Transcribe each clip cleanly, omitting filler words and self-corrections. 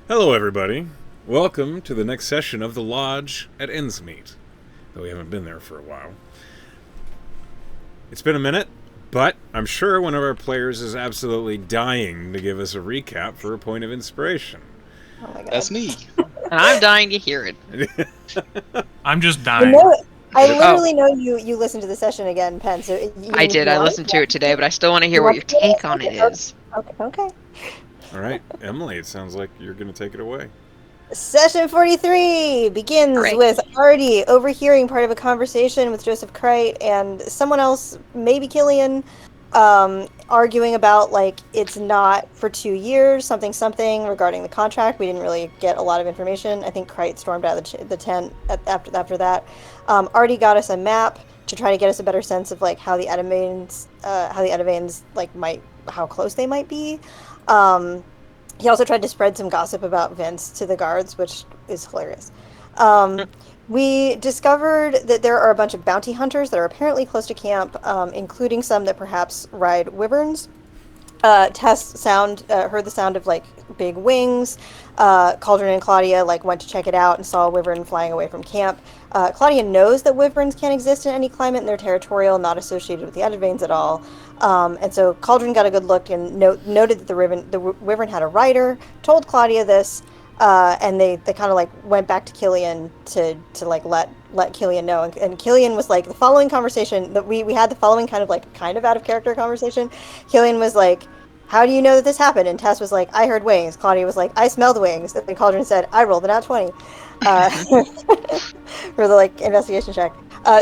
Hello, everybody. Welcome to the next session of the Lodge at Endsmeet, though we haven't been there for a while. It's been a minute, but I'm sure one of our players is absolutely dying to give us a recap for a point of inspiration. Oh my god. That's me. And I'm dying to hear it. I'm just I dying. know it. I Oh. literally know you listened to the session again, Penn. So I did. I listened to it today, but I still want to hear what your take on it is. Okay. All right, Emily, it sounds like you're going to take it away. Session 43 begins Alright. with Artie overhearing part of a conversation with Joseph Crite and someone else, maybe Killian, arguing about, like, it's not for 2 years, something regarding the contract. We didn't really get a lot of information. I think Crite stormed out of the tent after that. Artie got us a map to try to get us a better sense of, like, how the Edavanes, like, how close they might be. He also tried to spread some gossip about Vince to the guards, which is hilarious. We discovered that there are a bunch of bounty hunters that are apparently close to camp, including some that perhaps ride wyverns. Tess heard the sound of, like, big wings. Cauldron and Claudia, like, went to check it out and saw a wyvern flying away from camp. Claudia knows that wyverns can't exist in any climate and they're territorial, not associated with the Edavanes at all. And so Cauldron got a good look and noted that the wyvern had a rider, told Claudia this, and they kind of, like, went back to Killian to like let Killian know. And Killian was like, the following conversation that we had the following kind of out of character conversation. Killian was like, how do you know that this happened? And Tess was like, I heard wings. Claudia was like, I smelled wings. And then Cauldron said, I rolled it out 20 for the, like, investigation check.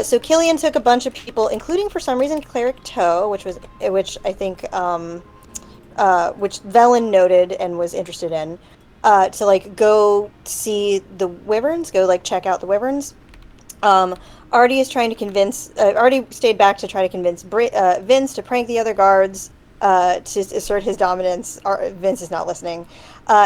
So Killian took a bunch of people, including, for some reason, Cleric Toe, which I think which Velen noted and was interested in, to, like, go see the wyverns, go, like, check out the wyverns. Artie is trying to convince. Artie stayed back to try to convince Vince to prank the other guards, to assert his dominance. Vince is not listening.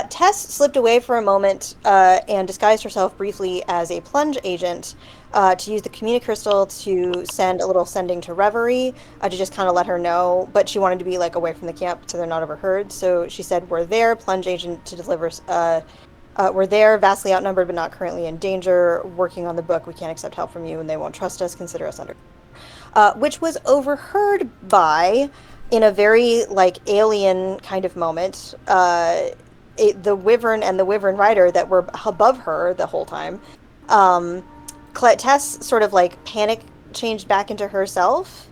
Tess slipped away for a moment and disguised herself briefly as a plunge agent to use the communicrystal to send a little sending to Reverie to just kind of let her know. But she wanted to be, like, away from the camp so they're not overheard. So she said, "We're there, plunge agent to deliver. We're there, vastly outnumbered but not currently in danger. Working on the book. We can't accept help from you, and they won't trust us. Consider us under." Which was overheard by, in a very, like, alien kind of moment, the wyvern and the wyvern rider that were above her the whole time. Tess sort of, like, panic changed back into herself,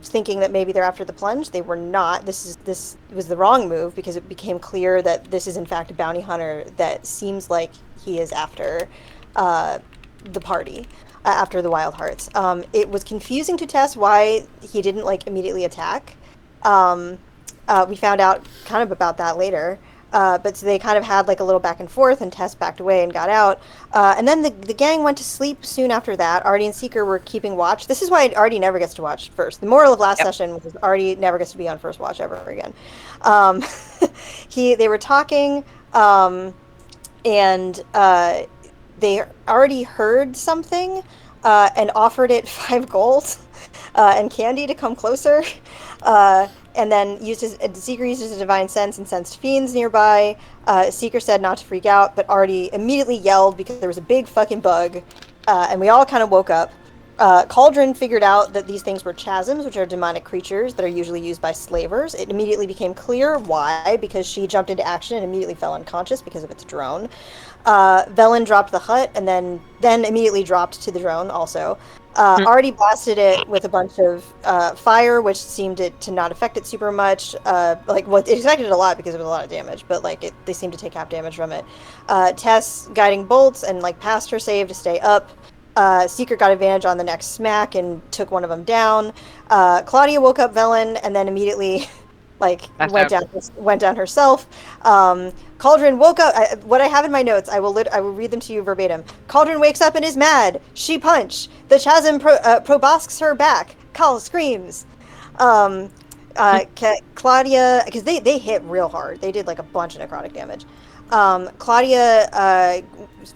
thinking that maybe they're after the plunge. They were not. This was the wrong move because it became clear that this is in fact a bounty hunter that seems like he is after the party. After the Wild Hearts. It was confusing to Tess why he didn't, like, immediately attack. We found out kind of about that later. But so they kind of had, like, a little back and forth, and Tess backed away and got out. And then the gang went to sleep soon after that. Artie and Seeker were keeping watch. This is why Artie never gets to watch first. The moral of last session was Artie never gets to be on first watch ever again. They were talking, and they already heard something and offered it 5 gold and candy to come closer. And then Seeker used his divine sense and sensed fiends nearby. Seeker said not to freak out, but Artie immediately yelled because there was a big fucking bug. And we all kind of woke up. Cauldron figured out that these things were chasms, which are demonic creatures that are usually used by slavers. It immediately became clear why, because she jumped into action and immediately fell unconscious because of its drone. Velen dropped the hut and then immediately dropped to the drone also. Artie blasted it with a bunch of fire, which seemed to not affect it super much. It affected it a lot because it was a lot of damage, but, like, they seemed to take half damage from it. Tess guiding bolts and, like, passed her save to stay up. Seeker got advantage on the next smack and took one of them down. Claudia woke up Velen and then immediately, like, went down herself. Cauldron woke up. What I have in my notes, I will read them to you verbatim. Cauldron wakes up and is mad. She punched. The chasm probosks her back. Cal screams. Claudia, because they hit real hard. They did, like, a bunch of necrotic damage. Claudia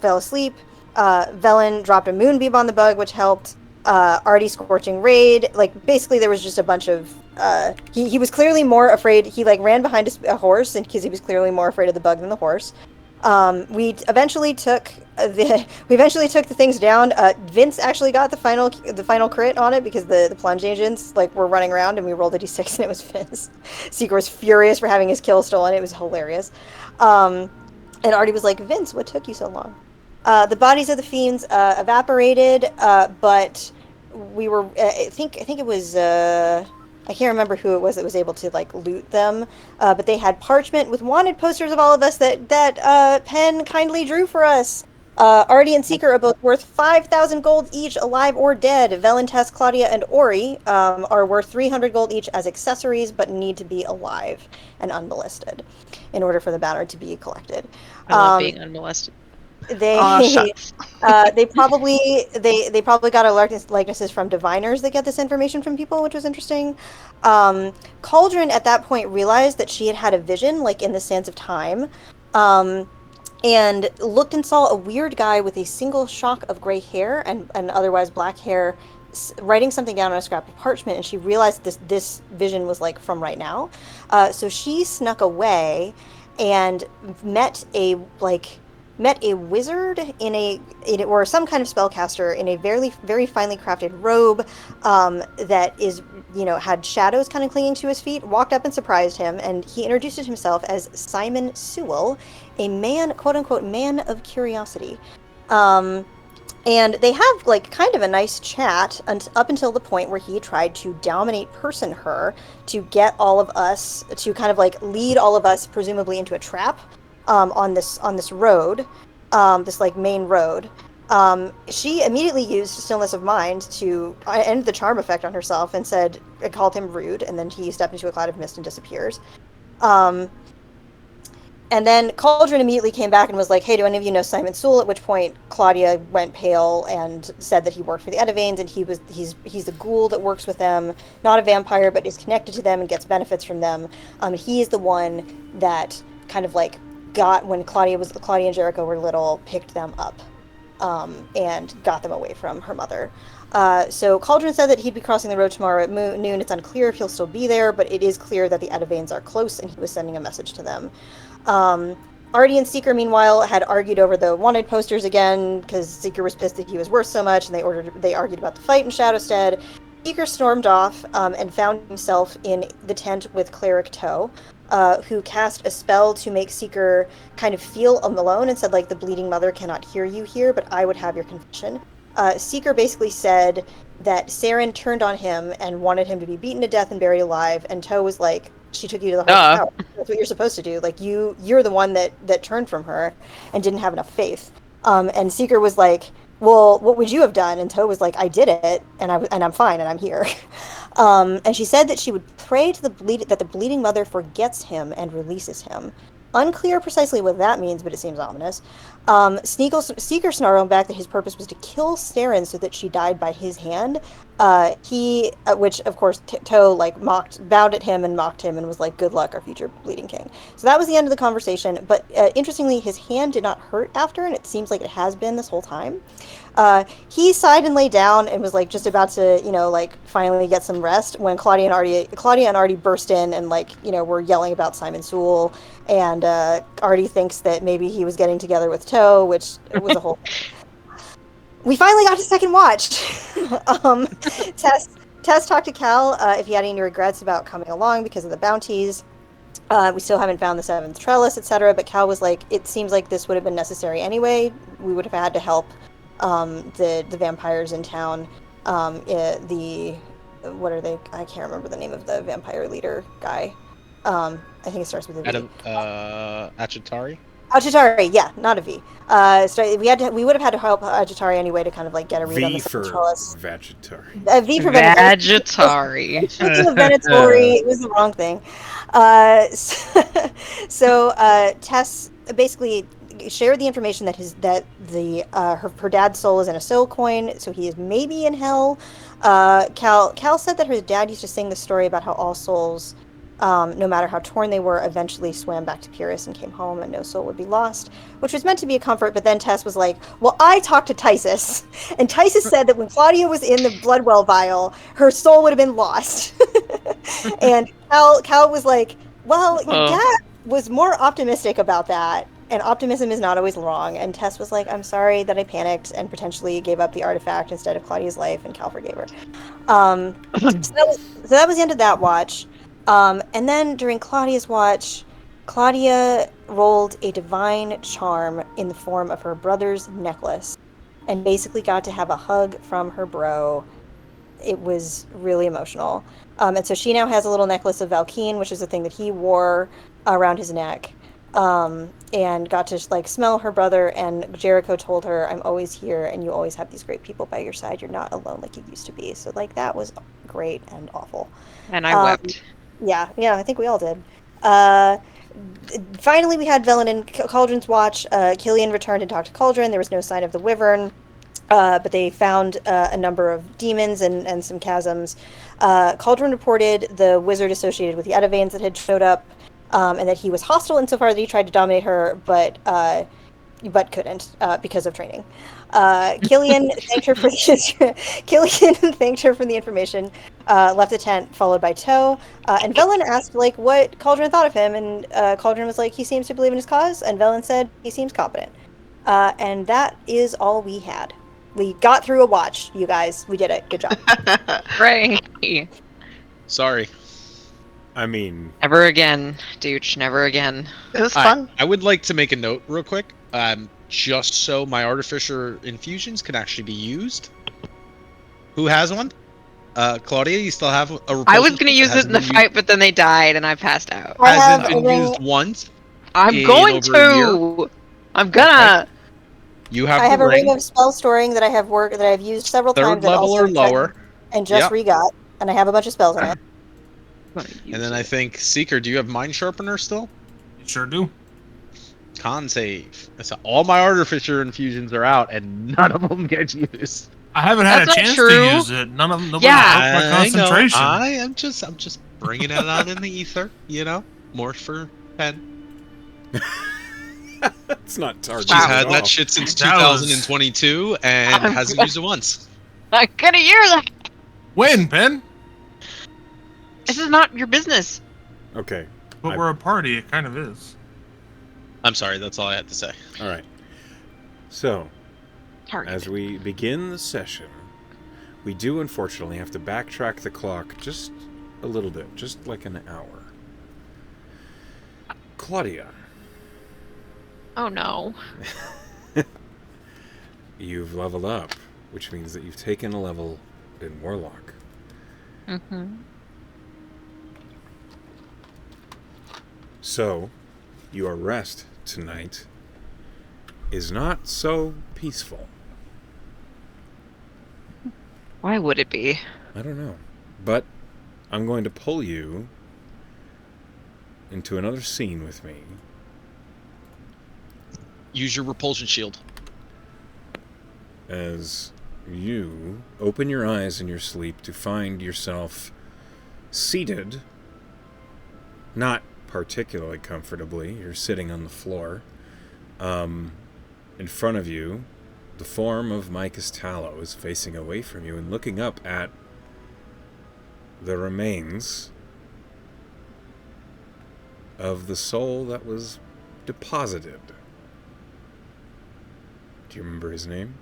fell asleep. Velen dropped a moonbeam on the bug, which helped. Artie scorching raid. Like, basically there was just a bunch of he was clearly more afraid. He, like, ran behind a horse, and because he was clearly more afraid of the bug than the horse. We eventually took the things down. Vince actually got the final crit on it because the plunge agents like were running around, and we rolled a d6 and it was Vince. Seeker was furious for having his kill stolen. It was hilarious. And Artie was like, Vince, what took you so long? The bodies of the fiends evaporated, but we were I think it was I can't remember who it was that was able to like loot them, but they had parchment with wanted posters of all of us that Penn kindly drew for us. Artie and Seeker are both worth 5,000 gold each, alive or dead. Velen, Tess, Claudia, and Ori are worth 300 gold each as accessories, but need to be alive and unmolested in order for the banner to be collected. I love being unmolested. They Aw, shucks. they probably got our likenesses from diviners that get this information from people, which was interesting. Cauldron at that point realized that she had had a vision, like in the sands of time, and looked and saw a weird guy with a single shock of gray hair and otherwise black hair writing something down on a scrap of parchment, and she realized this vision was like from right now. So she snuck away and met a wizard or some kind of spellcaster in a very, very finely crafted robe that is, had shadows kind of clinging to his feet, walked up and surprised him, and he introduced himself as Simon Sewell, a man, quote unquote, man of curiosity. And they have like kind of a nice chat up until the point where he tried to dominate person her to get all of us to kind of like lead all of us presumably into a trap. On this road, this like main road. She immediately used stillness of mind to end the charm effect on herself and called him rude, and then he stepped into a cloud of mist and disappears. And then Cauldron immediately came back and was like, hey, do any of you know Simon Sewell? At which point Claudia went pale and said that he worked for the Edevanes, and he's the ghoul that works with them, not a vampire, but is connected to them and gets benefits from them. He is the one that kind of like got when Claudia and Jericho were little, picked them up and got them away from her mother. So Cauldron said that he'd be crossing the road tomorrow at noon. It's unclear if he'll still be there, but it is clear that the Edevanes are close, and he was sending a message to them. Artie and Seeker, meanwhile, had argued over the wanted posters again because Seeker was pissed that he was worth so much, and they argued about the fight in Shadowstead. Seeker stormed off and found himself in the tent with Cleric Toe, who cast a spell to make Seeker kind of feel alone and said, like, the Bleeding Mother cannot hear you here, but I would have your confession. Seeker basically said that Saren turned on him and wanted him to be beaten to death and buried alive, and Toe was like, she took you to the highest power. That's what you're supposed to do. Like, you're the one that turned from her and didn't have enough faith. And Seeker was like, well, what would you have done? And Toe was like, I did it, and I'm fine, and I'm here. And she said that she would pray to that the Bleeding Mother forgets him and releases him. Unclear precisely what that means, but it seems ominous. Seeker snarled back that his purpose was to kill Saren so that she died by his hand. Which of course Toe like bowed at him and mocked him and was like, "Good luck, our future Bleeding King." So that was the end of the conversation. But interestingly, his hand did not hurt after, and it seems like it has been this whole time. He sighed and lay down and was like just about to, like finally get some rest when Claudia and Artie burst in and like, were yelling about Simon Sewell, and Artie thinks that maybe he was getting together with Toe, which was a whole We finally got to second watch. Tess talked to Cal if he had any regrets about coming along because of the bounties. We still haven't found the seventh trellis, etc. But Cal was like, it seems like this would have been necessary anyway. We would have had to help the vampires in town. What are they? I can't remember the name of the vampire leader guy. I think it starts with a V. Achatari? Achatari, yeah, not a V. So we would have had to help Achatari anyway to kind of like get a read on the trellis. Veggetari. V for Vegetari. Venatori. It was the wrong thing. So Tess basically shared the information that her dad's soul is in a soul coin, so he is maybe in hell. Cal said that her dad used to sing the story about how all souls, no matter how torn they were, eventually swam back to Pyrrhus and came home and no soul would be lost, which was meant to be a comfort, but then Tess was like, well, I talked to Tysus, and Tysus said that when Claudia was in the Bloodwell vial, her soul would have been lost. And Cal was like, well, your dad was more optimistic about that, and optimism is not always wrong. And Tess was like, I'm sorry that I panicked and potentially gave up the artifact instead of Claudia's life, and Cal forgave her. So that was the end of that watch. And then during Claudia's watch, Claudia rolled a divine charm in the form of her brother's necklace and basically got to have a hug from her bro. It was really emotional. And so she now has a little necklace of Valkene, which is the thing that he wore around his neck, and got to like smell her brother. And Jericho told her, "I'm always here, and you always have these great people by your side. You're not alone like you used to be." So like that was great and awful. And I wept. Yeah, I think we all did. Finally, we had Velen and Cauldron's watch. Killian returned and talked to Cauldron. There was no sign of the Wyvern. But they found a number of demons and some chasms. Cauldron reported the wizard associated with the Edevanes that had showed up, and that he was hostile insofar that he tried to dominate her, but couldn't because of training. Killian thanked her for the information. Left the tent, followed by Toe. And Velen asked what Cauldron thought of him, and Cauldron was like, he seems to believe in his cause, and Velen said he seems competent. And that is all we had. We got through a watch, you guys. We did it. Good job. Right. Sorry. I mean, Never again, Dooch. Never again. It was fun. I would like to make a note real quick, just so my artificer infusions can actually be used. Who has one? Claudia, you still have a repulsion? I was gonna use it Hasn't in the been fight, but then they died, and I passed out. I Hasn't have been a ring. used once. I'm in going over a year? to. I'm gonna. You have I have the a ring ring. of spell storing that I've used several Third times. and level also or lower. and just Yep. re-got, and I have a bunch of spells in it. And then I think Seeker, do you have Mind Sharpener still? Sure do. Con save. So all my artificer infusions are out, and none of them get used. I haven't had That's a not chance true. to use it. Nobody broke Yeah. my concentration. I'm just bringing it out in the ether. More for Pen. it's not targeted. She's at had all. that shit since That was- 2022 and I'm hasn't good. used it once. I'm gonna hear that. When, Ben? This is not your business. Okay. But we're a party. It kind of is. I'm sorry, that's all I had to say. All right. So, Target. as we begin the session, we do unfortunately have to backtrack the clock just a little bit, just like an hour. Claudia, Oh no. you've leveled up, which means that you've taken a level in Warlock. Mm-hmm. So, your rest tonight is not so peaceful. Why would it be? I don't know. But I'm going to pull you into another scene with me. Use your repulsion shield. As you open your eyes in your sleep to find yourself seated, not particularly comfortably. You're sitting on the floor. In front of you, the form of Micah's Tallow is facing away from you and looking up at the remains of the soul that was deposited. Do you remember his name?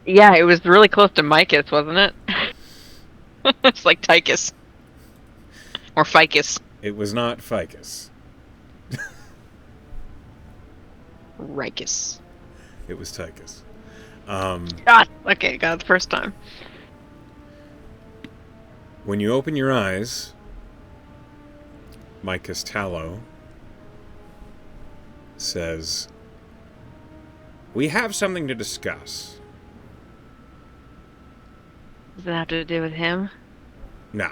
Yeah, it was really close to Micus, wasn't it? It's like Tychus. Or Ficus. It was not Ficus. Ricus. It was Tychus. God! Okay, got it the first time. When you open your eyes, Micah's Tallow says, "We have something to discuss." Does it have to do with him? No.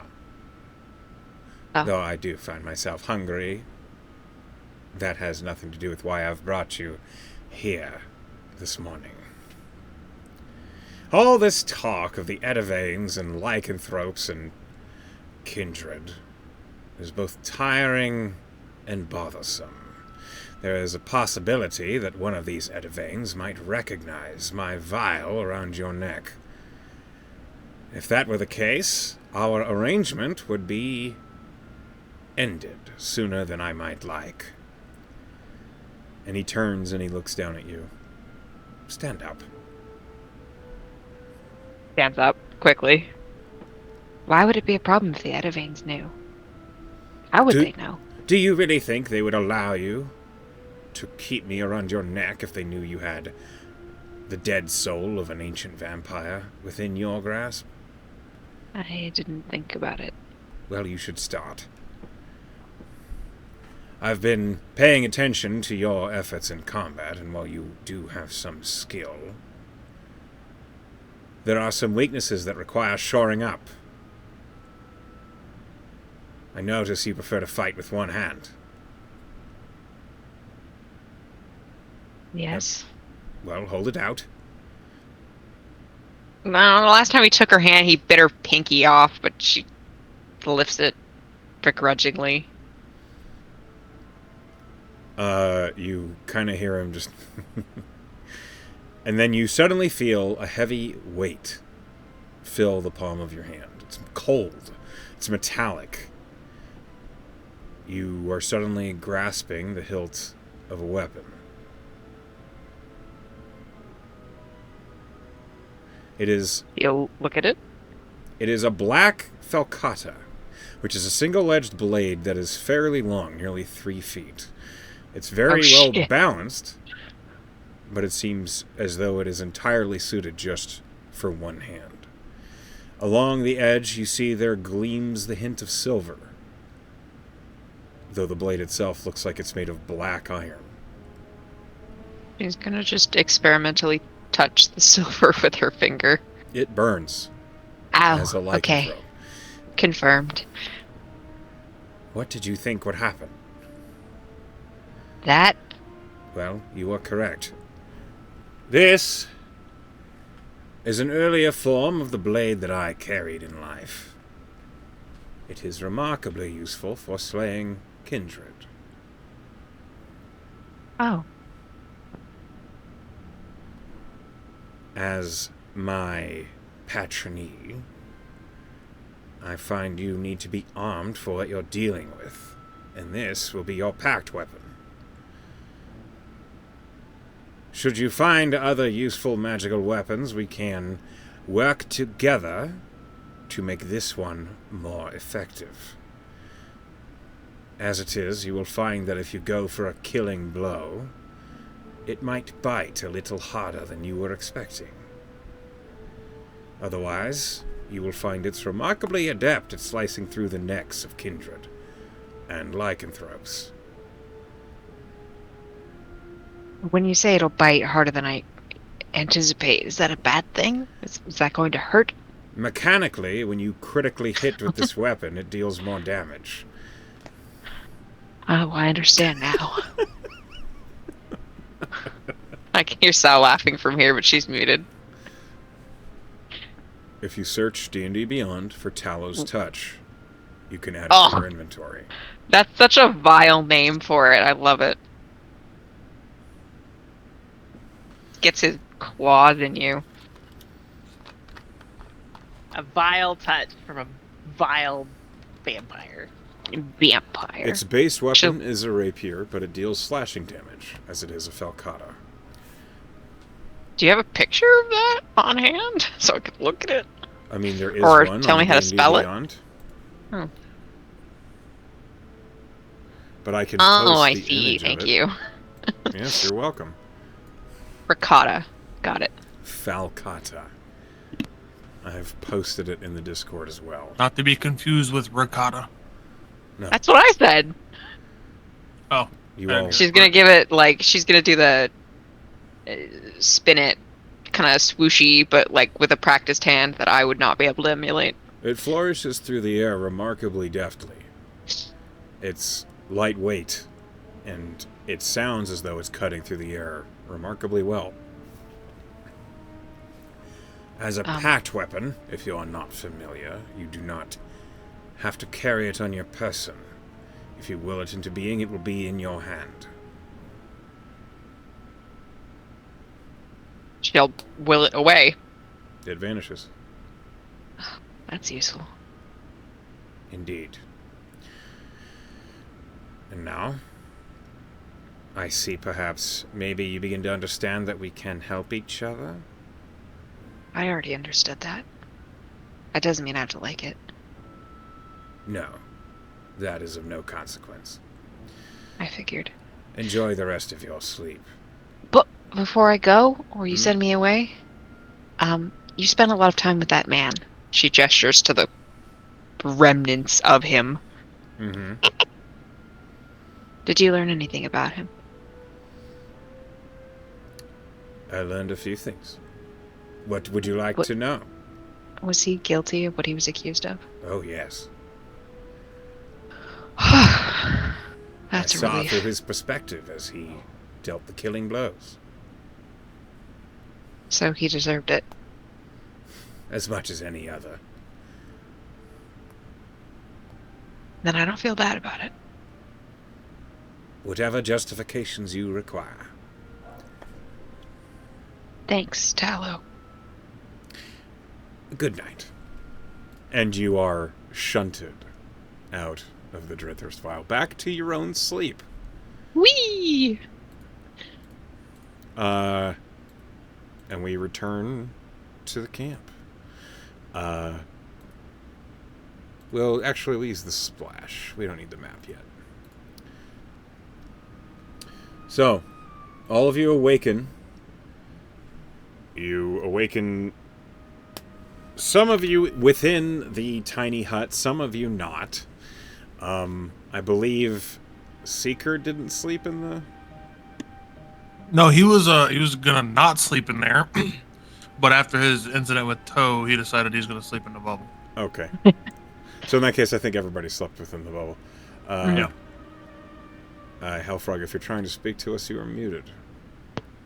Oh. Though I do find myself hungry. That has nothing to do with why I've brought you here this morning. All this talk of the Edevanes and lycanthropes and kindred is both tiring and bothersome. There is a possibility that one of these Edevanes might recognize my vial around your neck. If that were the case, our arrangement would be ended sooner than I might like. And he turns and he looks down at you. Stand up. Stands up quickly. Why would it be a problem if the Edivanes knew? How would they know? Do you really think they would allow you to keep me around your neck if they knew you had the dead soul of an ancient vampire within your grasp? I didn't think about it. Well, you should start. I've been paying attention to your efforts in combat, and while you do have some skill, there are some weaknesses that require shoring up. I notice you prefer to fight with one hand. Yes. Well, hold it out. No, the last time he took her hand, he bit her pinky off, but she lifts it begrudgingly. You kind of hear him just... And then you suddenly feel a heavy weight fill the palm of your hand. It's cold. It's metallic. You are suddenly grasping the hilt of a weapon. It is... You'll look at it? It is a black falcata, which is a single-edged blade that is fairly long, nearly 3 feet. It's very well balanced, but it seems as though it is entirely suited just for one hand. Along the edge, you see there gleams the hint of silver, though the blade itself looks like it's made of black iron. She's gonna just experimentally touch the silver with her finger. It burns. Ow, As a okay. lycanthrope. Confirmed. What did you think would happen? That? Well, you are correct. This is an earlier form of the blade that I carried in life. It is remarkably useful for slaying kindred. Oh. As my patronee, I find you need to be armed for what you're dealing with, and this will be your pact weapon. Should you find other useful magical weapons, we can work together to make this one more effective. As it is, you will find that if you go for a killing blow, it might bite a little harder than you were expecting. Otherwise, you will find it's remarkably adept at slicing through the necks of kindred and lycanthropes. When you say it'll bite harder than I anticipate, is that a bad thing? Is that going to hurt? Mechanically, when you critically hit with this weapon, it deals more damage. Oh, I understand now. I can hear Sal laughing from here, but she's muted. If you search D&D Beyond for Talos Touch, you can add it to your inventory. That's such a vile name for it. I love it. Gets his claws in you. A vile touch from a vile vampire. Vampire. Its base weapon is a rapier, but it deals slashing damage, as it is a falcata. Do you have a picture of that on hand so I can look at it? I mean, there is Or one tell on me how to D&D spell it? Beyond. Oh. But I can Oh, post I the see. image of Thank it. you. Yes, you're welcome. Ricotta. Got it. Falcata. I've posted it in the Discord as well. Not to be confused with ricotta. No, That's what I said. Oh, you all... She's gonna give it, like, she's gonna do the spin it kind of swooshy, but like with a practiced hand that I would not be able to emulate. It flourishes through the air remarkably deftly. It's lightweight, and it sounds as though it's cutting through the air remarkably well. As a pact weapon, if you are not familiar, you do not have to carry it on your person. If you will it into being, it will be in your hand. She'll will it away. It vanishes. That's useful. Indeed. And now, I see. Perhaps maybe you begin to understand that we can help each other? I already understood that. That doesn't mean I have to like it. No. That is of no consequence. I figured. Enjoy the rest of your sleep. But before I go, or you Hmm? send me away, you spent a lot of time with that man. She gestures to the remnants of him. Mm-hmm. Did you learn anything about him? I learned a few things. What would you like What- to know? Was he guilty of what he was accused of? Oh, yes. That's I a saw relief. through his perspective as he dealt the killing blows. So he deserved it. As much as any other. Then I don't feel bad about it. Whatever justifications you require. Thanks, Tallow. Good night. And you are shunted out of the Drithirst File, back to your own sleep. Whee! And we return to the camp. Well, actually, we use the splash. We don't need the map yet. So, all of you awaken. You awaken, some of you within the tiny hut, some of you not. I believe Seeker didn't sleep in the... No, he was gonna not sleep in there, but after his incident with Toe, he decided he's gonna sleep in the bubble. Okay. So in that case, I think everybody slept within the bubble. Yeah. Hellfrog, if you're trying to speak to us, you are muted.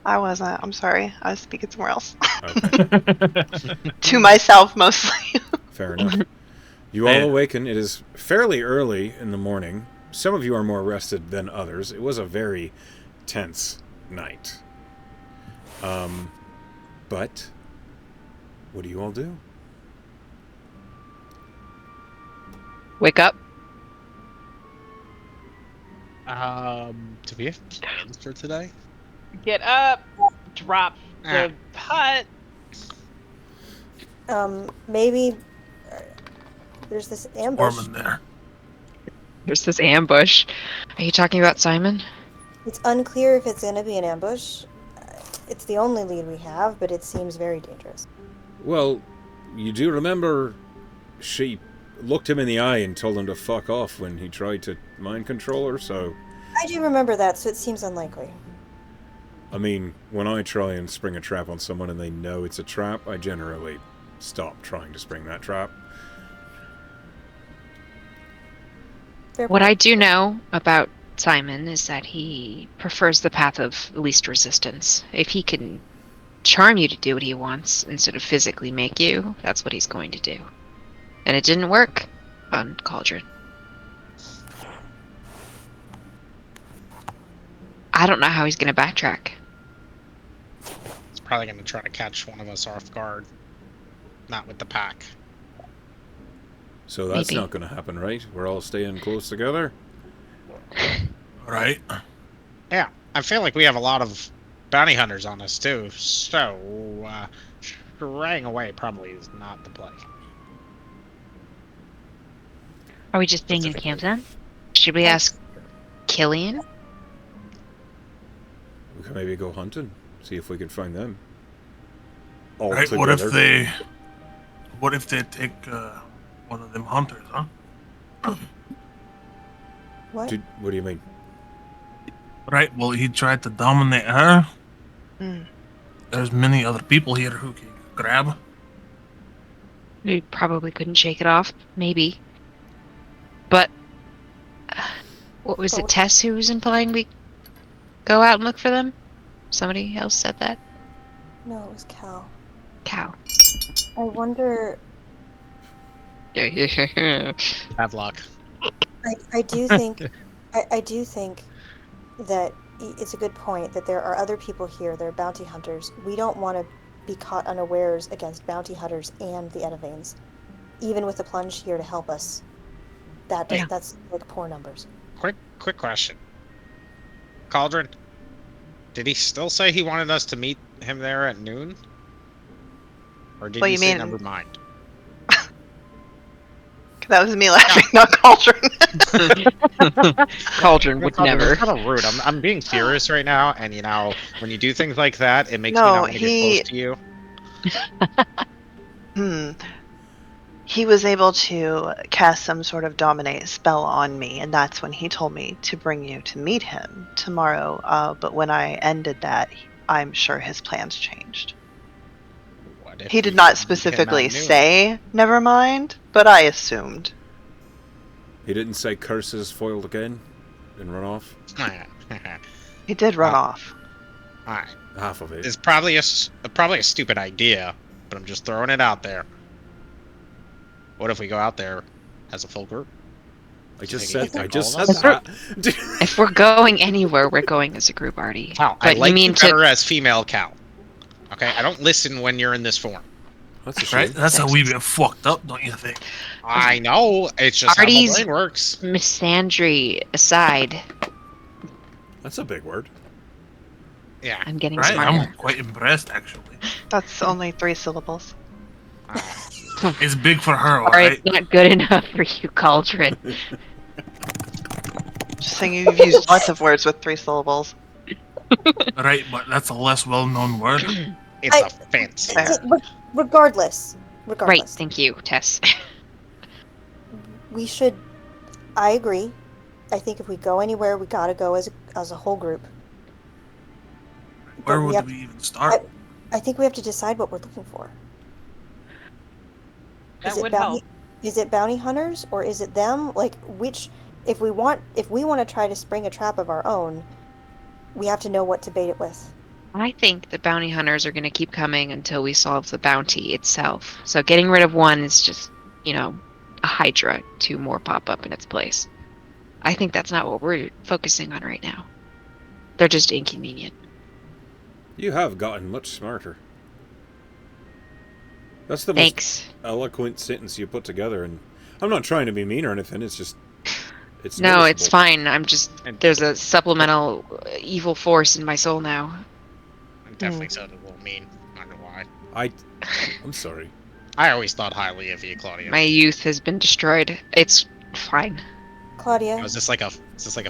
I wasn't. I'm sorry. I was speaking somewhere else. Okay. To myself, mostly. Fair enough. You all awaken. It is fairly early in the morning. Some of you are more rested than others. It was a very tense night. But what do you all do? Wake up. Do we have plans for today? Get up, drop the hut. Maybe there's this ambush. Warm in there. There's this ambush. Are you talking about Simon? It's unclear if it's gonna be an ambush. It's the only lead we have, but it seems very dangerous. Well, you do remember she looked him in the eye and told him to fuck off when he tried to mind control her, so... I do remember that, so it seems unlikely. I mean, when I try and spring a trap on someone and they know it's a trap, I generally stop trying to spring that trap. Fair What point. I do know about Simon is that he prefers the path of least resistance. If he can charm you to do what he wants instead of physically make you, that's what he's going to do. And it didn't work on Cauldron. I don't know how he's going to backtrack. He's probably going to try to catch one of us off guard. Not with the pack. So that's Maybe. not going to happen, right? We're all staying close together? Right. Yeah, I feel like we have a lot of bounty hunters on us too, so straying away probably is not the play. Are we just staying in camp then? Should we ask Killian? We can maybe go hunting, see if we can find them. All Right. together. What if they take one of them hunters, huh? What? What do you mean? Right. Well, he tried to dominate her. Mm. There's many other people here who can grab. We probably couldn't shake it off. Maybe. But what was it, Tess who was implying we go out and look for them? Somebody else said that? No, it was Cal. Cow. I wonder. Bad luck. I do think. I do think that it's a good point that there are other people here. There are bounty hunters. We don't want to be caught unawares against bounty hunters and the Edavanes, even with the plunge here to help us. That's like poor numbers. Quick question. Cauldron, did he still say he wanted us to meet him there at noon? Or did What you you say mean? never mind? That was me laughing, not Cauldron. Cauldron would never. It's kind of rude. I'm being serious right now, and when you do things like that, it makes me No, not want to get close to you. He was able to cast some sort of dominate spell on me, and that's when he told me to bring you to meet him tomorrow. But when I ended that, I'm sure his plans changed. What if He we did not meet him at specifically noon? say never mind, but I assumed. He didn't say curses foiled again and run off? He did run off. Alright. Half of it. It's probably a stupid idea, but I'm just throwing it out there. What if we go out there as a full group? I just think said he can call that. If we're going anywhere, we're going as a group, Artie. Cal, But I like you mean you better as female Cal. Okay, I don't listen when you're in this form. That's a shame. Right? That's a wee bit fucked up, don't you think? I know. It's just Artie's how my brain works. misandry aside, That's a big word. Yeah. I'm getting Right? smarter. I'm quite impressed, actually. That's only 3 syllables. It's big for her, Sorry, alright? it's not good enough for you, Cauldron. Just saying you've used lots of words with 3 syllables. Right, but that's a less well-known word. It's I- a fancy Fair. word. Regardless, Right, thank you, Tess. we should. I agree. I think if we go anywhere, we gotta go as a whole group. Where we would have- we even start? I think we have to decide what we're looking for. That Is it would bounty? help. Is it bounty hunters or is it them? Like which? If we want to try to spring a trap of our own, we have to know what to bait it with. I think the bounty hunters are going to keep coming until we solve the bounty itself. So getting rid of one is just, a hydra. 2 more pop up in its place. I think that's not what we're focusing on right now. They're just inconvenient. You have gotten much smarter. That's the Thanks. most eloquent sentence you put together, and I'm not trying to be mean or anything. It's just, it's No, it's noticeable. fine. There's a supplemental evil force in my soul now. It definitely sounded a little mean. Not gonna lie. I'm sorry. I always thought highly of you, Claudia. My youth has been destroyed. It's fine. Claudia, Is this like a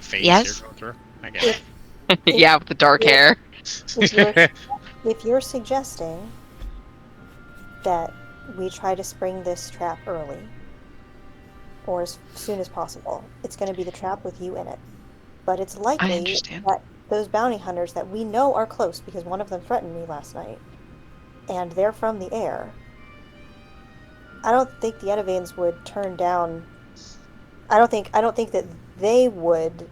phase Yes? you're going through? I get Yeah, with the dark hair. it. if you're suggesting that we try to spring this trap early, or as soon as possible, it's going to be the trap with you in it. But it's likely understand. that those bounty hunters that we know are close, because one of them threatened me last night, and they're from the air. I don't think the Edivans would turn down. I don't think that they would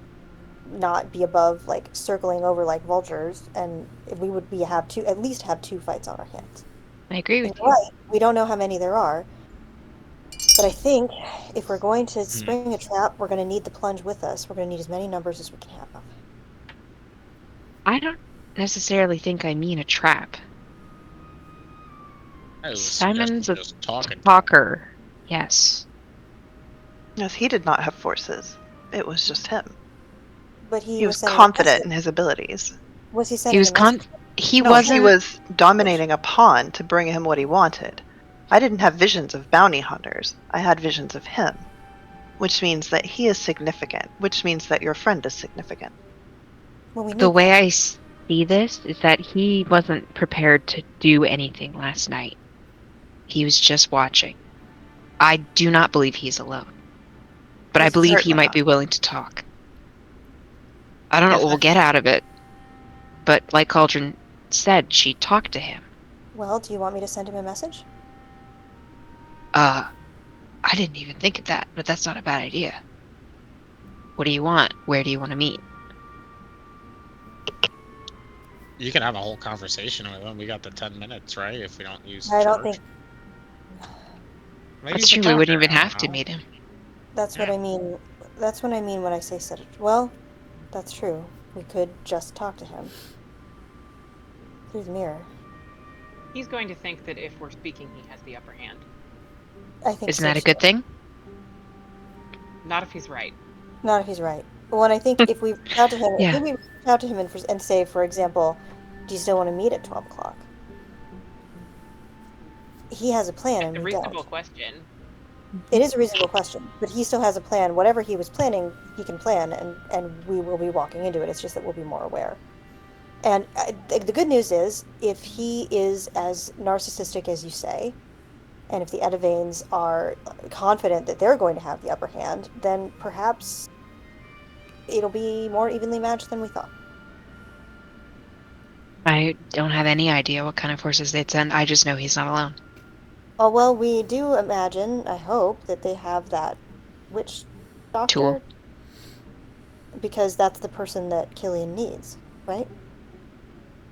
not be above like circling over like vultures, and we would at least have 2 fights on our hands. I agree with And you. right, we don't know how many there are, but I think if we're going to spring a trap, we're going to need the plunge with us. We're going to need as many numbers as we can have. I don't necessarily think I mean a trap. I was Simon's suggesting a just talking. talker. Yes. Yes, he did not have forces. It was just him. But He was sending a confident in message. his abilities. Was he sending He was a message? he No, wasn't he was dominating a pawn to bring him what he wanted. I didn't have visions of bounty hunters. I had visions of him. Which means that he is significant. Which means that your friend is significant. Well, we need the way that. I see this is that he wasn't prepared to do anything last night. He was just watching. I do not believe he's alone. But I He's believe he certainly might not. be willing to talk. I don't know Yes, what we'll get out of it. But like Cauldron said, she talked to him. Well, do you want me to send him a message? I didn't even think of that, but that's not a bad idea. What do you want? Where do you want to meet? You can have a whole conversation with him. We got the 10 minutes, right? If we don't use I don't charge. think Maybe That's he's a true, we wouldn't talker, even I have don't to know. meet him. that's what I mean. That's what I mean when I say set it. Well, that's true. We could just talk to him through the mirror. He's going to think that if we're speaking, he has the upper hand. I think. Isn't so, that a good too. thing? Not if he's right. Not if he's right. When I think if we reach out to him, Yeah. maybe we reach out to him and say, for example, do you still want to meet at 12 o'clock? He has a plan and It's a we reasonable don't. question. It is a reasonable question, but he still has a plan. Whatever he was planning, he can plan, and we will be walking into it. It's just that we'll be more aware. And the good news is, if he is as narcissistic as you say, and if the Edivanes are confident that they're going to have the upper hand, then perhaps it'll be more evenly matched than we thought. I don't have any idea what kind of forces they'd send. I just know he's not alone. Oh, well, we do imagine, I hope, that they have that witch doctor. Tool. Because that's the person that Killian needs, right?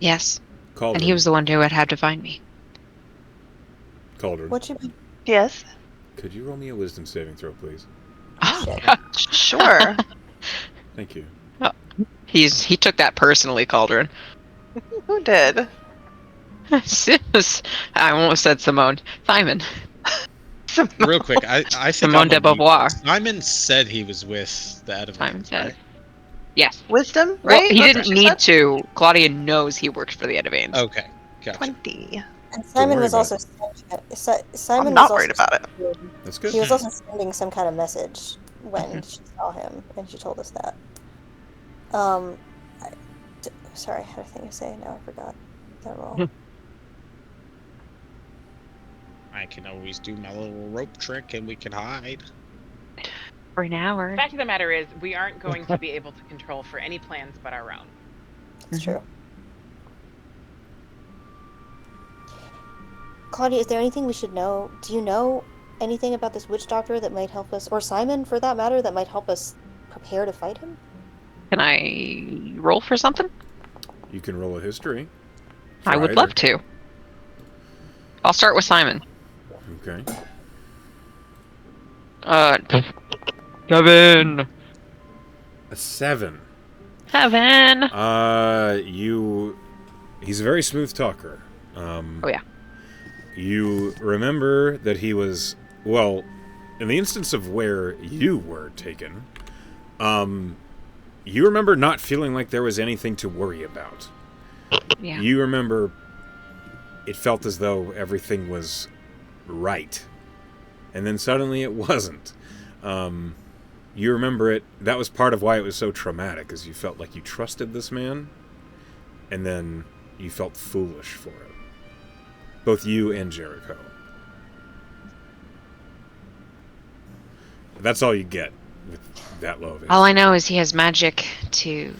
Yes. Cauldron. And he was the one who would have to find me. Cauldron. What should we... Yes. Could you roll me a wisdom saving throw, please? Oh, Shit. God. Sure. Thank you. He took that personally, Cauldron. Who did? I almost said Simone. Simon. Real quick, I think Simone de Beauvoir. Simon said he was with the Edivans, Simon said. right? Yes. Wisdom, Well, right? he That's didn't what she need said? to. Claudia knows he worked for the Edivanes. Okay, gotcha. 20. And Simon worry was about also... Simon I'm not was worried also about it. That's good. He was also sending some kind of message when she saw him, and she told us that. Sorry, I had a thing to say. Now I forgot. That roll. I can always do my little rope trick and we can hide. For an hour. The fact of the matter is, we aren't going to be able to control for any plans but our own. It's true. Claudia, is there anything we should know? Do you know anything about this witch doctor that might help us, or Simon for that matter, that might help us prepare to fight him? Can I roll for something? You can roll a history. I would Try love it. to. I'll start with Simon. Okay. Kevin. A 7. Kevin. He's a very smooth talker. Oh yeah. You remember that he was, well, in the instance of where you were taken, you remember not feeling like there was anything to worry about. Yeah. You remember it felt as though everything was right. And then suddenly it wasn't. You remember it, that was part of why it was so traumatic, is you felt like you trusted this man, and then you felt foolish for it. Both you and Jericho. That's all you get with that low of it. All I know is he has magic to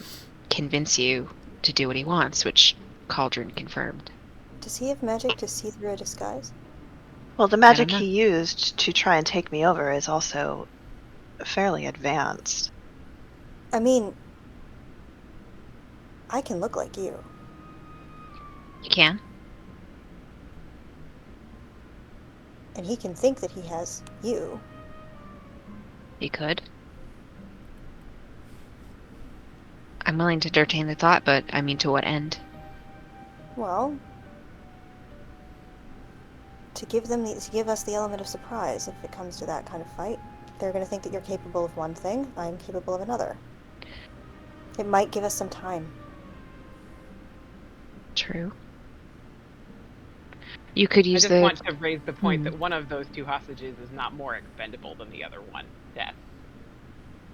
convince you to do what he wants, which Cauldron confirmed. Does he have magic to see through a disguise? Well, the magic know. he used to try and take me over is also fairly advanced. I mean, I can look like you. You can? And he can think that he has you. You could. I'm willing to entertain the thought, but I mean, to what end? Well, to give us the element of surprise if it comes to that kind of fight. They're going to think that you're capable of one thing, I'm capable of another. It might give us some time. True. You could I use just want to raise the point that one of those two hostages is not more expendable than the other one. Death.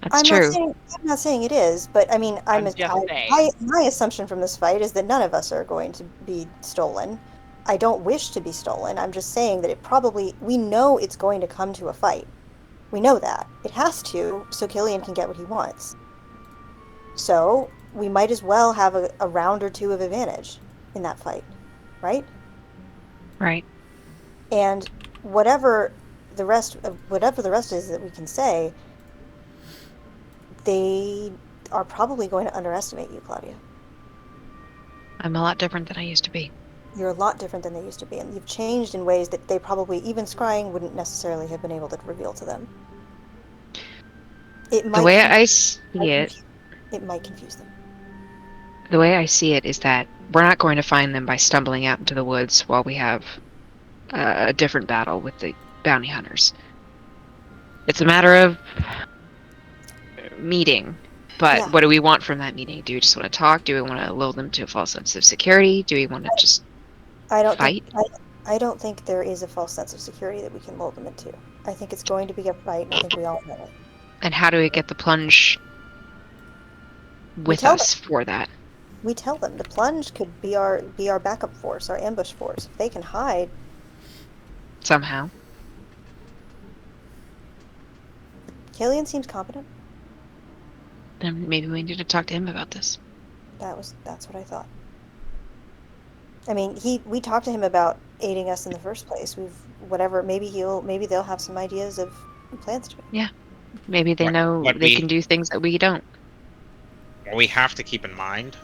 That's I'm true. not saying it is, but I mean, I'm just saying. my assumption from this fight is that none of us are going to be stolen. I don't wish to be stolen. I'm just saying that we know it's going to come to a fight. We know that. It has to, so Killian can get what he wants. So, we might as well have a round or two of advantage in that fight, right? Right. And whatever the rest is that we can say, they are probably going to underestimate you, Claudia. I'm a lot different than I used to be. You're a lot different than they used to be, and you've changed in ways that they probably, even scrying, wouldn't necessarily have been able to reveal to them. The way I see it, it might confuse them. the way I see it is that we're not going to find them by stumbling out into the woods while we have a different battle with the bounty hunters. It's a matter of meeting But Yeah. what do we want from that meeting? Do we just want to talk? Do we want to lull them to a false sense of security? Do we want to just I don't fight? think I don't think there is a false sense of security that we can lull them into. I think it's going to be a fight, and I think we all know it. And how do we get the plunge with tell us for that? We tell them the plunge could be our backup force, our ambush force. If they can hide, Somehow. Killian seems competent. Then maybe we need to talk to him about this. That's what I thought. I mean, we talked to him about aiding us in the first place. Maybe they'll have some ideas of plans to do. Maybe they know What they we- can do things that we don't. What we have to keep in mind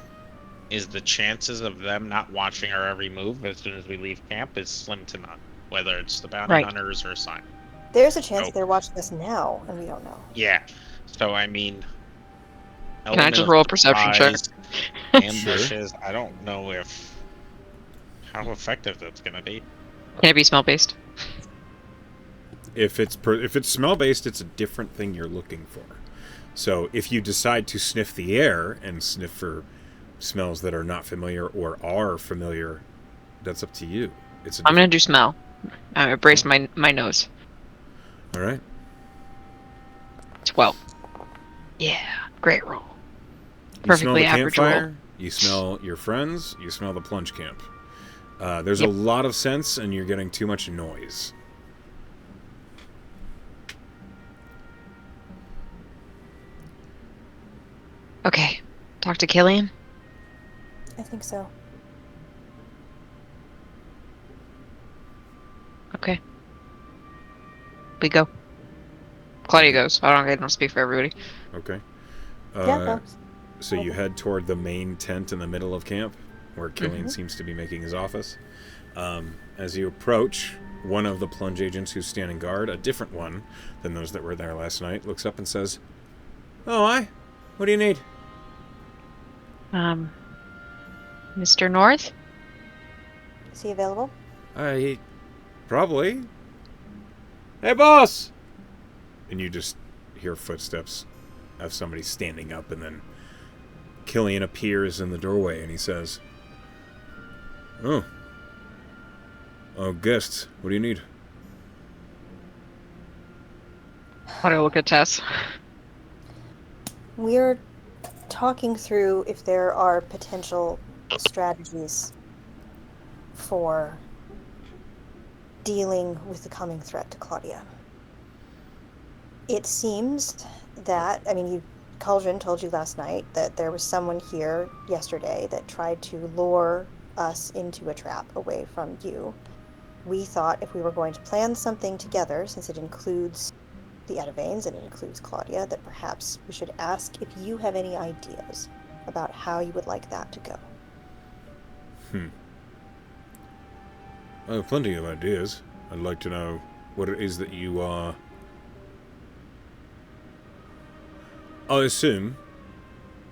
is the chances of them not watching our every move as soon as we leave camp is slim to none. Whether it's the bounty Right. hunters or Simon. There's a chance Oh. that they're watching us now, and we don't know. Yeah. So I mean, Can I element just of roll a perception check? surprise, ambushes. I don't know how effective that's gonna be. Can it be smell based? If it's smell based, it's a different thing you're looking for. So if you decide to sniff the air and sniff for smells that are not familiar or are familiar, that's up to you. I'm gonna do smell. I brace my nose. All right. 12. Yeah, great roll. You Perfectly smell the average roll. campfire. You smell your friends. You smell the plunge camp. There's Yep. a lot of scents, and you're getting too much noise. Okay, talk to Killian. I think so. Okay. We go. Claudia goes. I don't speak for everybody. Okay. Yeah, thanks. So you head toward the main tent in the middle of camp, where Killian Mm-hmm. seems to be making his office. As you approach, one of the plunge agents who's standing guard, a different one than those that were there last night, looks up and says, "Oh, aye? What do you need?" Mr. North? Is he available? Probably. Hey, boss! And you just hear footsteps of somebody standing up, and then Killian appears in the doorway, and he says, "Oh, guests, what do you need?" How do I look at Tess? We're talking through if there are potential strategies for dealing with the coming threat to Claudia. It seems that, Cauldron told you last night that there was someone here yesterday that tried to lure us into a trap away from you. We thought if we were going to plan something together, since it includes the Edavanes and it includes Claudia, that perhaps we should ask if you have any ideas about how you would like that to go. I have plenty of ideas. I'd like to know what it is that you are... I assume,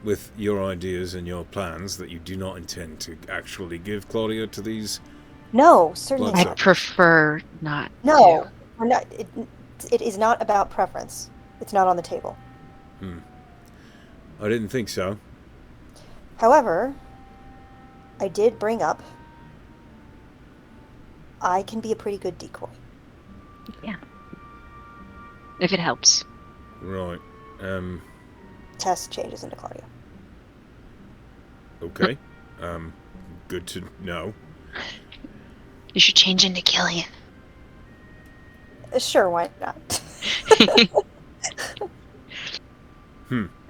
with your ideas and your plans, that you do not intend to actually give Claudia to these... No, certainly Blood I not. prefer not No, to. we're not. It is not about preference. It's not on the table. I didn't think so. However, I did bring up I can be a pretty good decoy. If it helps. Right. Tess changes into Claudia. Okay. Good to know. You should change into Killian. Sure, why not?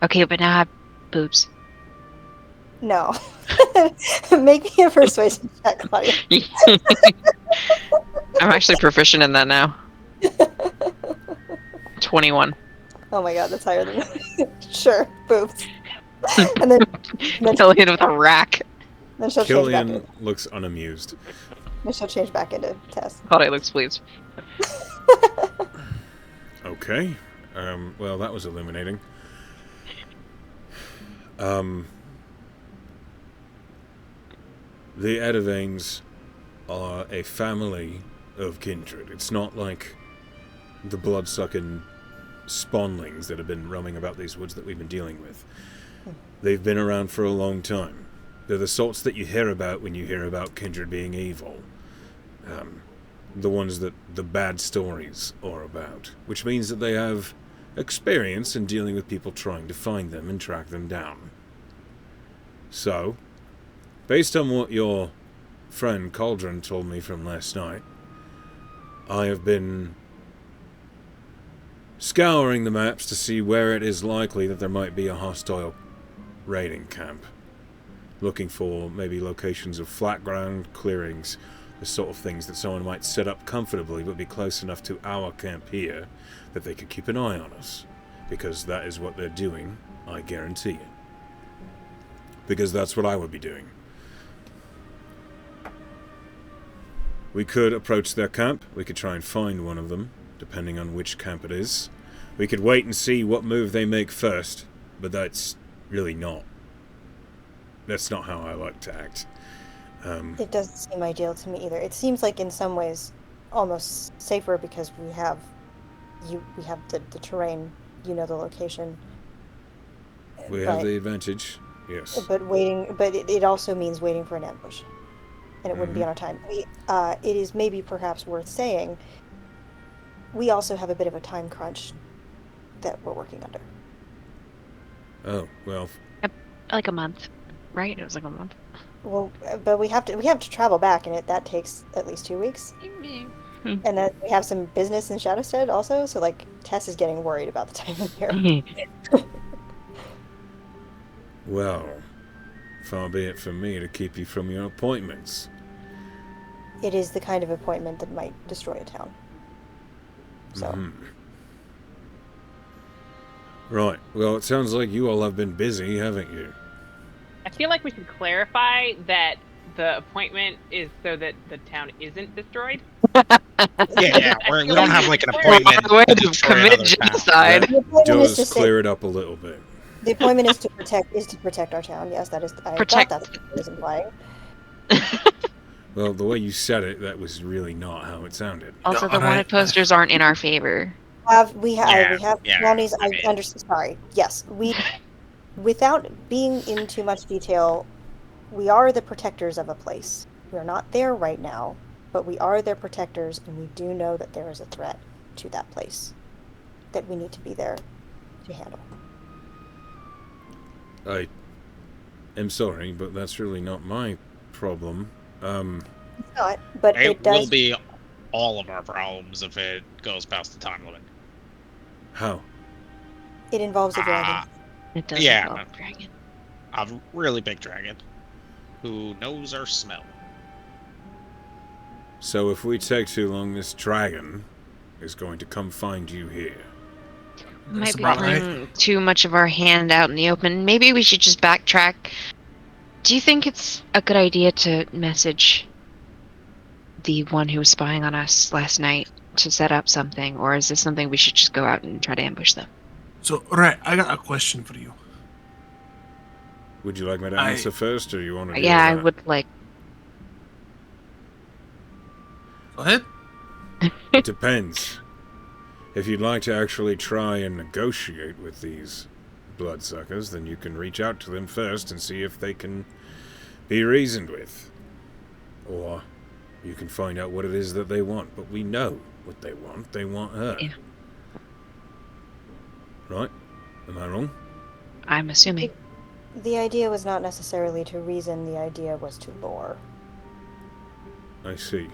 Okay, but now I have boobs. No. Make me a persuasion check, Claudia. I'm actually proficient in that now. 21. Oh my god, that's higher than Sure, boobs. and then Killian with a rack. she'll change back Killian into, looks unamused. then she'll change back into Tess. Claudia looks pleased. Okay. Well, that was illuminating. The Edavanes are a family of kindred. It's not like the blood-sucking spawnlings that have been roaming about these woods that we've been dealing with. They've been around for a long time. They're the sorts that you hear about when you hear about Kindred being evil. The ones that the bad stories are about. Which means that they have experience in dealing with people trying to find them and track them down. So, based on what your friend Cauldron told me from last night, I have been scouring the maps to see where it is likely that there might be a hostile raiding camp. Looking for maybe locations of flat ground, clearings, the sort of things that someone might set up comfortably but be close enough to our camp here that they could keep an eye on us. Because that is what they're doing, I guarantee it. Because that's what I would be doing. We could approach their camp, we could try and find one of them, depending on which camp it is. We could wait and see what move they make first, but that's really not. That's not how I like to act. It doesn't seem ideal to me either. It seems like in some ways almost safer because we have the terrain, you know, the location. We have the advantage, yes. But it also means waiting for an ambush. And it wouldn't be on our time. It is maybe perhaps worth saying we also have a bit of a time crunch that we're working under. Oh, well. Like a month, right? It was like a month. Well, but we have to travel back, and that takes at least 2 weeks. And then we have some business in Shadowstead also, so like Tess is getting worried about the time of year. Well, far be it from me to keep you from your appointments. It is the kind of appointment that might destroy a town. So. Right. Well, it sounds like you all have been busy, haven't you? I feel like we should clarify that the appointment is so that the town isn't destroyed. Yeah. We don't have like an appointment. We're on the way to to destroy commit another town. genocide. The appointment is Does to clear it up a little bit. The appointment is to protect our town. Yes, that is. I Protect- thought that's what it was implying. Well, the way you said it, that was really not how it sounded. Also, Yeah, the wanted alright. posters aren't in our favor. We have Yeah, counties. I mean- I understand. Sorry. Yes, we. Without being in too much detail, we are the protectors of a place. We are not there right now, but we are their protectors, and we do know that there is a threat to that place that we need to be there to handle. I am sorry, but that's really not my problem. It's not, but it It does. will be all of our problems if it goes past the time limit. How? It involves a dragon. Ah, It does Yeah. involve dragon. a really big dragon who knows our smell. So if we take too long, this dragon is going to come find you here. We might be about right. putting too much of our hand out in the open. Maybe we should just backtrack. Do you think it's a good idea to message the one who was spying on us last night to set up something, or is this something we should just go out and try to ambush them? So, right, I got a question for you. Would you like me to I- answer first, or you want to do Yeah, I that? would like. Go ahead. It depends. If you'd like to actually try and negotiate with these bloodsuckers, then you can reach out to them first and see if they can be reasoned with. Or you can find out what it is that they want. But we know what they want. They want her. Yeah. Right? Am I wrong? I'm assuming. The idea was not necessarily to reason. The idea was to lure. I see.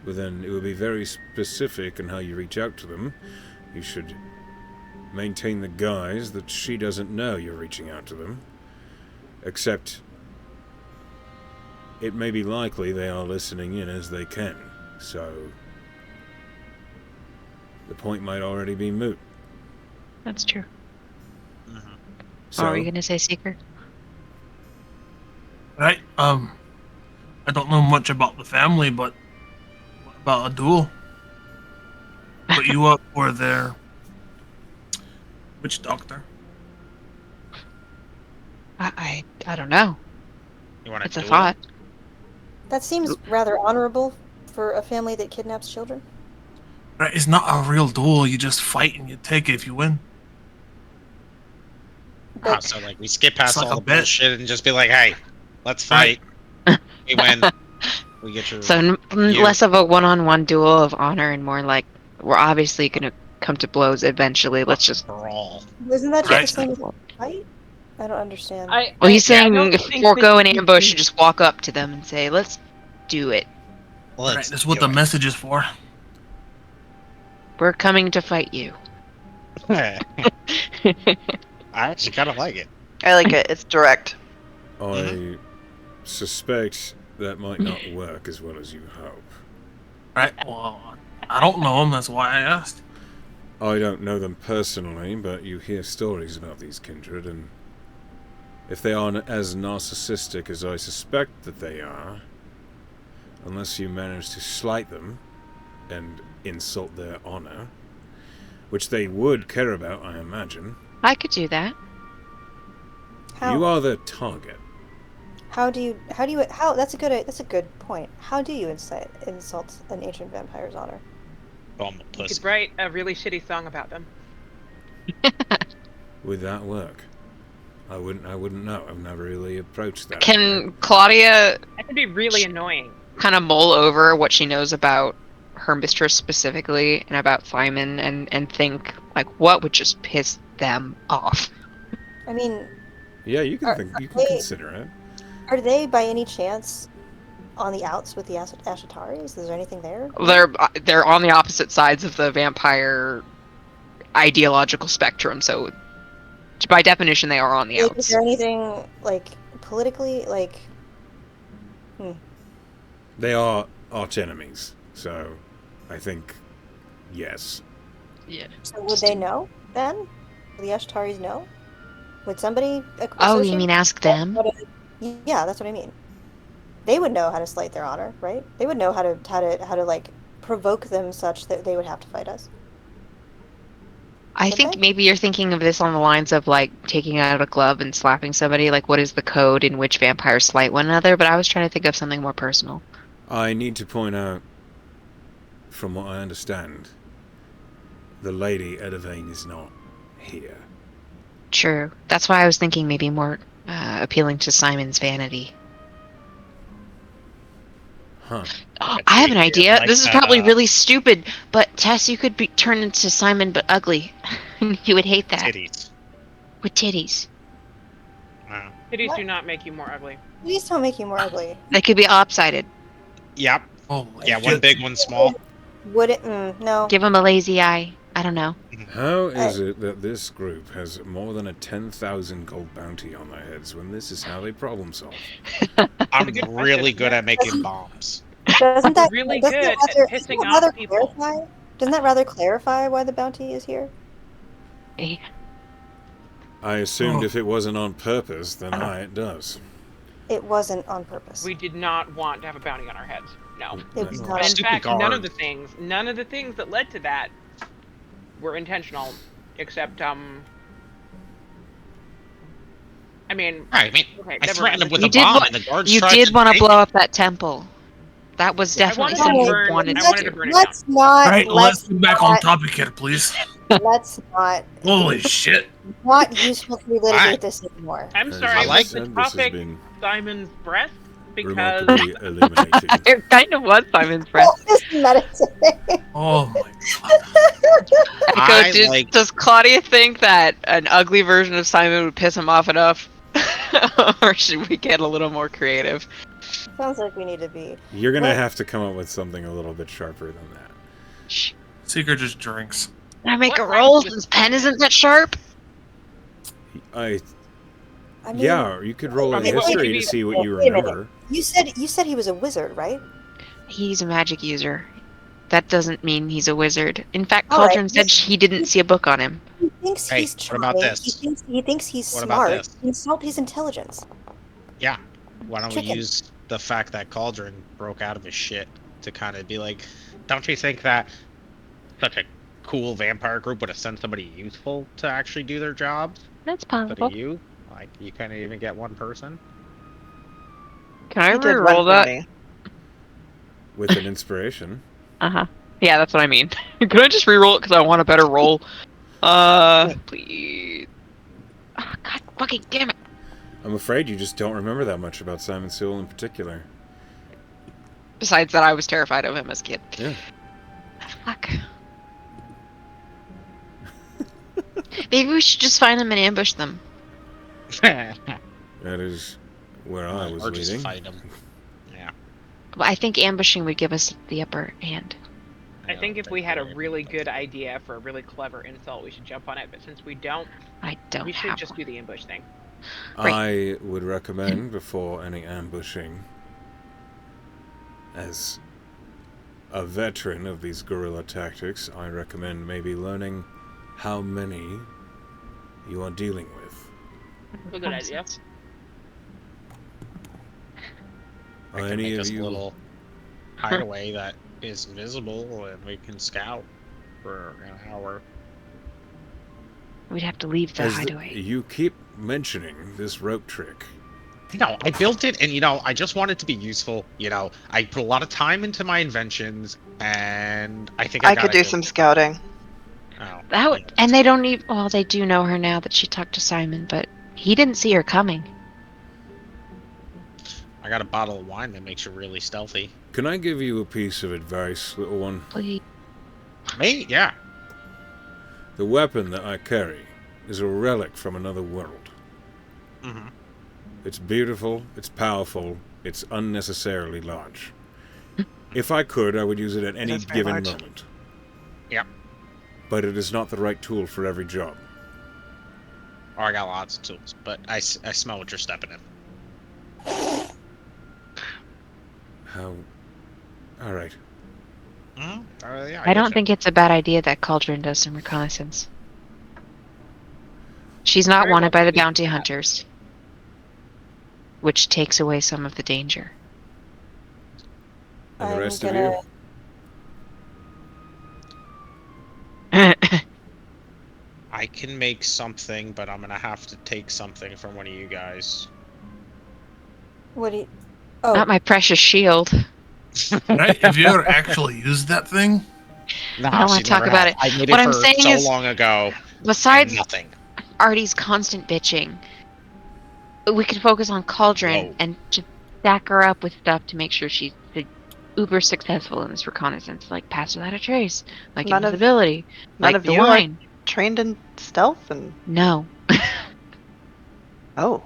But then it would be very specific in how you reach out to them. You should maintain the guise that she doesn't know you're reaching out to them. Except it may be likely they are listening in as they can. So the point might already be moot. That's true. So, Are we gonna say secret? Right. I don't know much about the family, but what about a duel? Put you up for their witch doctor. I don't know. You want It's to a do thought. That seems rather honorable for a family that kidnaps children. Right, it's not a real duel. You just fight and you take it if you win. But So like we skip past like all a the bet. bullshit and just be like, hey, let's Right. fight. We win. We get your. So You. less of a one-on-one duel of honor and more like we're obviously gonna come to blows eventually. Let's just. brawl. isn't that just Right. the same as a fight? I don't understand. Well, he's I saying don't if think forego that an you ambush can- and just walk up to them and say, "Let's do it. Right, Let's that's what do the it. message is for. We're coming to fight you." I actually kind of like it. I like it. It's direct. I suspect that might not work as well as you hope. Right. Well, I don't know him. That's why I asked. I don't know them personally, but you hear stories about these kindred, and if they aren't as narcissistic as I suspect that they are, unless you manage to slight them and insult their honor, which they would care about, I imagine, I could do that. you are their target. How that's a good point. How do you insult an ancient vampire's honor? Bum You pussy. could write a really shitty song about them. Would that work? I wouldn't know. I've never really approached that. Can Claudia That could be really annoying. kind of mull over what she knows about her mistress specifically and about Simon and think, like, what would just piss them off? I mean, Yeah, you can Are- think. You are can they- consider it. are they by any chance on the outs with the Ashitaris? Is there anything there? They're on the opposite sides of the vampire ideological spectrum, so by definition they are on the Like, is outs. there anything like politically like? They are arch enemies, so I think yes. Yeah. So would they know then? Would the Ashitaris know? Would somebody? Oh, you associate- mean ask them? Yeah, that's what I mean. They would know how to slight their honor, right? They would know how to like provoke them such that they would have to fight us. I Would think they? maybe you're thinking of this on the lines of like taking out a glove and slapping somebody. Like, what is the code in which vampires slight one another? But I was trying to think of something more personal. I need to point out, from what I understand, the Lady Edivane is not here. True. That's why I was thinking maybe more appealing to Simon's vanity. Huh. I have an idea. Like This is that, probably really stupid, but Tess, you could be turned into Simon but ugly. You would hate that. Titties. With titties. Wow. Titties What? do not make you more ugly. Please don't make you more ugly. They could be lopsided. Yep. Holy Yeah, shit. one big, one small. Would it? No. Give them a lazy eye. I don't know. How is it that this group has more than a 10,000 gold bounty on their heads when this is how they problem solve? I'm Good really question. good at making bombs. Doesn't that Really doesn't good that at rather, pissing doesn't that off rather people. clarify? Doesn't that rather clarify why the bounty is here? Eh, I assumed Oh. if it wasn't on purpose, then it does. It wasn't on purpose. We did not want to have a bounty on our heads. No. It was No. not. And in Stupid fact, none guard. of the things that led to that were intentional, except I mean, I mean, okay, I never threatened him mind. with You a did bomb, wa- and the guards You tried did to want to take blow it. up that temple. That was I definitely wanted to something you burn. wanted I to wanted do. to burn it Let's not. Right, let's Let's get back on not. topic here, please. Let's not. Holy shit. Not useful to relitigate Alright. this anymore. I'm As sorry, I like was the said, this has topic been Simon's breast? Because remarkably illuminating. It kind of was Simon's friend. Just meditating. Oh my god. I Echo, like- does Claudia think that an ugly version of Simon would piss him off enough? Or should we get a little more creative? Sounds like we need to be. You're gonna What? have to come up with something a little bit sharper than that. Shh. Seeker just drinks. Can I make What a rhymes roll with since pen isn't that sharp? I mean, Yeah, or you could roll I a mean, history wait, to see what you wait a minute. remember. You said he was a wizard, right? He's a magic user. That doesn't mean he's a wizard. In fact, All right, Cauldron said he didn't see a book on him. He thinks Hey, he's what charming. about this? He thinks he's What about smart. this? Insult his intelligence. Yeah. Why don't we Chicken. use the fact that Cauldron broke out of his shit to kind of be like, don't you think that such a cool vampire group would have sent somebody useful to actually do their jobs That's instead possible. of you? Like, you couldn't even get one person? Can I He did roll one for that? me. With an inspiration. Uh huh. Yeah, that's what I mean. Could I just re-roll it because I want a better roll? Please. Oh, God fucking damn it. I'm afraid you just don't remember that much about Simon Sewell in particular. Besides that, I was terrified of him as a kid. Yeah. Fuck. Maybe we should just find them and ambush them. That is where I was or just leading. fight them. Yeah. Well, I think ambushing would give us the upper hand. I think if we had a really good idea for a really clever insult, we should jump on it. But since we don't, I don't we should have just one. do the ambush thing. I would recommend, before any ambushing, as a veteran of these guerrilla tactics, I recommend maybe learning how many you are dealing with. A good idea. I Are can any make of us you a little hideaway that is invisible, and we can scout for an hour. We'd have to leave the As hideaway. you keep mentioning this rope trick. I built it, and I just want it to be useful. I put a lot of time into my inventions, and I think I gotta could do go. some scouting. Oh, That would, yeah. and they don't even. Well, they do know her now that she talked to Simon, but he didn't see her coming. I got a bottle of wine that makes you really stealthy. Can I give you a piece of advice, little one? Please. Me? Yeah. The weapon that I carry is a relic from another world. Mm-hmm. It's beautiful, it's powerful, it's unnecessarily large. If I could, I would use it at any is very given large. moment. Yep. But it is not the right tool for every job. Oh, I got lots of tools, but I smell what you're stepping in. How... Alright. Mm-hmm. Yeah, I don't think it's a bad idea that Cauldron does some reconnaissance. She's not Very wanted well by the could be. bounty hunters, which takes away some of the danger. And the I'm rest of gonna- you? I can make something, but I'm gonna have to take something from one of you guys. What do you? Oh, Not my precious shield. Right? Have you ever actually used that thing? No, I don't wanna she talk never about had. it. I made What it I'm for saying so is- long ago. And Besides nothing. Artie's constant bitching, we could focus on Cauldron Whoa. and just stack her up with stuff to make sure she's uber successful in this reconnaissance, like pass without a trace, like None of- invisibility, none like of the you are- wine. Trained in stealth and No. oh,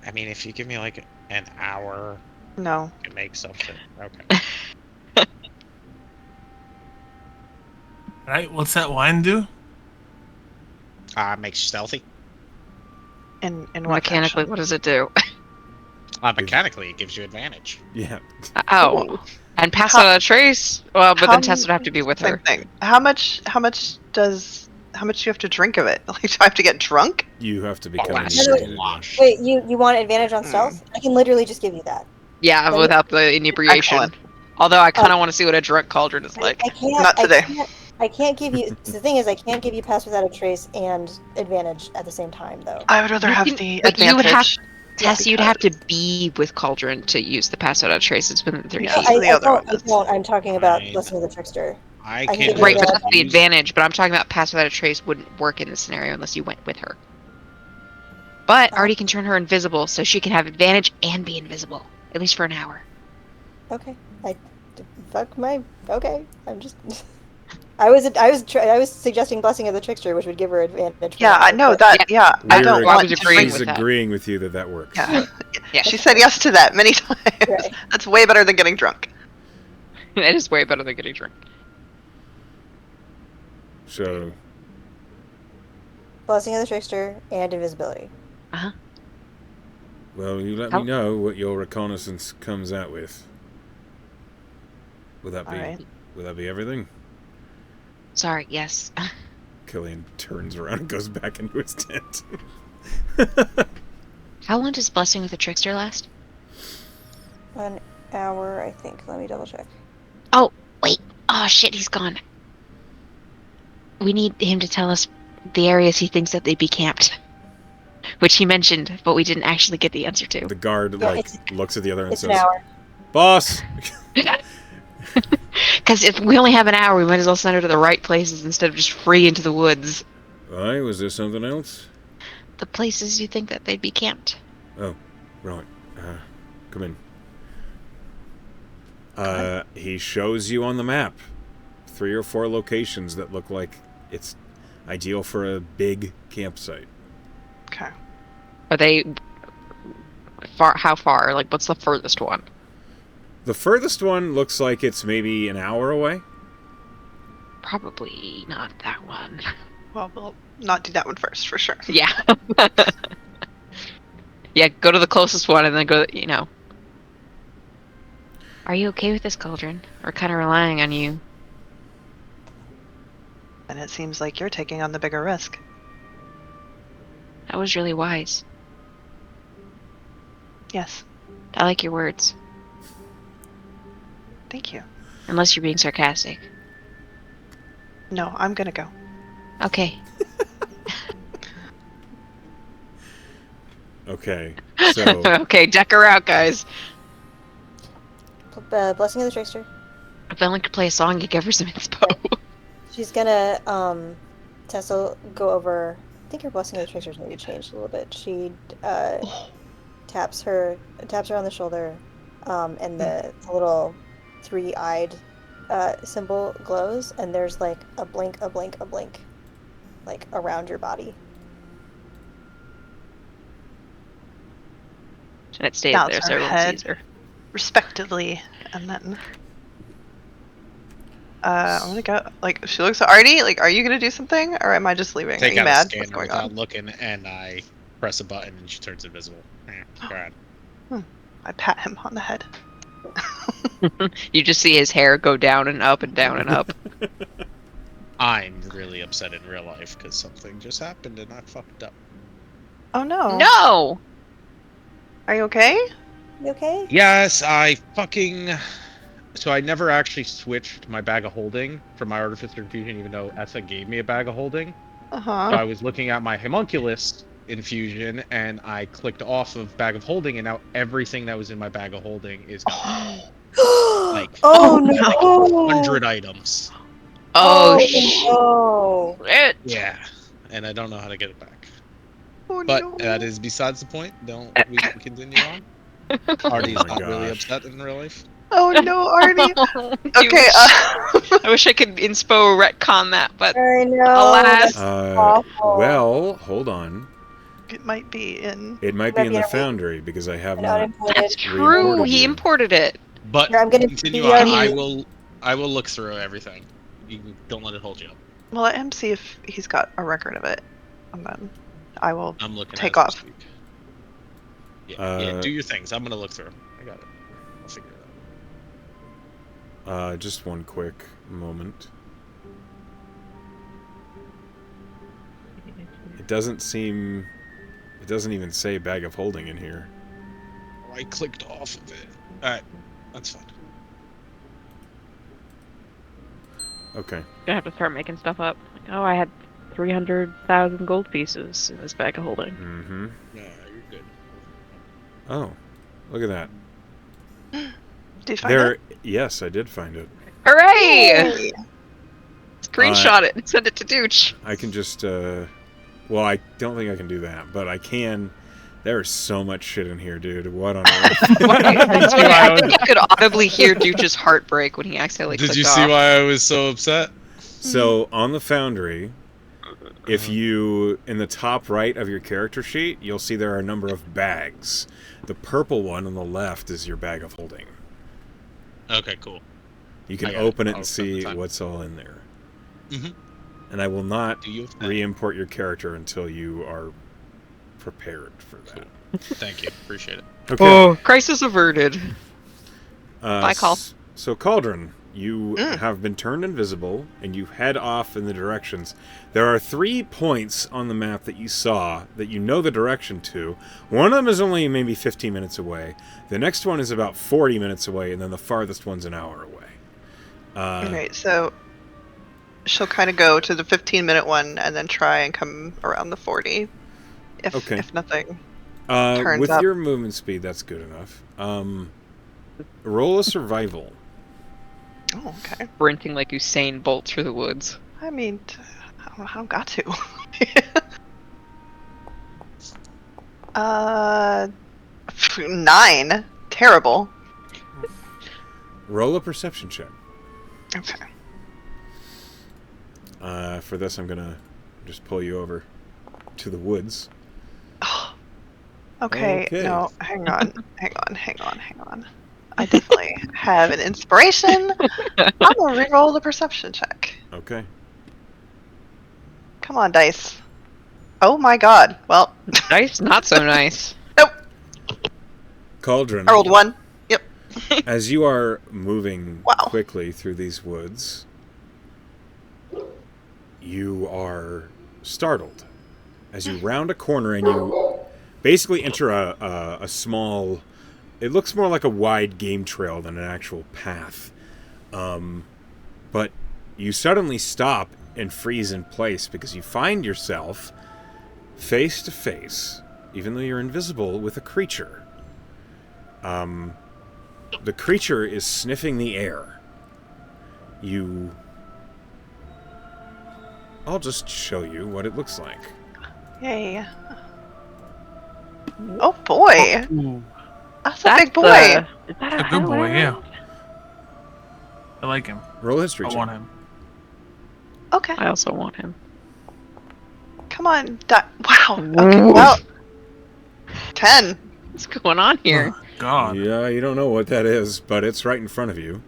I mean, if you give me like an hour no. to make something, okay. Right? What's that wine do? Makes you stealthy. In what Mechanically, fashion? what does it do? Mechanically, it gives you advantage. Yeah. Oh. And pass How- without a trace? Well, but how then Tess would have to be with Same her. thing. How much do you have to drink of it? Like, do I have to get drunk? You have to Oh, become that's inebriated. slosh. wait, you want advantage on stealth? I can literally just give you that. Yeah, Then- without the inebriation. Excellent. Although I kind of want to see what a drunk Cauldron is like. I can't. Not today. I can't give you. The thing is, I can't give you pass without a trace and advantage at the same time, though. I would rather You have can- the but you would advantage. have- Tess, you'd have to be with Cauldron to use the pass without a trace. It's within 30 Yeah, feet. so the other one I is- don't. I'm talking about Fine. Blessing of the Trickster. I can can. give Right, you but that. that's the advantage. But I'm talking about pass without a trace wouldn't work in this scenario unless you went with her. But Artie can turn her invisible, so she can have advantage and be invisible, at least for an hour. Okay. Okay. I'm just. I was suggesting Blessing of the Trickster, which would give her advantage. for Yeah, I that, know but- that. Yeah, I don't We're- I want was to agreeing drink. She's with that. agreeing with you that works. Yeah. Yeah, She said yes to that many times. Right. That's way better than getting drunk. it is way better than getting drunk. So, Blessing of the Trickster and invisibility. well, you let How- me know what your reconnaissance comes out with. Would that be? Alright. Would that be everything? Sorry, yes. Killian turns around and goes back into his tent. How long does Blessing with the Trickster last? 1 hour, I think. Let me double check. Oh, wait. Oh, shit, he's gone. We need him to tell us the areas he thinks that they'd be camped. Which he mentioned, but we didn't actually get the answer to. The guard Yeah, looks at the other and It's an says, hour. "Boss, Because if we only have an hour, we might as well send her to the right places instead of just free into the woods. Why? Was there something else? The places you think that they'd be camped. Oh, right. Come in. He shows you on the map 3 or 4 locations that look like it's ideal for a big campsite. Okay. Are they far? How far? Like, what's the furthest one? The furthest one looks like it's maybe an hour away. Probably not that one. Well, we'll not do that one first, for sure. Yeah. Yeah, go to the closest one and then go, you know. Are you okay with this, Cauldron? We're kind of relying on you. And it seems like you're taking on the bigger risk. That was really wise. Yes. I like your words. Thank you. Unless you're being sarcastic. No, I'm gonna go. Okay. Okay, so Okay, deck her out, guys. Blessing of the Trickster. If I only could play a song, you'd give her some inspo. She's gonna, Tessa will go over. I think her Blessing of the Trickster's maybe changed a little bit. She, taps her on the shoulder, and the little 3-eyed, symbol glows, and there's like a blink, like around your body. And it stays Nods there, so her everyone head. sees her. Respectively, and then I'm gonna go. Like, she looks at Artie. Like, are you gonna do something, or am I just leaving? Take are you out mad? a What's scanner going without on? looking, and I press a button, and she turns invisible. God. I pat him on the head. You just see his hair go down and up and down and up. I'm really upset in real life because something just happened and I fucked up. Oh no! No! Are you okay? You okay? Yes, I fucking. So I never actually switched my bag of holding from my artificer infusion, even though Essa gave me a bag of holding. Uh So huh. I was looking at my homunculus infusion, and I clicked off of bag of holding, and now everything that was in my bag of holding is gone. Like, Oh no. 100 items. Oh, no! shit! Yeah, and I don't know how to get it back. Oh But no. that is besides the point. Don't we can continue on? Artie's Oh my not really gosh. upset in real life. Oh no, Artie. You Okay. wish- I wish I could inspo retcon that, but I know. Alas. That's awful. Well, hold on. It might be in. It might be in the foundry because I have An not. unimported. that's true. Reimported He you. imported it. But Here, I'm gonna continue be on. on- I will look through everything. You don't let it hold you up. Well, let him see if he's got a record of it, and then I will. I'm looking. Take as we off. speak. Yeah, Uh, do your things. I'm gonna look through. I got it. I'll figure it out. Just one quick moment. It doesn't seem. It doesn't even say bag of holding in here. I clicked off of it. Alright, that's fine. Okay. Gonna have to start making stuff up. Like, oh, I had 300,000 gold pieces in this bag of holding. Mm-hmm. Yeah, you're good. Oh, look at that. Did you find There. it? Yes, I did find it. Hooray! Yay. Screenshot it and send it to Dooch. I can just. Well, I don't think I can do that, but I can. There's so much shit in here, dude. What on earth? I think I could audibly hear Dooch's heartbreak when he accidentally Did clicked you see off. why I was so upset? So on the Foundry, if you in the top right of your character sheet, you'll see there are a number of bags. The purple one on the left is your bag of holding. Okay, cool. You can I got it. open it I'll and spend the see time. what's all in there. Mhm. And I will not Do you? re-import your character until you are prepared for that. Thank you. Appreciate it. Okay. Oh, crisis averted. Bye, Call. So Cauldron, you Mm. have been turned invisible, and you head off in the directions. There are 3 points on the map that you saw that you know the direction to. One of them is only maybe 15 minutes away. The next one is about 40 minutes away, and then the farthest one's an hour away. Alright, so she'll kind of go to the 15-minute one and then try and come around the 40. If nothing. turns With up. your movement speed, that's good enough. Roll a survival. Oh, okay. sprinting like Usain Bolt through the woods. I mean, I don't got to. 9. Terrible. Roll a perception check. Okay. For this, I'm gonna just pull you over to the woods. Okay, Okay. no, hang on. I definitely have an inspiration. I'm gonna re-roll the perception check. Okay. Come on, dice. Oh my god. Well, Nice, not so nice. nope. Cauldron. I rolled 1. Yep. As you are moving Wow. quickly through these woods, you are startled as you round a corner and you basically enter a small. It looks more like a wide game trail than an actual path. But you suddenly stop and freeze in place because you find yourself face to face, even though you're invisible, with a creature. The creature is sniffing the air. I'll just show you what it looks like. Yay. Oh boy. Ooh, That's a big boy. Is that a good boy, yeah. I like him. Roll a history I check. want him. Okay. I also want him. Come on. Wow. Okay, well. 10. What's going on here? Oh, God. Yeah, you don't know what that is, but it's right in front of you.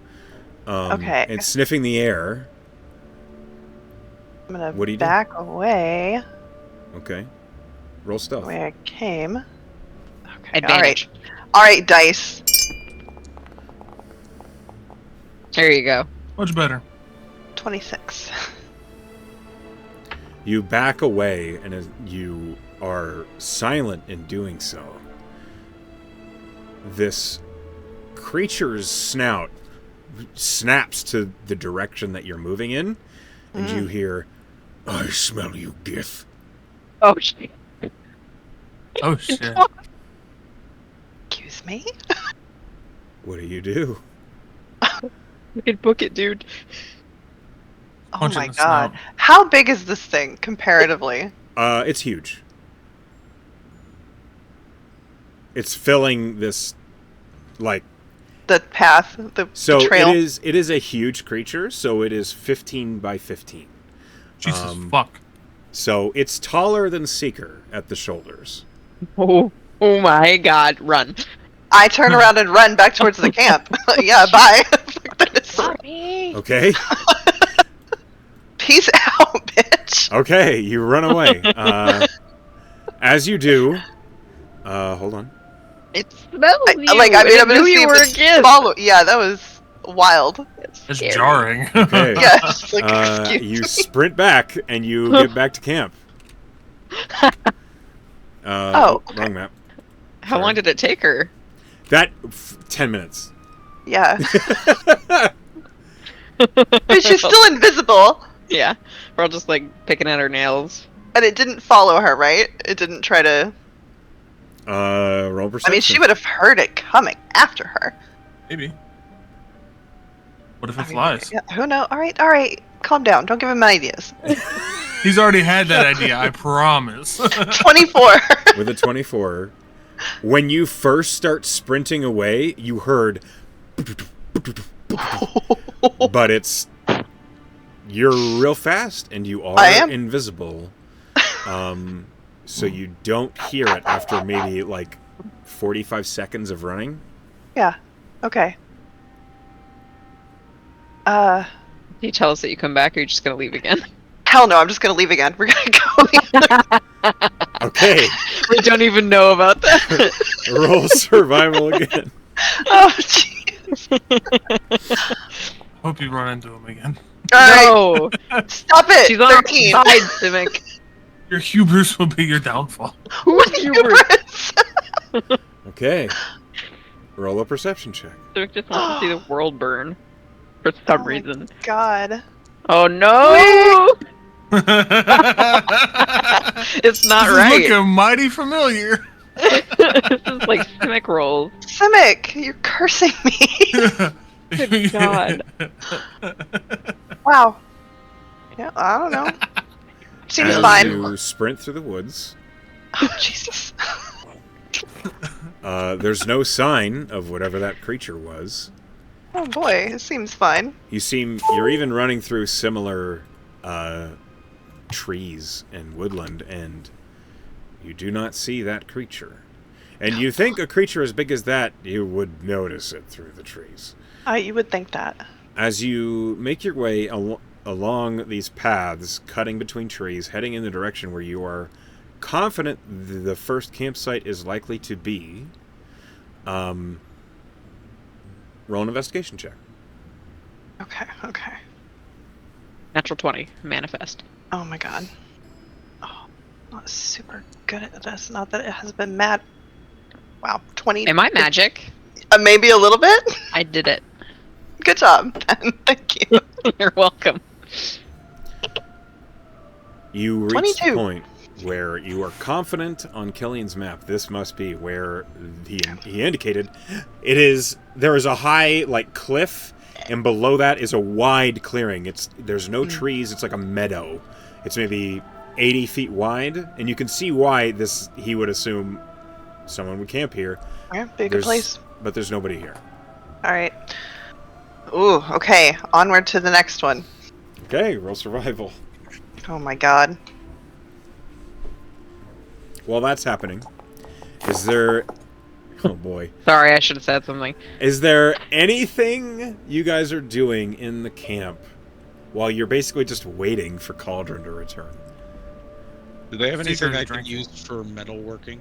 Okay. It's sniffing the air. I'm gonna What do you do? back away Okay. Roll stealth. the way I came. Okay. Advantage. All right, dice. There you go. Much better. 26. You back away, and as you are silent in doing so, this creature's snout snaps to the direction that you're moving in, and you hear, "I smell you, Gith." Oh shit. Oh, shit. Excuse me? What do you do? You can book it, dude. Oh Punch my in the god. snout. How big is this thing comparatively? It's huge. It's filling this, like, The path, the trail. it is a huge creature, so it is 15 by 15. Jesus fuck. So it's taller than Seeker at the shoulders. Oh my god, run. I turn around and run back towards the camp. Yeah, bye. Okay? Peace out, bitch. Okay, you run away. As you do, hold on. It smells you. I'm gonna and it see knew you if were a it's gift. follow. Yeah, that was wild. It's Scary. jarring. Okay. Yeah, it's like, excuse You me. sprint back and you get back to camp. Okay. Wrong map. How long did it take her? 10 minutes. Yeah. But she's still invisible, Yeah. We're all just like picking at her nails. and it didn't follow her, right? It didn't try to. Roll perception. I mean, she would have heard it coming after her. Maybe. What if it I mean, flies? yeah, who knows? All right. Calm down. Don't give him ideas. He's already had that idea, I promise. 24. With a 24. When you first start sprinting away, you heard... But you're real fast, and you I are am. invisible. So you don't hear it after maybe, like, 45 seconds of running. Yeah. Okay. Do you tell us that you come back, or are you just gonna leave again? Hell no, I'm just gonna leave again. We're gonna go. Okay. We don't even know about that. Roll survival again. Oh, jeez. Hope you run into him again. All right. No. Stop it. She's on our 13. side, Simic. Your hubris will be your downfall. Who are you? Hubris. Okay. Roll a perception check. Simic just wants to see the world burn. For some reason. God. Oh no! It's It's not this right. is looking mighty familiar. This is like Simic rolls. Simic, you're cursing me. Good God. Wow. Yeah, I don't know. Seems As fine. you sprint through the woods, Oh, Jesus. there's no sign of whatever that creature was. Oh boy, it seems fine. You're even running through similar trees and woodland, and you do not see that creature. And you think a creature as big as that, you would notice it through the trees. You would think that. As you make your way along these paths, cutting between trees, heading in the direction where you are confident the first campsite is likely to be, roll an investigation check. Okay, okay. Natural 20. Manifest. Oh my god. Oh, not super good at this. Not that it has been mad. Wow, 20. Am I magic? Maybe a little bit? I did it. Good job, Ben. Thank you. You're welcome. You reach 22. the point where you are confident on Killian's map. This must be where he indicated. There is a high like cliff, and below that is a wide clearing. There's no trees. It's like a meadow. It's maybe 80 feet wide, and you can see why he would assume someone would camp here. Yeah, be a good place. But there's nobody here. All right. Ooh, okay. Onward to the next one. Okay, roll survival. Oh my god. While that's happening, is there... Oh boy. Sorry, I should have said something. Is there anything you guys are doing in the camp while you're basically just waiting for Cauldron to return? Do they have anything I can drinking. use for metalworking?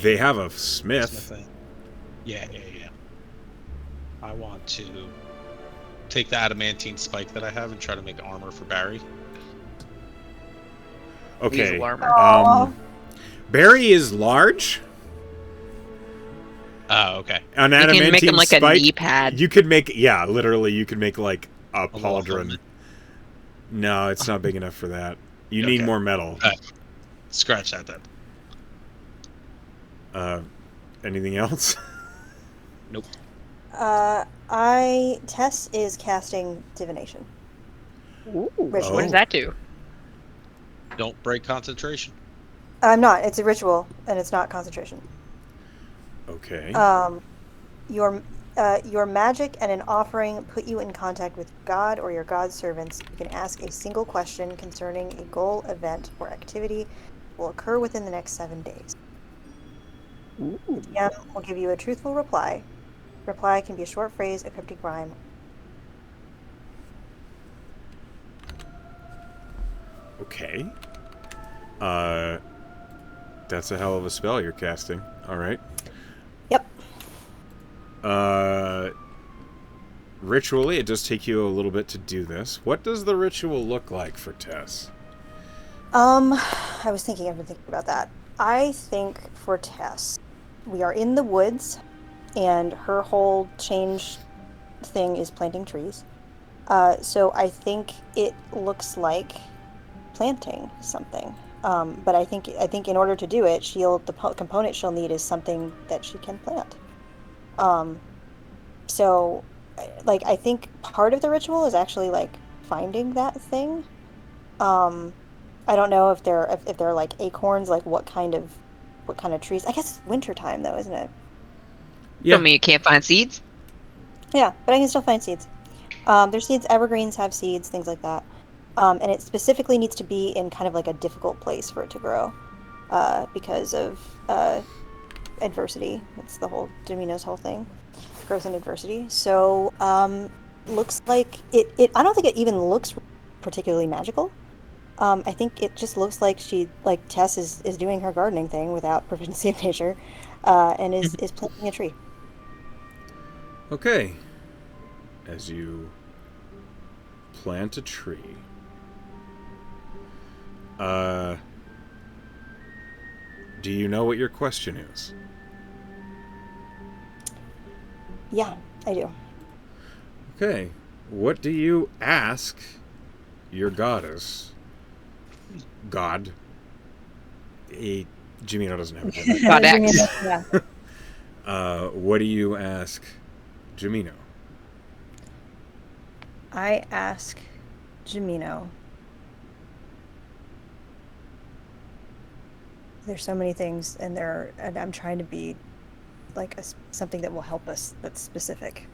They have a smith. Smithing. Yeah. I want to take the adamantine spike that I have and try to make armor for Barry. Okay. Weasel armor. Barry is large. Oh, okay. An You can adamantine make him like spike, a knee pad. you could make, literally, you could make like a little pauldron. helmet. No, it's not big enough for that. You need Okay. more metal. Scratch that then. Anything else? Nope. Tess is casting divination. Ooh, Ritual. what does that do? Don't break concentration. I'm not. It's a ritual, and it's not concentration. Okay. Your magic and an offering put you in contact with God or your God's servants. You can ask a single question concerning a goal, event, or activity will occur within the next 7 days. The DM will give you a truthful reply. Reply can be a short phrase, a cryptic rhyme. Okay. That's a hell of a spell you're casting. All right. Yep. Ritually, it does take you a little bit to do this. What does the ritual look like for Tess? I've been thinking about that. I think for Tess, we are in the woods, and her whole change thing is planting trees. So I think it looks like planting something. But I think in order to do it, the component she'll need is something that she can plant. So, like, I think part of the ritual is actually like finding that thing. I don't know if they're like acorns, like what kind of trees. I guess it's wintertime though, isn't it? Yeah. Tell me you can't find seeds? Yeah, but I can still find seeds. There's seeds. Evergreens have seeds, things like that. And it specifically needs to be in kind of like a difficult place for it to grow, because of adversity. It's the whole Domino's whole thing, growth and adversity. So looks like it. I don't think it even looks particularly magical. I think it just looks like Tess is doing her gardening thing without proficiency of nature, and is planting a tree. Okay. As you plant a tree. Do you know what your question is? Yeah, I do. Okay. What do you ask your goddess? God. Jimino doesn't have a gender. God X. Yeah. What do you ask Jamino? I ask Jamino. There's so many things, and I'm trying to be like something that will help us that's specific.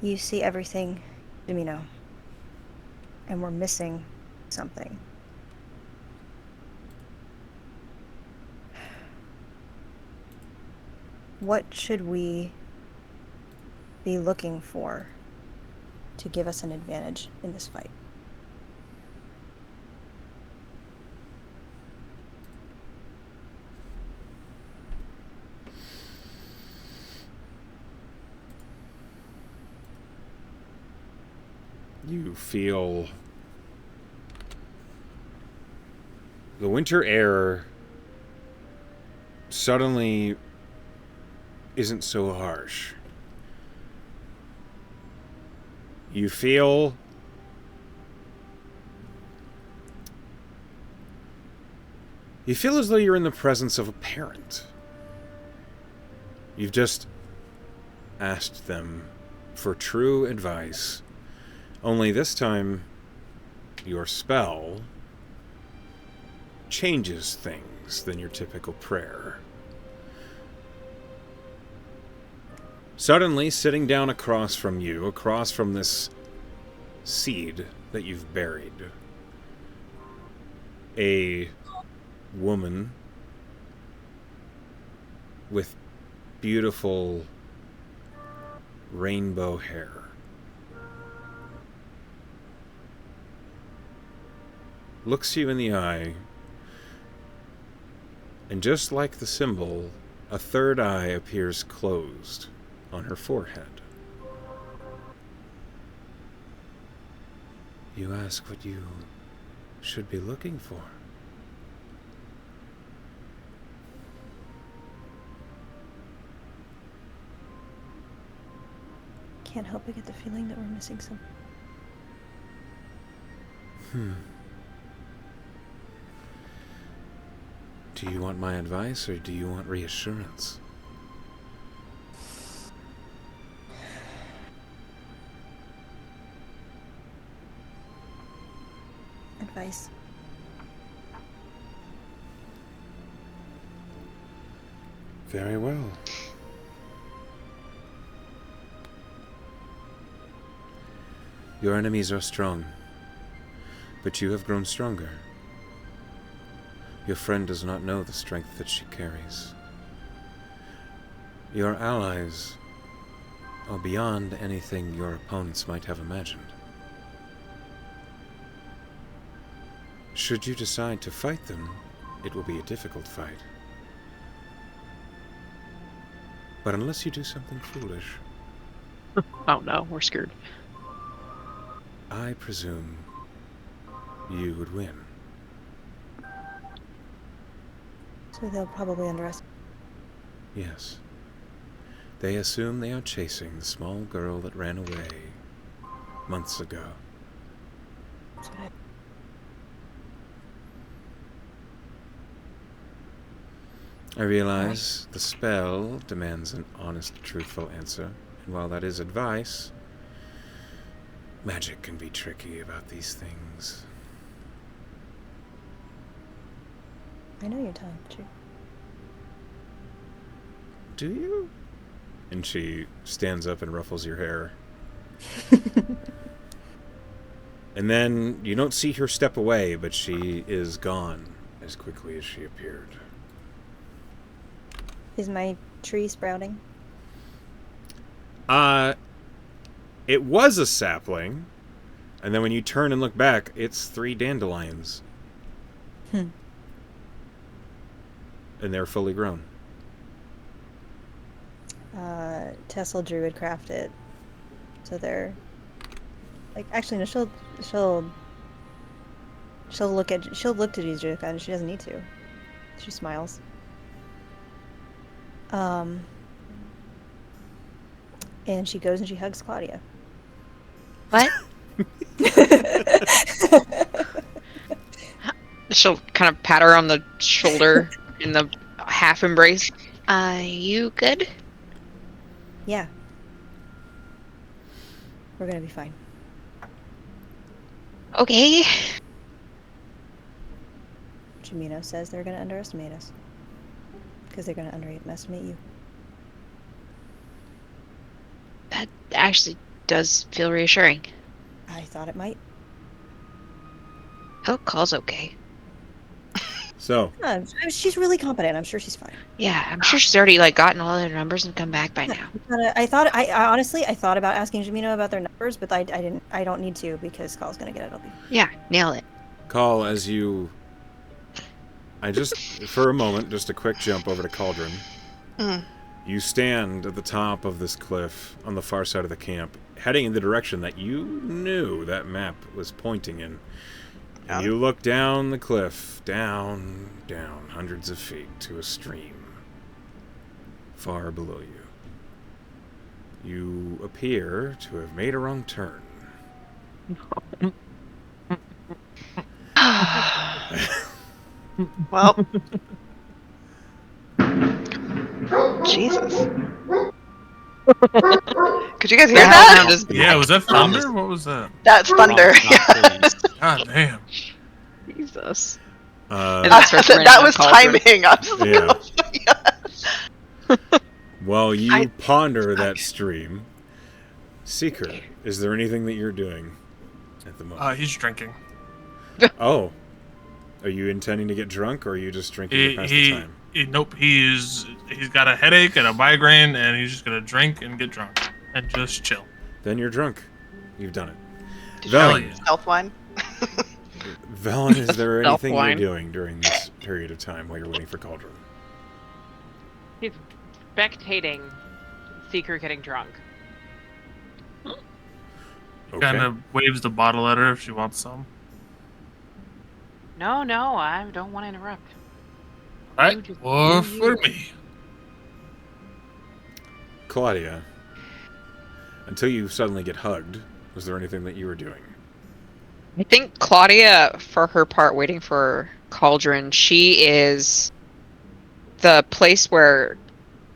You see everything, Jamino, and we're missing something. What should we be looking for to give us an advantage in this fight? You feel the winter air suddenly isn't so harsh. You feel as though you're in the presence of a parent. You've just asked them for true advice. Only this time, your spell changes things than your typical prayer. Suddenly, sitting down across from you, across from this seed that you've buried, a woman with beautiful rainbow hair. Looks you in the eye, and just like the symbol, a third eye appears closed on her forehead. You ask what you should be looking for. Can't help but get the feeling that we're missing something. Do you want my advice, or do you want reassurance? Advice. Very well. Your enemies are strong, but you have grown stronger. Your friend does not know the strength that she carries. Your allies are beyond anything your opponents might have imagined. Should you decide to fight them, it will be a difficult fight. But unless you do something foolish, Oh no, we're screwed. I presume you would win. So they'll probably underestimate. Yes. They assume they are chasing the small girl that ran away months ago. That's what I realize the spell demands an honest, truthful answer, and while that is advice, magic can be tricky about these things. I know you're telling the truth. Do you? And she stands up and ruffles your hair. And then you don't see her step away, but she is gone as quickly as she appeared. Is my tree sprouting? It was a sapling, and then when you turn and look back, it's 3 dandelions. And they're fully grown. Tessel Druid crafted. So they're like, actually no, she'll look to Jujuka and she doesn't need to. She smiles. And she goes and she hugs Claudia. What? She'll kind of pat her on the shoulder in the half embrace. You good? Yeah. We're gonna be fine. Okay. Jimino says they're gonna underestimate us. Because they're gonna underestimate you. That actually does feel reassuring. I thought it might. Hope Call's okay. So, She's really competent. I'm sure she's fine. Yeah, I'm sure she's already like gotten all their numbers and come back by now. I honestly thought about asking Jimino about their numbers, but I didn't. I don't need to because Call's gonna get it. I'll be. Yeah, nail it. Call, as you... I just, for a moment, just a quick jump over to Cauldron. Mm. You stand at the top of this cliff on the far side of the camp, heading in the direction that you knew that map was pointing in. And you look down the cliff, down, hundreds of feet to a stream far below you. You appear to have made a wrong turn. Well, Jesus. Could you guys hear that? Yeah, was that thunder? What was that? That's thunder. God damn. Jesus. That was timing. I'm just Yeah. While you ponder that stream, Seeker, is there anything that you're doing at the moment? He's drinking. Oh. Are you intending to get drunk, or are you just drinking to pass the time? Nope, he's got a headache and a migraine, and he's just gonna drink and get drunk and just chill. Then you're drunk. You've done it. Did Velen, you stealth wine? Velen, is there anything you're Self-wine. doing during this period of time while you're waiting for Cauldron? He's spectating Seeker getting drunk. Okay. Kind of waves the bottle at her if she wants some. No, I don't want to interrupt. Alright, just or do for you. me. Claudia, until you suddenly get hugged, was there anything that you were doing? I think Claudia, for her part, waiting for Cauldron, she is the place where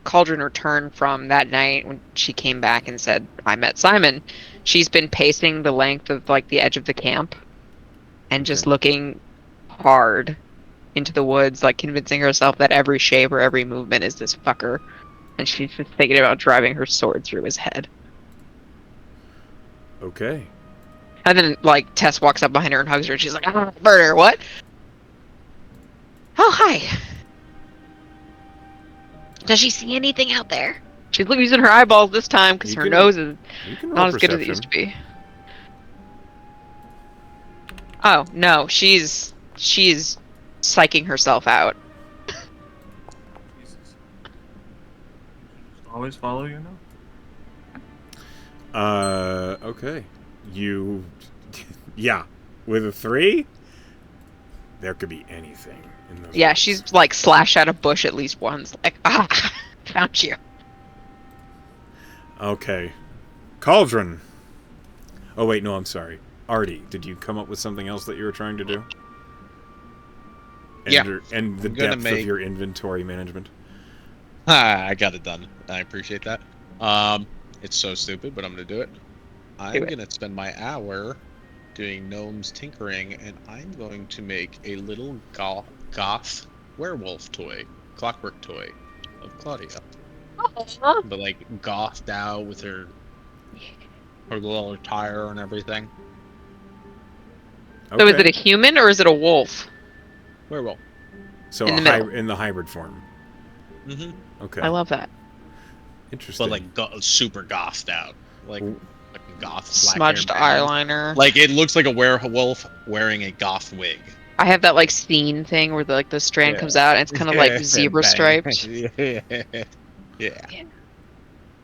Cauldron returned from that night when she came back and said, I met Simon. She's been pacing the length of like the edge of the camp and just Okay. looking hard into the woods, like convincing herself that every shape or every movement is this fucker. And she's just thinking about driving her sword through his head. Okay. And then, like, Tess walks up behind her and hugs her, and she's like, ah, murder, what? Oh, hi. Does she see anything out there? She's using her eyeballs this time, because You her can- nose is You can roll not as good as it perception. used to be. Oh, no, she's psyching herself out. Jesus. Always follow you now? Okay. You... Yeah. With a 3? There could be anything in those Yeah, woods. she's, like, slashed out a bush at least once. Like, ah, found you. Okay. Cauldron! Oh, wait, no, I'm sorry. Artie, did you come up with something else that you were trying to do? And Yeah. And the I'm gonna depth make- of your inventory management? I got it done. I appreciate that. It's so stupid, but I'm gonna do it. I'm Do it. gonna spend my hour doing gnomes tinkering, and I'm going to make a little goth werewolf toy, clockwork toy of Claudia. But like gothed out with her little attire and everything. So is it a human or is it a wolf? Werewolf. So in the middle? in the hybrid form. Mm-hmm. Okay. I love that. Interesting. But like super gothed out, like goth black Smudged hair band. eyeliner. Like it looks like a werewolf wearing a goth wig. I have that like scene thing where the strand Yeah. comes out and it's kind of like zebra striped. Yeah.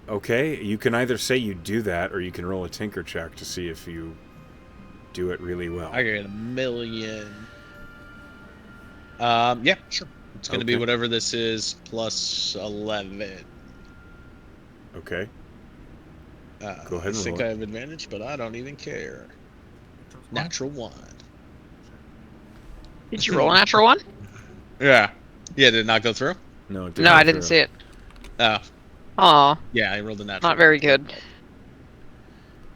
Okay, you can either say you do that, or you can roll a tinker check to see if you do it really well. I get 1,000,000. Yeah, sure. It's gonna be Okay. whatever this is plus 11. Okay. Go ahead and I think roll I it. have advantage, but I don't even care. Natural 1. Did you roll a natural one? Yeah. Yeah, did it not go through? No, it did No, not I didn't through. see it. Oh, Aw, yeah, I rolled a natural. not very good.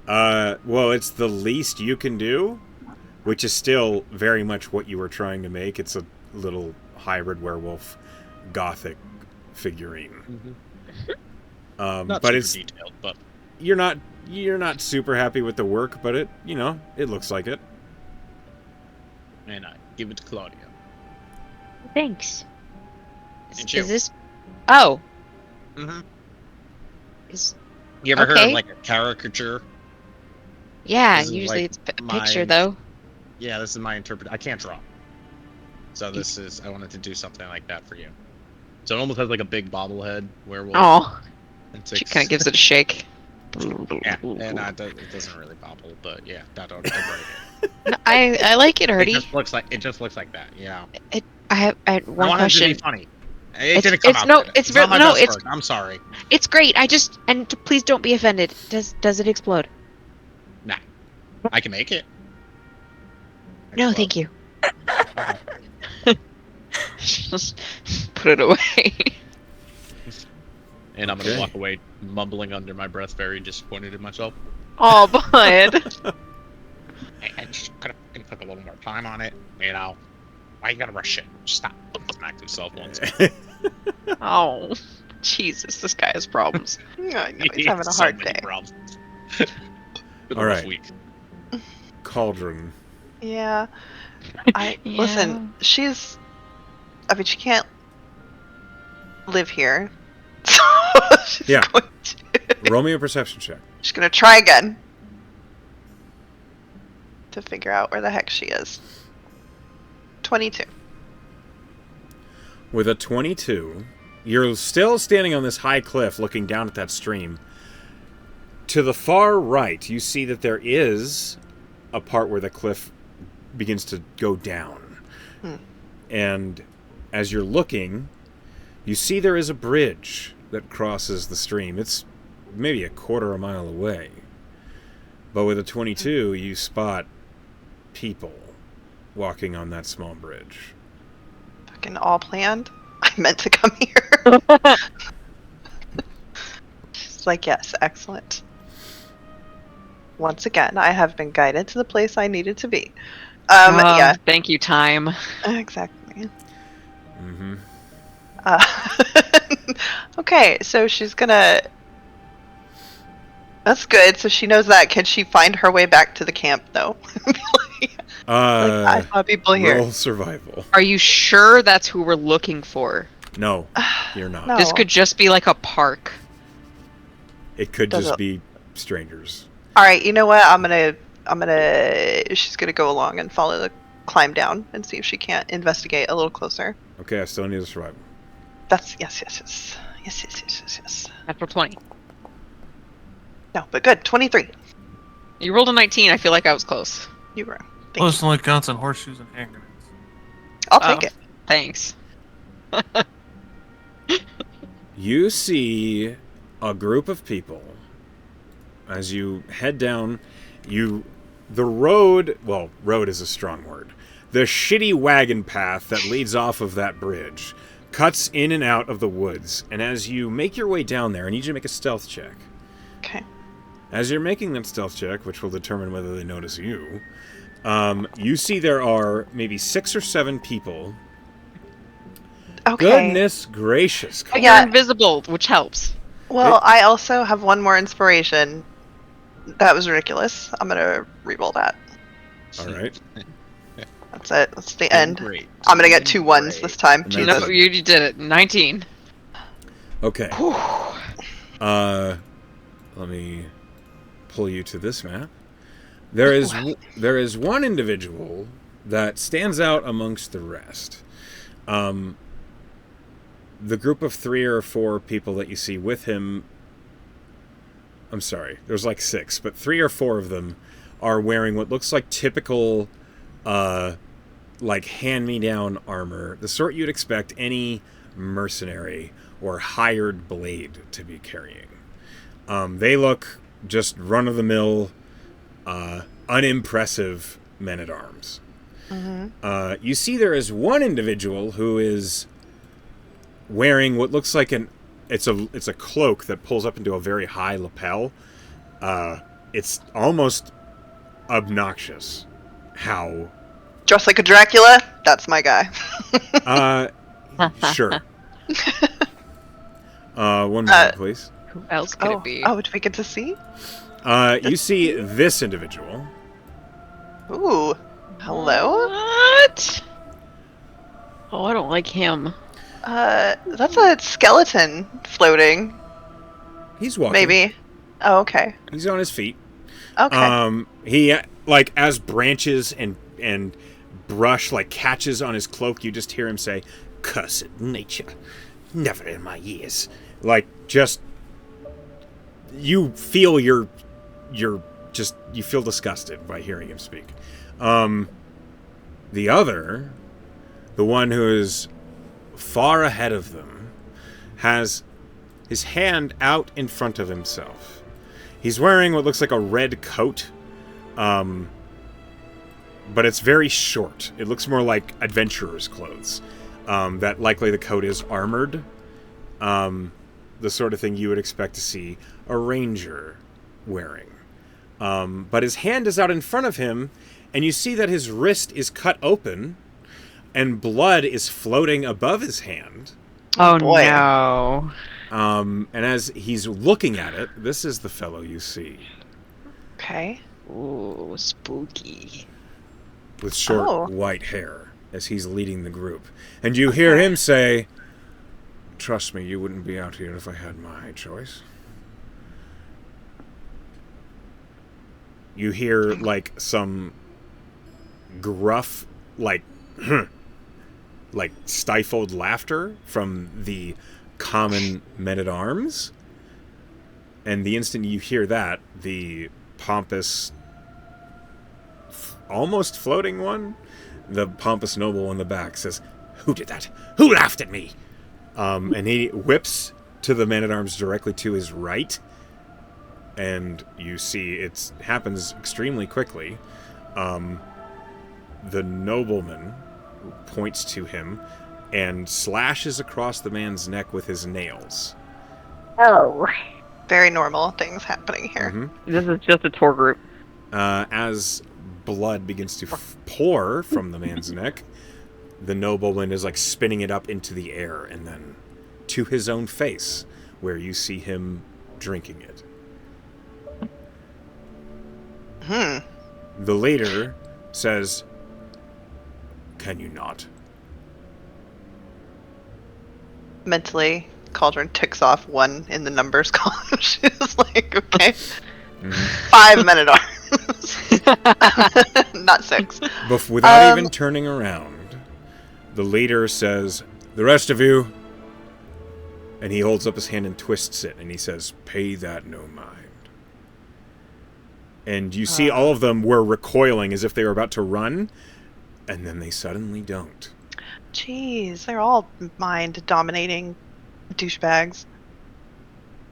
Well, it's the least you can do, which is still very much what you were trying to make. It's a little hybrid werewolf gothic figurine. Mm-hmm. Not But super it's detailed, but you're not super happy with the work, but it it looks like it. and I give it to Claudia. Thanks. And you. Is this? Oh, Mm-hmm. is You ever heard Okay. of like a caricature? yeah. This is, Usually like, it's a my- picture though. Yeah, this is my interpret. I can't draw, so this is. I wanted to do something like that for you. So it almost has like a big bobblehead werewolf. Oh, And she kind of gives it a shake. Yeah, and it doesn't really bobble, but yeah, don't break it. No, I like it, It Artie. just looks like that, you know. I have one I wanted question. it to be funny. It It's- didn't come it's out no- good. it's not my no, best it's- work. I'm sorry. It's great. Please don't be offended. Does it explode? Nah, I can make it. No, thank you. Just put it away. And I'm gonna Okay. walk away, mumbling under my breath, very disappointed in myself. Oh, bud. I just could have took a little more time on it, you know. Why you gotta rush it? Just stop. Smack himself once. Oh, Jesus, this guy has problems. I know he's having a So hard many day. problems. Been a All rough right. week. Cauldron. Yeah. Yeah. Listen, she's. I mean, she can't live here. So she's Yeah. going to. Roll me a perception check. She's gonna try again to figure out where the heck she is. 22. With a 22, you're still standing on this high cliff looking down at that stream. To the far right, you see that there is a part where the cliff begins to go down. And as you're looking, you see there is a bridge that crosses the stream. It's maybe a quarter of a mile away. But with a 22, you spot people walking on that small bridge. Fucking all planned. I meant to come here. She's like, yes, excellent. Once again, I have been guided to the place I needed to be. Yeah, Thank you, time. exactly. Mm-hmm. Okay, so she's gonna. That's good. So she knows that. Can she find her way back to the camp, though? I saw people here. Roll survival. Are you sure that's who we're looking for? No, you're not. No. This could just be like a park. It could Does just it- be strangers. All right, you know what? I'm gonna. She's gonna go along and follow the climb down and see if she can't investigate a little closer. Okay, I still need a survival. Yes. After 20. No, but good. 23. You rolled a 19. I feel like I was close. You were. Thank Well, you. it's only counts on horseshoes and hand grenades. I'll take it. Thanks. You see a group of people as you head down. The road, well, road is a strong word. The shitty wagon path that leads off of that bridge cuts in and out of the woods. And as you make your way down there, I need you to make a stealth check. Okay. As you're making that stealth check, which will determine whether they notice you, you see there are maybe 6 or 7 people. Okay. Goodness gracious. But Yeah. you're invisible, which helps. Well, I also have one more inspiration. That was ridiculous. I'm gonna re-roll that. All right. That's it. That's the end. Great. I'm gonna get 2 ones Great. this time. And Jesus. that's No, you did it. 19. Okay. Let me pull you to this map. There is one individual that stands out amongst the rest. The group of 3 or 4 people that you see with him, I'm sorry, there's like 6, but 3 or 4 of them are wearing what looks like typical like hand-me-down armor, the sort you'd expect any mercenary or hired blade to be carrying. They look just run-of-the-mill, unimpressive men-at-arms. You see there is one individual who is wearing what looks like it's a cloak that pulls up into a very high lapel. It's almost obnoxious how Dressed like a Dracula? That's my guy. sure. One moment, please. Who else could it be? Oh, do we get to see? You see this individual. Ooh. Hello? What? Oh, I don't like him. That's a skeleton floating. He's walking. Maybe. Oh, okay. He's on his feet. Okay. He like as branches and brush like catches on his cloak, you just hear him say, "Cursed nature, never in my years." Like just you feel you feel disgusted by hearing him speak. The other, the one who is far ahead of them, has his hand out in front of himself. He's wearing what looks like a red coat, but it's very short. It looks more like adventurer's clothes. That likely the coat is armored. The sort of thing you would expect to see a ranger wearing. But his hand is out in front of him, and you see that his wrist is cut open, and blood is floating above his hand. Oh, boy. no. And as he's looking at it, this is the fellow you see. Okay. Ooh, spooky. With short Oh. white hair, as he's leading the group. And you hear him say, "Trust me, you wouldn't be out here if I had my choice." You hear, like, some gruff, like stifled laughter from the common men-at-arms. And the instant you hear that, the pompous, almost floating one, the pompous noble in the back says, "Who did that? Who laughed at me?" And he whips to the man-at-arms directly to his right. And you see it happens extremely quickly. The nobleman points to him and slashes across the man's neck with his nails. Oh. Very normal things happening here. Mhm. This is just a tour group. As blood begins to pour from the man's neck, the nobleman is like spinning it up into the air and then to his own face, where you see him drinking it. The leader says, "Can you not?" Mentally, Cauldron ticks off 1 in the numbers column. She's like, okay. 5 men-at-arms. Not 6. But without even turning around, the leader says, "The rest of you," and he holds up his hand and twists it, and he says, "Pay that no mind." And you see all of them were recoiling as if they were about to run, and then they suddenly don't. Jeez, they're all mind-dominating douchebags.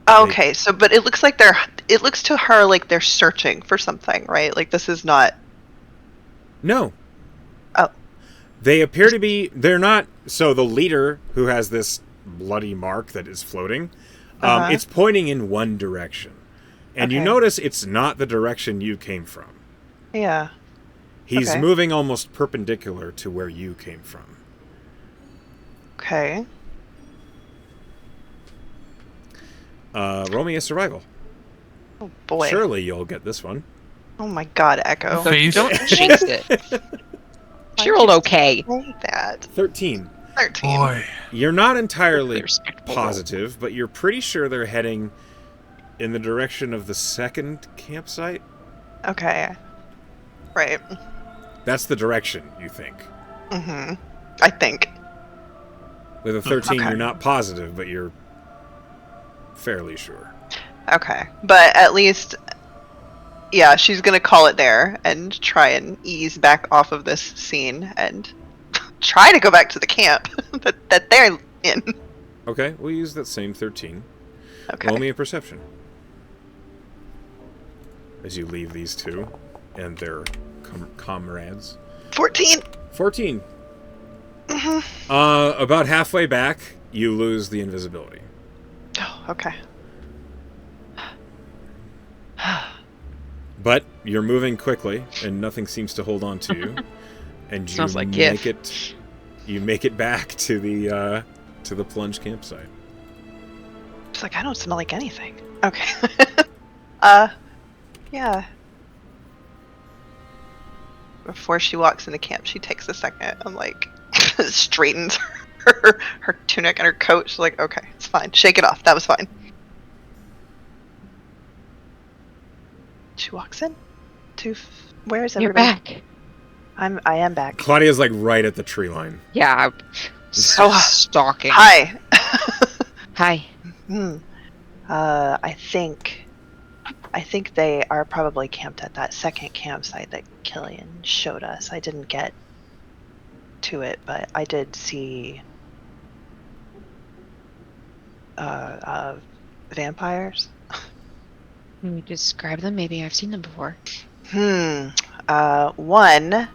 Okay, so, but it looks like it looks to her like they're searching for something, right? Like, this is not... No. Oh. They appear to be... They're not... So the leader, who has this bloody mark that is floating, it's pointing in one direction. And you notice it's not the direction you came from. Yeah. He's Okay. moving almost perpendicular to where you came from. Okay. Roll me a survival. Oh, boy. Surely you'll get this one. Oh, my God, Echo. Face. Don't jinx it. She rolled okay. Say that. 13. 13. Boy. You're not entirely Respectable. positive, but you're pretty sure they're heading in the direction of the second campsite. Okay. Right. That's the direction, you think. Mm-hmm. I think. With a 13, Okay. you're not positive, but you're fairly sure. Okay. But at least, yeah, she's gonna call it there and try and ease back off of this scene and try to go back to the camp that they're in. Okay, we'll use that same 13. Okay. Roll me a perception. As you leave these two and their comrades. 14! 14. About halfway back, you lose the invisibility. Oh, okay. But you're moving quickly, and nothing seems to hold on to you. And you Smells like make Gif. it. You make it back to the plunge campsite. It's like, I don't smell like anything. Okay. Yeah. Before she walks into camp, she takes a second and, like, straightens her tunic and her coat. She's like, okay, it's fine. Shake it off. That was fine. She walks in. Where is You're everybody? back. I am back. Claudia's like right at the tree line. Yeah. Oh, Stalking. Hi. Hi. I think they are probably camped at that second campsite that Killian showed us. I didn't get to it, but I did see vampires. Can you describe them? Maybe I've seen them before. One,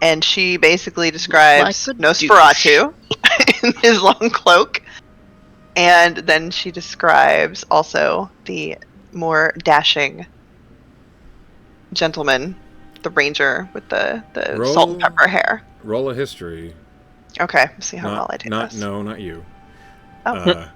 and she basically describes Like a Nosferatu in his long cloak. And then she describes also the more dashing gentleman, the ranger with the salt and pepper hair. Roll a history. Okay, see how well I do this. No, not you. Oh.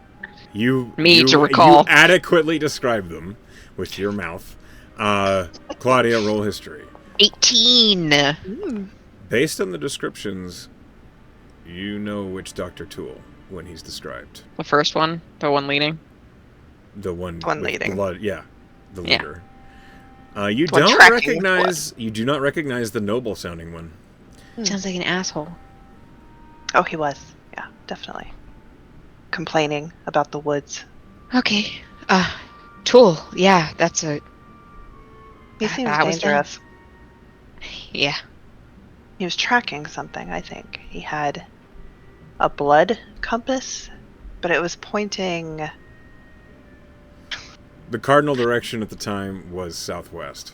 You To recall. You adequately describe them with your mouth. Claudia, roll history. 18. Based on the descriptions, you know which Dr. Toole when he's described. The first one, the one leading. The one One with leading. blood, yeah, the Yeah. leader. You The one don't tracking recognize. You do not recognize the noble sounding one. Sounds like an asshole. Oh, he was. Yeah, definitely. Complaining about the woods. Okay. Tool. Yeah, that's a. He seems That was dangerous. Yeah. He was tracking something, I think. He had a blood compass, but it was pointing... The cardinal direction at the time was southwest.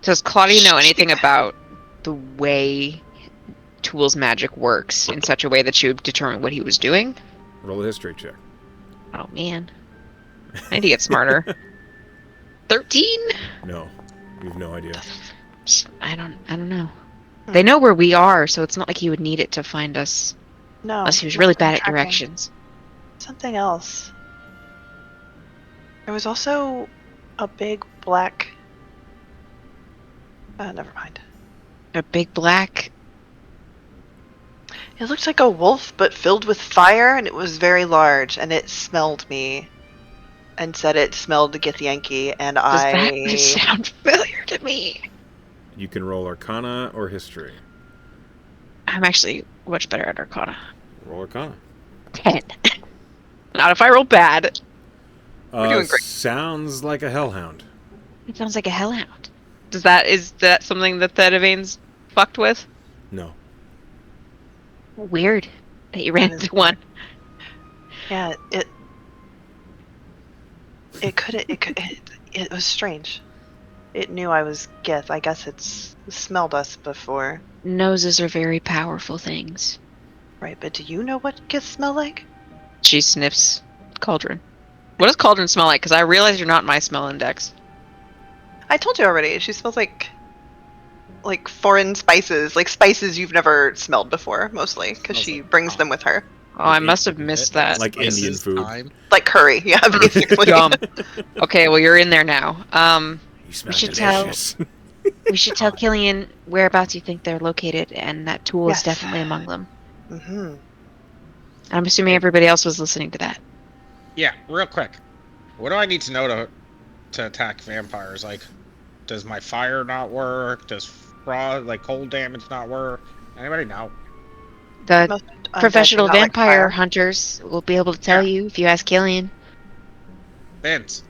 Does Claudia know anything about the way Tool's magic works in such a way that she would determine what he was doing? Roll a history check. Oh man. I need to get smarter. 13? No, you have no idea. I don't know. They know where we are, so it's not like he would need it to find us. No. Unless he was really bad at tracking. directions. Something else. There was also a big black... never mind. A big black. It looked like a wolf, but filled with fire, and it was very large, and it smelled me. And said it smelled Githyanki, and Does that sound familiar to me? You can roll Arcana or History. I'm actually much better at Arcana. Roll Arcana. 10. Not if I roll bad. We're doing great. Sounds like a hellhound. It sounds like a hellhound. Is that something that Thedavane's fucked with? No. Weird that you ran into one. Yeah, it was strange. It knew I was Gith. I guess it's smelled us before. Noses are very powerful things. Right, but do you know what Giths smell like? She sniffs Cauldron. What does Cauldron smell like? Because I realize you're not my smell index. I told you already. She smells like foreign spices, like spices you've never smelled before, mostly, because she brings them with her. Oh, I must have missed that. Like Indian food. Time. Like curry, yeah, basically. Yum. Okay, well you're in there now. You smell should delicious. We should tell Killian whereabouts you think they're located, and that Tool Yes. is definitely among them. Mm-hmm. I'm assuming everybody else was listening to that. Yeah, real quick. What do I need to know to attack vampires? Like, does my fire not work? Does frost, like cold damage, not work? Anybody know? The Most professional undead do not like vampire fire. hunters will be able to tell Yeah. you if you ask Killian. Vince.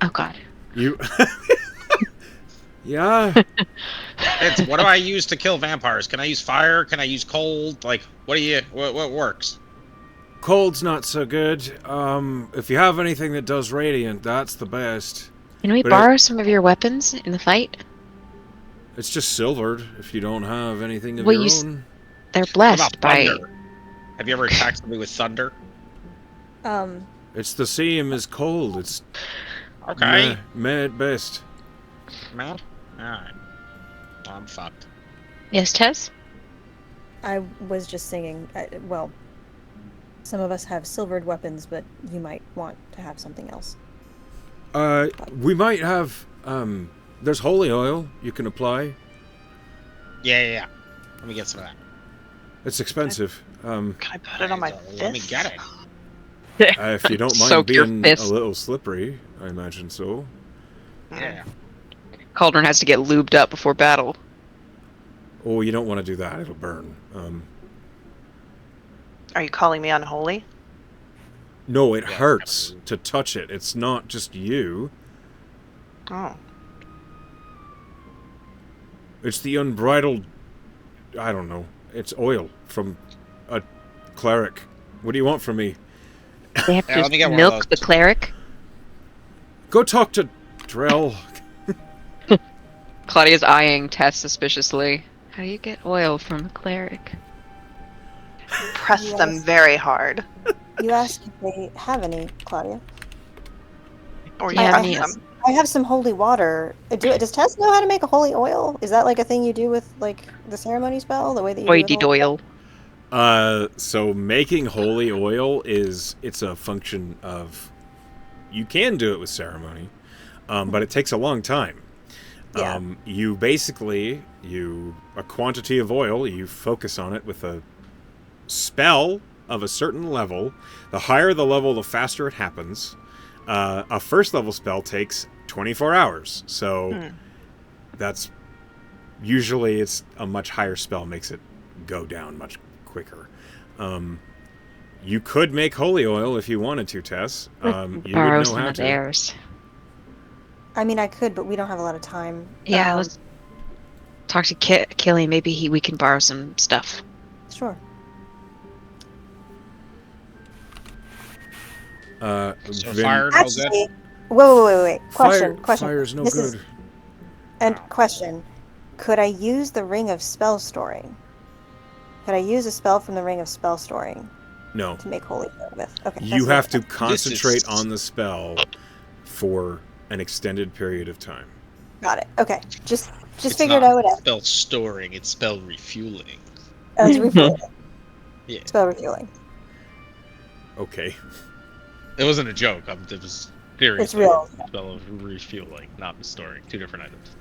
Oh god. You. Yeah. Vince, what do I use to kill vampires? Can I use fire? Can I use cold? Like, what works? Cold's not so good. If you have anything that does radiant, that's the best. Can we But borrow some of your weapons in the fight? It's just silvered if you don't have anything of Well, your you own. They're What blessed about by... thunder? Have you ever attacked somebody with thunder? It's the same as cold. It's Okay. meh at best. Man? Alright. I'm fucked. Yes, Tess? I was just singing. Well, some of us have silvered weapons, but you might want to have something else. We might have, there's holy oil you can apply. Yeah. Let me get some of that. It's expensive. Can I put it on my fist? Let me get it. If you don't mind Soak your being a fist. little slippery, I imagine so. Yeah. Cauldron has to get lubed up before battle. Oh, you don't want to do that. It'll burn. Are you calling me unholy? No, it Yeah, hurts absolutely. to touch it. It's not just you. Oh. It's the unbridled... I don't know. It's oil from a cleric. What do you want from me? They have Yeah, let me to get one of milk the those. cleric. Go talk to Drell. Claudia's eyeing Tess suspiciously. How do you get oil from a cleric? Press them Yes. very hard. You asked if they have any, Claudia. Or Yeah, you I need me- some. I have some holy water. Does Tess know how to make a holy oil? Is that like a thing you do with like the ceremony spell? The way that you do with Oidy holy- oil. So making holy oil it's a function of... You can do it with ceremony, but it takes a long time. Yeah. You basically, a quantity of oil, you focus on it with a spell of a certain level. The higher the level, the faster it happens. A first level spell takes 24 hours. So that's usually it's a much higher spell, makes it go down much quicker. You could make holy oil if you wanted to, Tess. You would Borrow know some how of to. theirs. I mean, I could, but we don't have a lot of time. Yeah, let's talk to Killian. Maybe we can borrow some stuff. Sure. So Vin- fired, all good? Actually, wait. Question. Fire's no This good. is- And question: could I use the ring of spell storing? Could I use a spell from the ring of spell storing No. to make holy oil with? Okay. You that's have to what- concentrate is- on the spell for an extended period of time. Got it. Okay. Just It's figured not I would ask. spell storing, it's spell refueling. It's refueling. Yeah. Spell refueling. Okay. It wasn't a joke. It was serious. It's real. Spell of refueling, not storing. Two different items.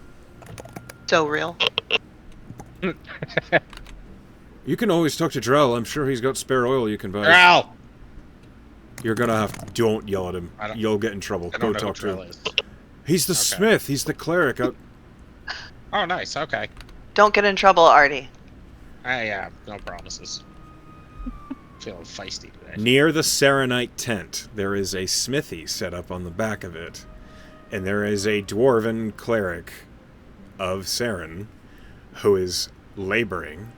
So real. You can always talk to Drell. I'm sure he's got spare oil you can buy. Ow! You're gonna have to... Don't yell at him. I don't- You'll get in trouble. I Go don't know talk who to him. Drell is. He's the Okay. smith. He's the cleric. Oh, nice. Okay. Don't get in trouble, Artie. Yeah, no promises. Feeling feisty today. Near the Serenite tent, there is a smithy set up on the back of it. And there is a dwarven cleric of Seren who is laboring.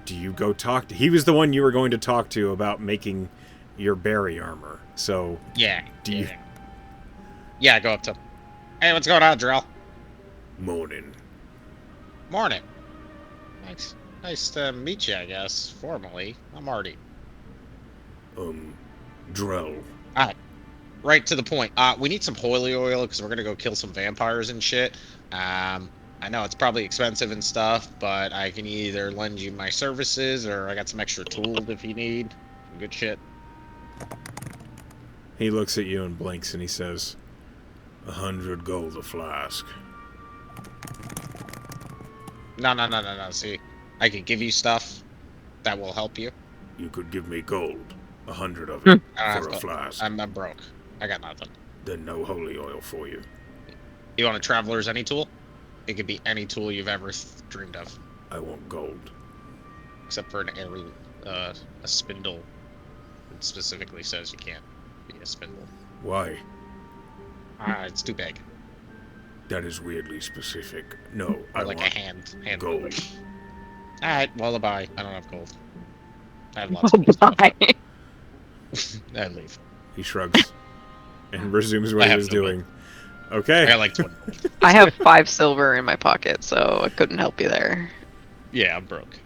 Do you go talk to... He was the one you were going to talk to about making your berry armor. So, Yeah. Do you- Yeah, go up to him. Hey, what's going on, Drell? morning. Morning. Nice to meet you, I guess, formally. I'm Artie. Drell. Right to the point. We need some holy oil because we're gonna go kill some vampires and shit. I know it's probably expensive and stuff, but I can either lend you my services or I got some extra tools if you need. Some good shit. He looks at you and blinks and he says, 100 gold a flask. No. See, I can give you stuff that will help you. You could give me gold. 100 of it I for a don't flask. I'm broke. I got nothing. Then no holy oil for you. You want a traveler's any tool? It could be any tool you've ever dreamed of, I want gold. except for an airy, a spindle. It specifically says you can't be a spindle. Why? It's too big. That is weirdly specific. No, Or I like want a hand gold. Alright, well, bye. I don't have gold. I have lots of gold. Bye. I leave. He shrugs and resumes what I he have was no doing. I Okay. got like 20. I have 5 silver in my pocket, so I couldn't help you there. Yeah, I'm broke.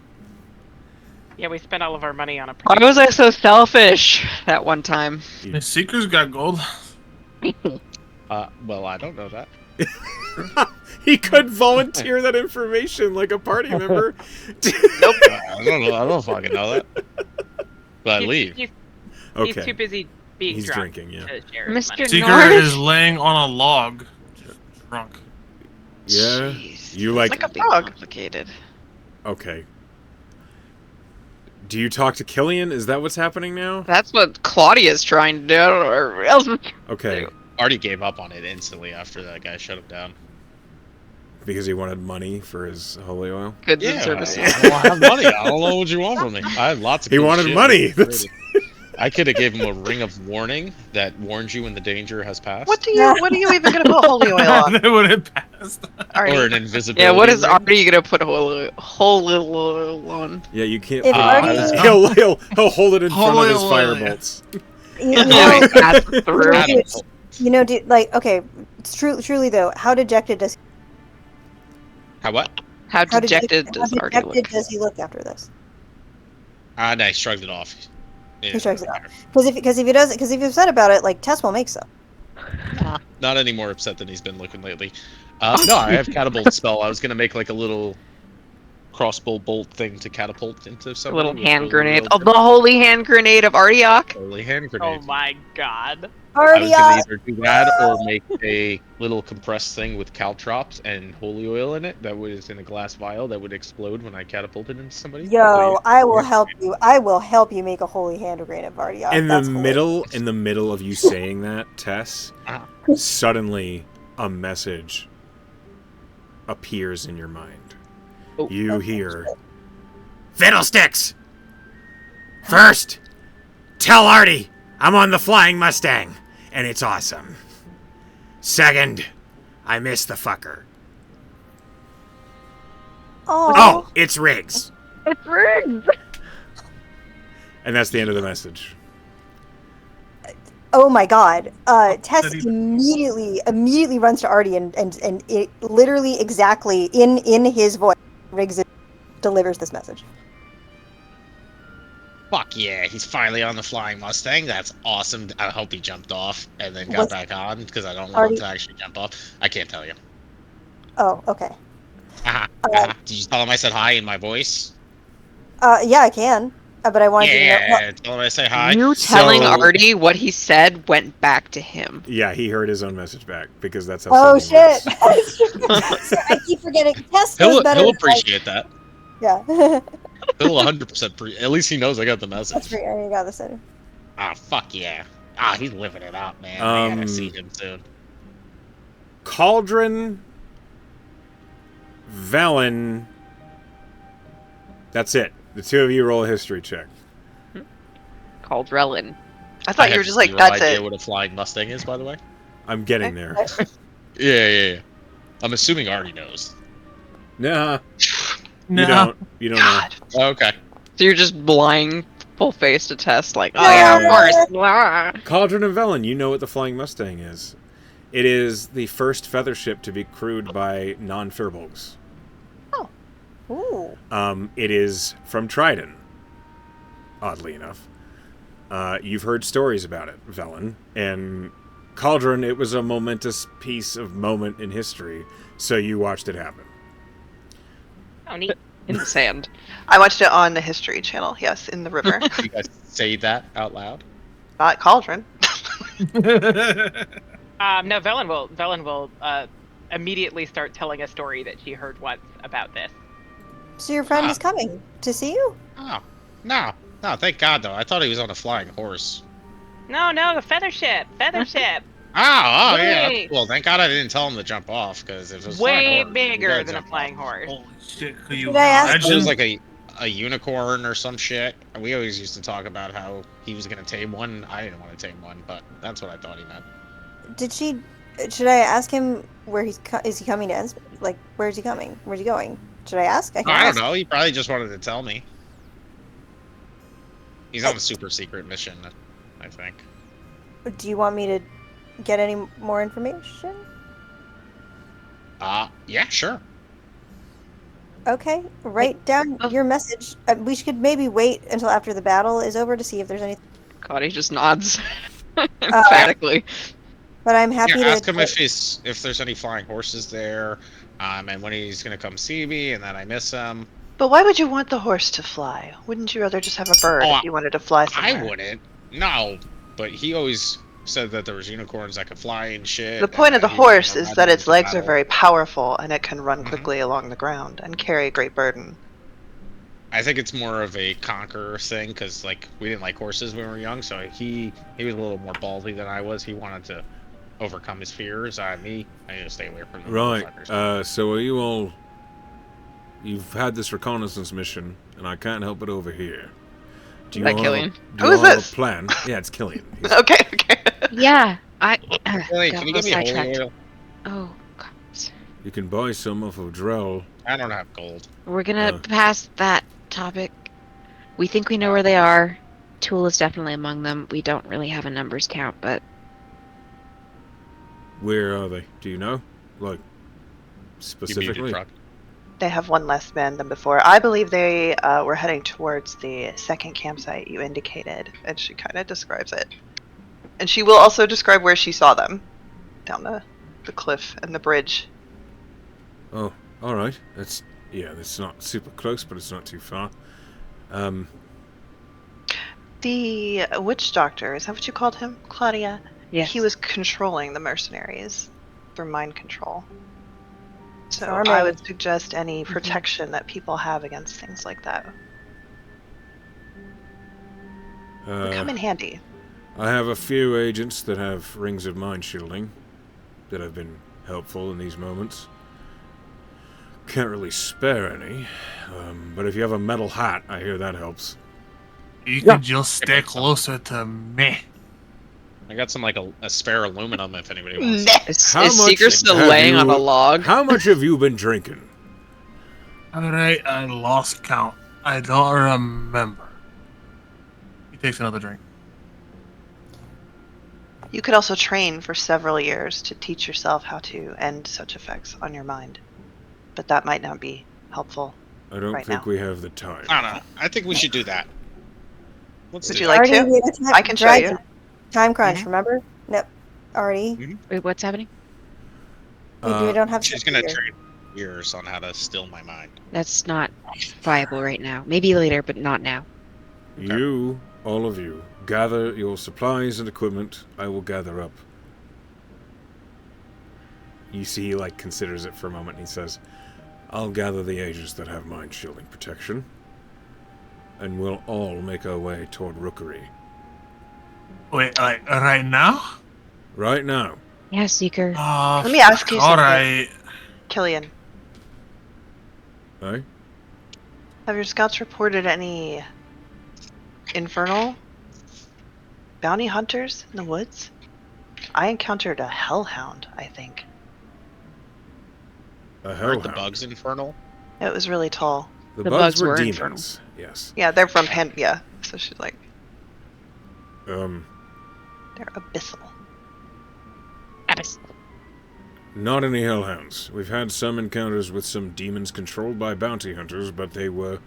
Yeah, we spent all of our money on a. Why was I so selfish that one time? The Seekers got gold. Well, I don't know that. He could volunteer that information like a party member. Nope. I don't know. I don't fucking know that. But I leave. He's Okay. too busy being He's drunk drinking, yeah. to share his Mr. money. Seeker North? is laying on a log, just drunk. Yeah. Jeez. You like. Like a Be frog. complicated. Okay. Do you talk to Killian? Is that what's happening now? That's what Claudia's trying to do. Or else. Okay. Artie gave up on it instantly after that guy shut him down. Because he wanted money for his holy oil? Goods and Yeah, services. I don't have money. I don't know what you want from me. I have lots of. He cool wanted shit. money. That's- I could have gave him a ring of warning that warns you when the danger has passed. What are you even gonna put holy oil on? They would have passed. Artie? Or an invisibility. Yeah, what is ring. Artie gonna put holy oil on? Yeah, you can't. If Artie- He'll hold it in front of his Holy fire oil, yeah. bolts. You Yeah, know, pass through. Adam, dude, like, okay, it's truly though, how dejected does How what? How dejected how does Artie dejected look? does he look after this? No, he shrugged it off. Yeah. He shrugs it off. Because if he's upset about it, like Tess will make some. Not any more upset than he's been looking lately. No, I have catapult spell. I was gonna make like a little crossbow bolt thing to catapult into A something. little with hand the grenade. little- Oh, the holy hand grenade of Artiok. Holy hand Oh grenade. my god. I was Already gonna either do that or make a little compressed thing with caltrops and holy oil in it that was in a glass vial that would explode when I catapulted into somebody. Yo, I will help you. I will help you make a holy hand grenade of Artiok. In That's the middle of you saying that, Tess, Uh-huh. suddenly a message appears in your mind. Oh. You hear, "Fiddlesticks! First, tell Artie I'm on the Flying Mustang, and it's awesome. Second, I miss the fucker. Oh, it's Riggs." It's Riggs. And that's the end of the message. Oh my god. Tess Did he- immediately runs to Artie and it literally exactly in his voice, Riggs delivers this message. Fuck yeah, he's finally on the Flying Mustang. That's awesome. I hope he jumped off and then got What's- back on because I don't want Artie- him to actually jump off. I can't tell you. Oh, okay. Did you tell him I said hi in my voice? Yeah, I can. But I wanted you to know. Yeah, tell him I say hi. You telling So- Artie what he said went back to him. Yeah, he heard his own message back because that's how. Oh sending shit! works. So I keep forgetting. Tess knows He'll better. he'll than I- appreciate that. Yeah. He'll 100% at least he knows I got the That's message. great. I got this. Ah, fuck yeah. Ah, he's living it up, man. I gotta see him soon. Cauldron, Velen. That's it. The two of you roll a history check. Called Relin. I thought you were just like, that's idea it. what a Flying Mustang is, by the way. I'm getting there. Yeah. I'm assuming Artie knows. Nah, No. you don't. You don't know. God. Oh, okay. So you're just lying full face to test, like, oh Yeah. yeah, of course. Blah. Cauldron and Velen, you know what the Flying Mustang is. It is the first feather ship to be crewed by non-Firbolgs. Ooh. It is from Trident, oddly enough. You've heard stories about it, Velen. And Cauldron, it was a momentous moment in history, so you watched it happen. Oh, neat. In the sand. I watched it on the History Channel. Yes, in the river. You guys say that out loud? Not Cauldron. No, Velen will immediately start telling a story that she heard once about this. So your friend is coming to see you? Oh, no, thank God, though. I thought he was on a flying horse. No, the feather ship. Oh, yeah. Wait. Well, thank God I didn't tell him to jump off, because if it was Way flying horse, bigger you gotta than a jump flying off. horse. Holy shit, could you Did I ask- It imagine? was like a unicorn or some shit. We always used to talk about how he was going to tame one. I didn't want to tame one, but that's what I thought he meant. Should I ask him where is he coming to Endsmeet? Like, where is he coming? Where's he going? Should I ask? I can I don't ask. know. He probably just wanted to tell me. He's on a super secret mission, I think. Do you want me to get any more information? Yeah, sure. Okay, write down Oh. your message. We should maybe wait until after the battle is over to see if there's anything. Claudia just nods emphatically. But I'm Yeah, happy ask to. him if there's any flying horses there, and when he's gonna come see me, and then I miss him. But why would you want the horse to fly? Wouldn't you rather just have a bird Oh, if you wanted to fly I somewhere? wouldn't. No, but he always said that there was unicorns that could fly and shit. The point of and the he was horse gonna is ride that me its into legs are battle. very powerful and it can run Mhm. quickly along the ground and carry a great burden. I think it's more of a conqueror thing because like we didn't like horses when we were young, so he was a little more ballsy than I was. He wanted to overcome his fears. I need to stay away from the Right. motherfuckers. So are you all? You've had this reconnaissance mission, and I can't help but overhear. Do you That all Killian? do Who you is all have this? a plan? Yeah, it's Killian. He's- Okay, okay. Yeah, I Hey, got can you a give little me holy sidetracked. oil? Oh, God. You can buy some off of Drell. I don't have gold. We're gonna Oh. pass that topic. We think we know where they are. Tool is definitely among them. We don't really have a numbers count, but Where are they? Do you know? Like, You muted, specifically? truck. They have one less man than before. I believe they were heading towards the second campsite you indicated, and she kind of describes it. And she will also describe where she saw them down the cliff and the bridge. Oh, alright. That's not super close, but it's not too far. The witch doctor, is that what you called him, Claudia? yes. He was controlling the mercenaries through mind control. So Charming. I would suggest any protection that people have against things like that would come in handy. I have a few agents that have rings of mind shielding that have been helpful in these moments. Can't really spare any, but if you have a metal hat, I hear that helps. You could just stay closer to me. I got some like a spare aluminum if anybody wants. Meh. it. Is How much Seeker still have laying on you- a log? How much have you been drinking? Alright, I lost count. I don't remember. He takes another drink. You could also train for several years to teach yourself how to end such effects on your mind. But that might not be helpful. I don't Right think now. we have the time. I don't know. I think we should do that. Let's Would do you that. like Already to? we had a time- I can show dragon. you. Time crunch, Mhm. remember? Nope. Already. Wait, what's happening? We Uh, don't have. She's time gonna here. train years on how to still my mind. That's not viable right now. Maybe later, but not now. You, all of you, gather your supplies and equipment. I will gather up. You see, he considers it for a moment. And he says, "I'll gather the agents that have mind shielding protection, and we'll all make our way toward Rookery Wait, like right now? right now." Yeah, Seeker. Let me ask you something. Alright. Killian, Eh? have your scouts reported any infernal bounty hunters in the woods? I encountered a hellhound, I think. A Aren't the hellhound. bugs infernal? It was really tall. The The bugs bugs were were demons. Yes. Yeah, they're from yeah. So she's like, Um. they're abyssal. Abyss. Not any hellhounds. We've had some encounters with some demons controlled by bounty hunters, but they were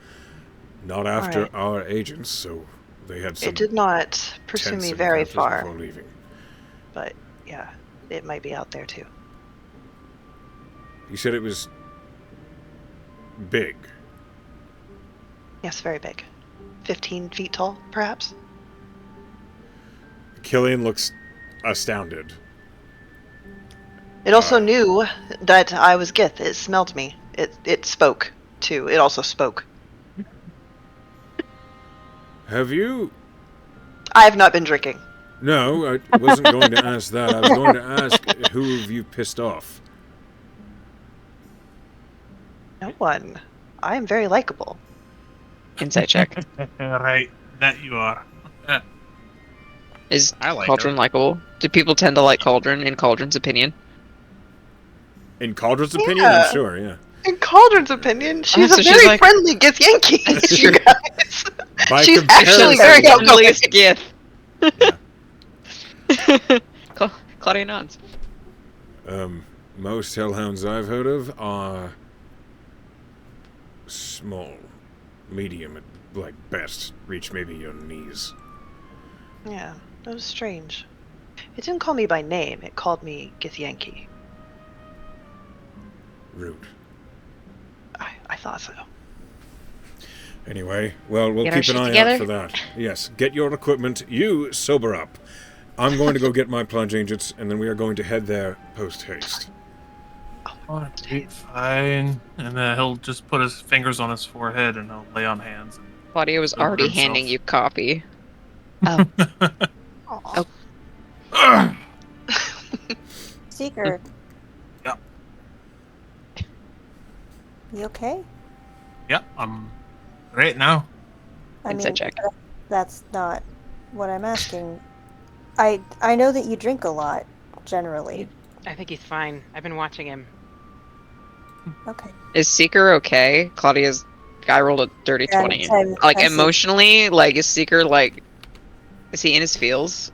not after Alright. our agents, so they had some It did not pursue tense me very encounters far, before leaving. but yeah, it might be out there too. You said it was big. Yes, very big. 15 feet tall, perhaps? Killian looks astounded. It also knew that I was Gith. It smelled me. It spoke, too. It also spoke. Have you... I have not been drinking. No, I wasn't going to ask that. I was going to ask who have you pissed off? No one. I am very likable. Insight check. Right, that you are. Is I like Cauldron her. likable? Do people tend to like Cauldron, in Cauldron's opinion? In Cauldron's opinion, Yeah. I'm sure, yeah. In Caldron's opinion, she's so a she's very like- friendly Gith Yankee, you guys. By She's comparison- actually very outgoing. Gith. Claudia nods. Most hellhounds I've heard of are small, medium at like best, reach maybe your knees. Yeah, that was strange. It didn't call me by name, it called me Githyanki. Rude. I thought so. Anyway, well, we'll Get our keep an shit eye together? out for that. Yes, get your equipment. You sober up. I'm going to go get my plunge agents, and then we are going to head there post-haste. Alright, fine. And then he'll just put his fingers on his forehead and he'll lay on hands. Claudia was Sober already himself. handing you copy. Aw. Oh. Seeker. Yep. You okay? Yep, I'm great now. I Insight mean, check. that's not what I'm asking. I know that you drink a lot, generally. I think he's fine. I've been watching him. Okay. Is Seeker okay? Claudia's guy rolled a dirty Yeah, 20. I'm Like, testing. emotionally, like, is Seeker, like, is he in his feels?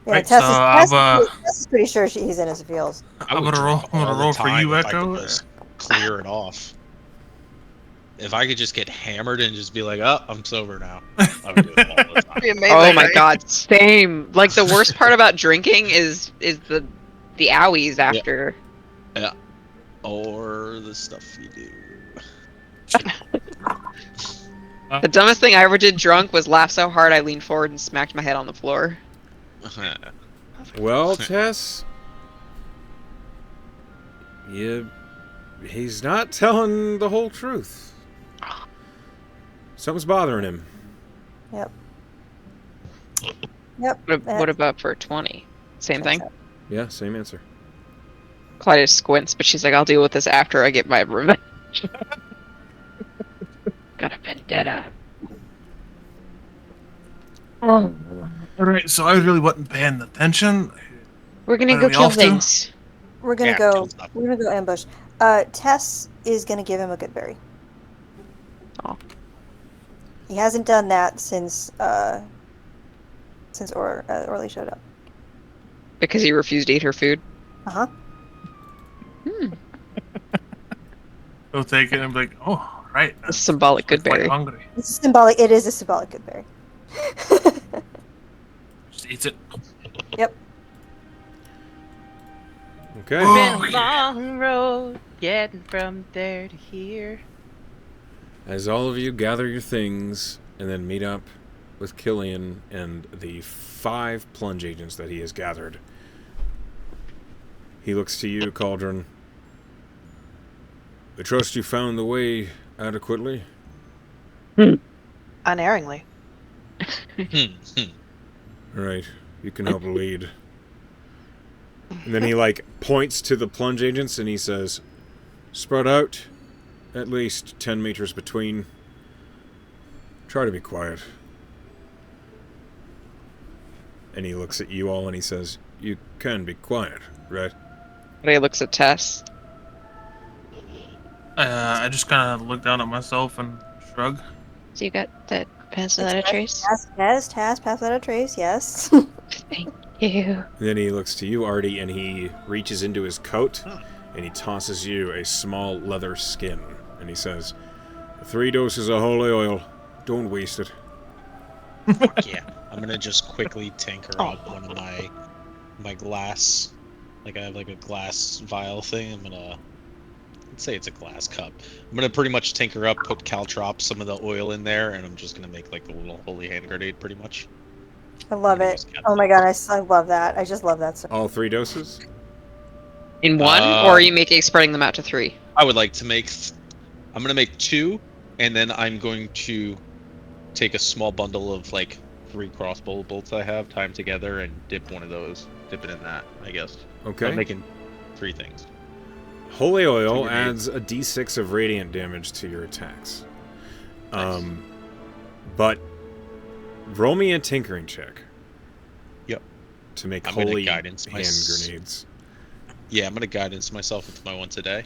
Yeah, Right, Tess, so Tess is pretty sure he's in his feels. I I'm would gonna roll. drink I'm gonna all the roll for time you, if I Echo. could just clear it off. If I could just get hammered and just be like, "Oh, I'm sober now," I would do it all the time. Be amazing, Oh my right? god, same. Like, the worst part about drinking is the owies after. Yeah. Or the stuff you do. The dumbest thing I ever did drunk was laugh so hard I leaned forward and smacked my head on the floor. Well, Tess, he's not telling the whole truth. Something's bothering him. Yep. What about for 20? Same thing? Yeah, same answer. Claudia squints, but she's like, I'll deal with this after I get my revenge. Got a vendetta. Alright, so I really wasn't paying attention. We're gonna Are go we kill off to? things. We're gonna Yeah, go. kill stuff. We're gonna go ambush. Tess is gonna give him a good berry. Oh. He hasn't done that since Orly showed up. Because he refused to eat her food. Uh huh. He'll take it and be like, oh, right. A symbolic good quite berry. hungry. It's a symbolic. It is a symbolic good berry. Just eats it. Yep. Okay. Oh, Been a yeah. long road getting from there to here. As all of you gather your things and then meet up with Killian and the 5 plunge agents that he has gathered, he looks to you, Cauldron. I trust you found the way adequately. Unerringly. Right, you can help lead. And then he points to the plunge agents and he says, spread out, at least 10 meters between. Try to be quiet. And he looks at you all and he says, you can be quiet, right? Claudia looks at Tess. I just kind of look down at myself and shrug. So you got that pass without a trace? Pass without a trace. Yes. Thank you. And then he looks to you, Artie, and he reaches into his coat and he tosses you a small leather skin. And he says, 3 doses of holy oil. Don't waste it. Fuck yeah. I'm gonna just quickly tinker up one of my glass. Like I have a glass vial thing. Let's say it's a glass cup. I'm gonna pretty much tinker up, put caltrop some of the oil in there, and I'm just gonna make a little holy hand grenade pretty much. I love it. Oh my god, I love that. I just love that so All 3 doses? In one, or are you spreading them out to 3? I would like to I'm gonna make 2, and then I'm going to take a small bundle of 3 crossbow bolts I have, tie them together, and dip one of those. Dip it in that, I guess. Okay. I'm making 3 things. Holy oil So you need- adds a d6 of radiant damage to your attacks. Nice. But roll me a tinkering check. Yep. To make I'm gonna holy guidance hand my grenades. Yeah, I'm gonna guidance myself with my one today.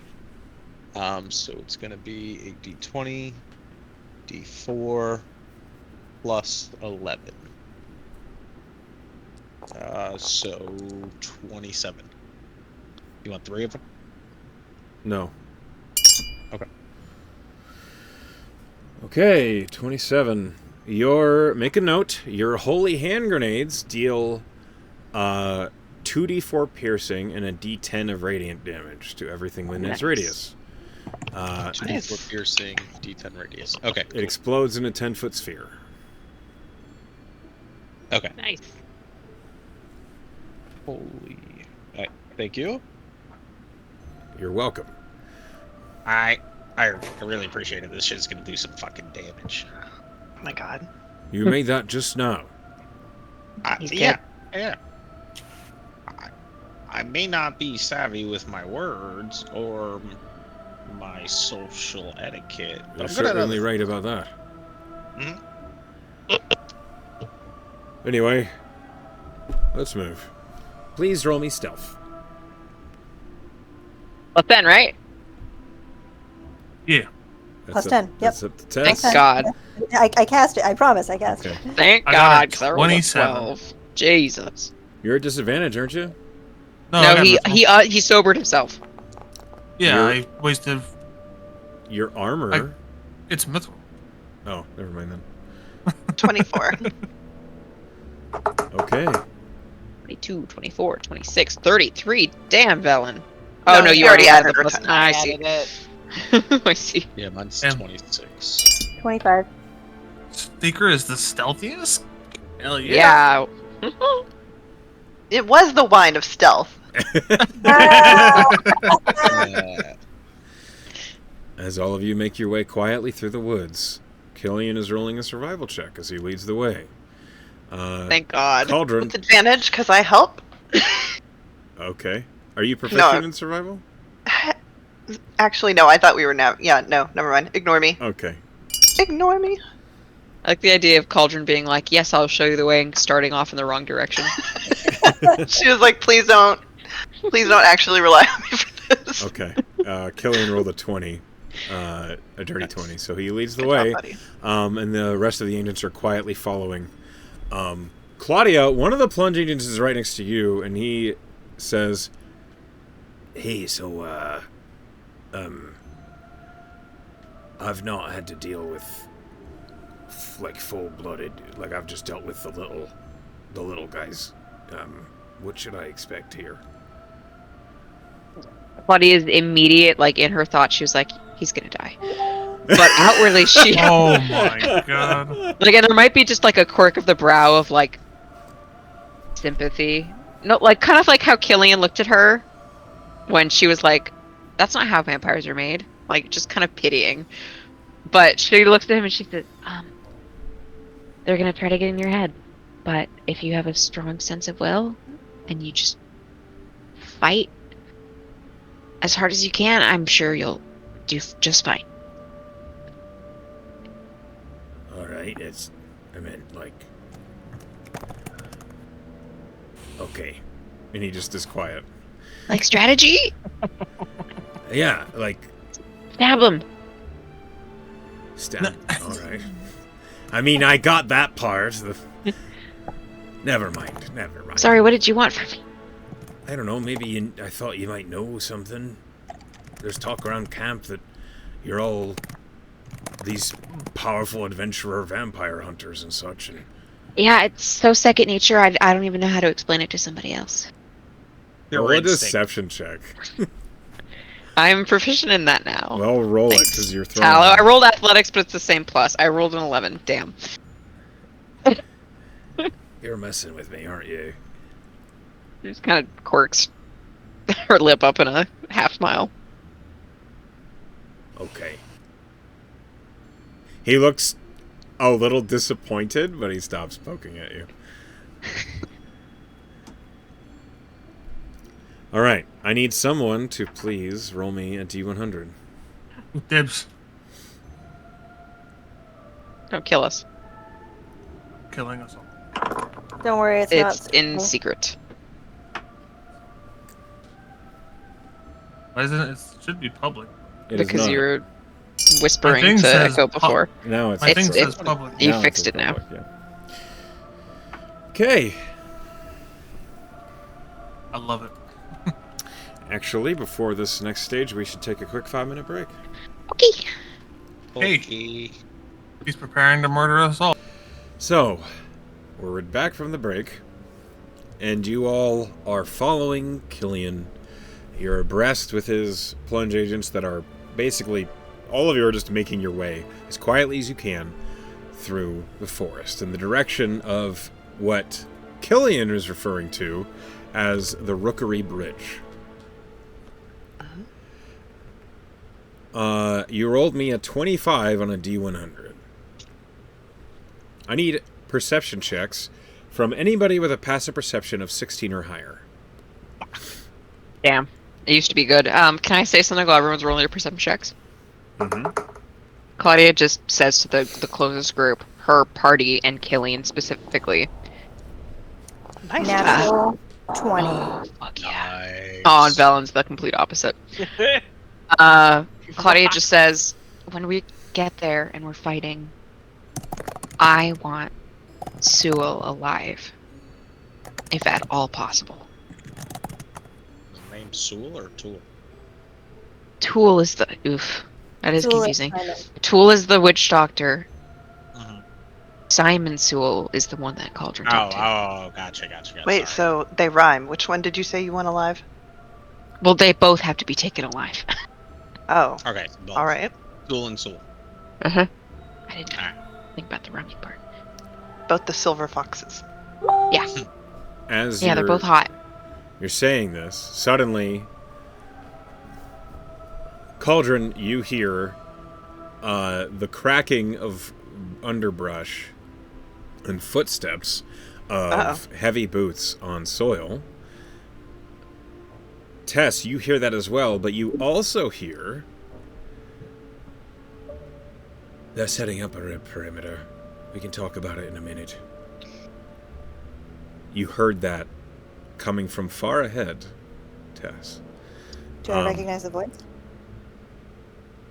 So it's gonna be a d20, d4, plus 11. So 27. You want 3 of them? No. Okay. Okay, 27. Make a note. Your holy hand grenades deal 2d4 piercing and a d10 of radiant damage to everything within its Nice. radius. 2d4 piercing, d10 radius. Okay. It explodes in a 10-foot sphere. Okay. Nice. Holy. Thank you. You're welcome. I really appreciate it. This shit's gonna do some fucking damage. Oh my god. You made that just now. He's Yeah. I may not be savvy with my words or my social etiquette, but You're I'm good at certainly other right about that. Mhm. Anyway, let's move. Please roll me stealth. Plus 10, right? Yeah. Plus 10, yep. That's up to Thank 10. God. I cast it. I promise I cast Okay. it. Thank I got a God, because I rolled a 27. 12. Jesus. You're at disadvantage, aren't you? No, I No, got he myself. he sobered himself. Yeah, You're- I wasted. Your armor. It's mithril. Oh, never mind then. 24. Okay. 22, 24, 26, 33. Damn, Velen. Oh, No, no, you you already already added the added plus. her I see. Added it. I see. Yeah, mine's Damn. 26. 25. Seeker is the stealthiest? Hell yeah. Yeah. It was the wine of stealth. As all of you make your way quietly through the woods, Killian is rolling a survival check as he leads the way. Thank God. Cauldron. With advantage, because I help. Okay. Are you proficient No. in survival? Actually, no, I thought we were now. Yeah, no, never mind. Ignore me. Okay. Ignore me. I like the idea of Cauldron being like, yes, I'll show you the way, and starting off in the wrong direction. She was like, please don't actually rely on me for this. Okay. Killian rolled a 20. A dirty 20. So he leads the Good way. job, buddy. And the rest of the agents are quietly following. Claudia, one of the plunge agents is right next to you, and he says, "Hey, so, I've not had to deal with, like, full-blooded, like, I've just dealt with the little guys. What should I expect here?" Claudia's immediate, like, in her thought, she was like, he's gonna die. But outwardly, she... Oh my god. Like, and there might be just, like, a quirk of the brow of, like, sympathy. No, like, kind of like how Killian looked at her when she was like, that's not how vampires are made. Like, just kind of pitying. But she looks at him and she says, they're gonna try to get in your head. But if you have a strong sense of will, and you just fight as hard as you can, I'm sure you'll do just fine. Alright, okay. And he just is quiet. Like strategy? Yeah, like, Stab him. stab. Alright. I mean, I got that part. Never mind. Sorry, what did you want from me? I don't know, maybe I thought you might know something. There's talk around camp that you're all these powerful adventurer vampire hunters and such, and Yeah, it's so second nature, I don't even know how to explain it to somebody else. roll a deception check. I'm proficient in that now. Well, roll it, Thanks, because you're throwing... Tallow. I rolled athletics, but it's the same plus. I rolled an 11. Damn. You're messing with me, aren't you? She just kind of quirks her lip up in a half smile. Okay. He looks a little disappointed, but he stops poking at you. Alright, I need someone to please roll me a D100. Dibs. Don't kill us. Killing us all. Don't worry, it's It's not. in secret. Why isn't it? It should be public. It is Because not. you were My whispering thing to says Echo before. Now it's... My thing It's- says public. You now fixed it's it now. public, yeah. Okay. I love it. Actually, before this next stage, we should take a quick 5-minute break. Okay. Hey. Okay. He's preparing to murder us all. So, we're back from the break, and you all are following Killian. You're abreast with his plunge agents that are basically, all of you are just making your way as quietly as you can through the forest in the direction of what Killian is referring to as the Rookery Bridge. You rolled me a 25 on a D100. I need perception checks from anybody with a passive perception of 16 or higher. Damn. It used to be good. Can I say something while everyone's rolling their perception checks? Mm-hmm. Claudia just says to the closest group, her party and Killian specifically. Nice. Natural 20. Oh, fuck yeah. Nice. Oh, and Valen's the complete opposite. Claudia just says, when we get there and we're fighting, I want Sewell alive. If at all possible. The name Sewell or Tool? Tool is the... Oof. That is Tool confusing. kind of- Tool is the witch doctor. Mhm. Simon Sewell is the one that Cauldron Oh, talked to. gotcha. Wait, Sorry. so they rhyme. Which one did you say you want alive? Well, they both have to be taken alive. Oh, Okay. Both. all right. Tool and Sewell. Uh-huh. I didn't Alright. think about the rhyming part. Both the silver foxes. Yeah. As Yeah, they're you're- both hot. You're saying this, suddenly, Cauldron, you hear the cracking of underbrush and footsteps of heavy boots on soil. Tess, you hear that as well, but you also hear they're setting up a perimeter. We can talk about it in a minute. You heard that coming from far ahead, Tess. Do I recognize the voice?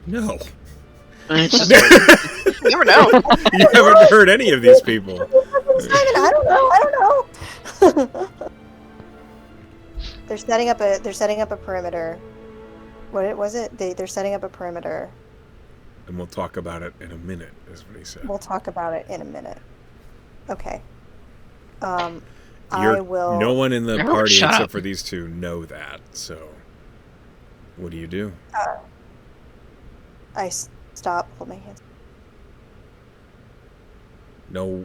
No. It's just You never know. You haven't heard any of these people. Simon, I don't know. They're setting up a perimeter. What was it? They're setting up a perimeter. And we'll talk about it in a minute, is what he said. We'll talk about it in a minute. Okay. I You're- will. No one in the Oh, party shut except up. for these two know that, so what do you do? I stop. Hold my hands. No.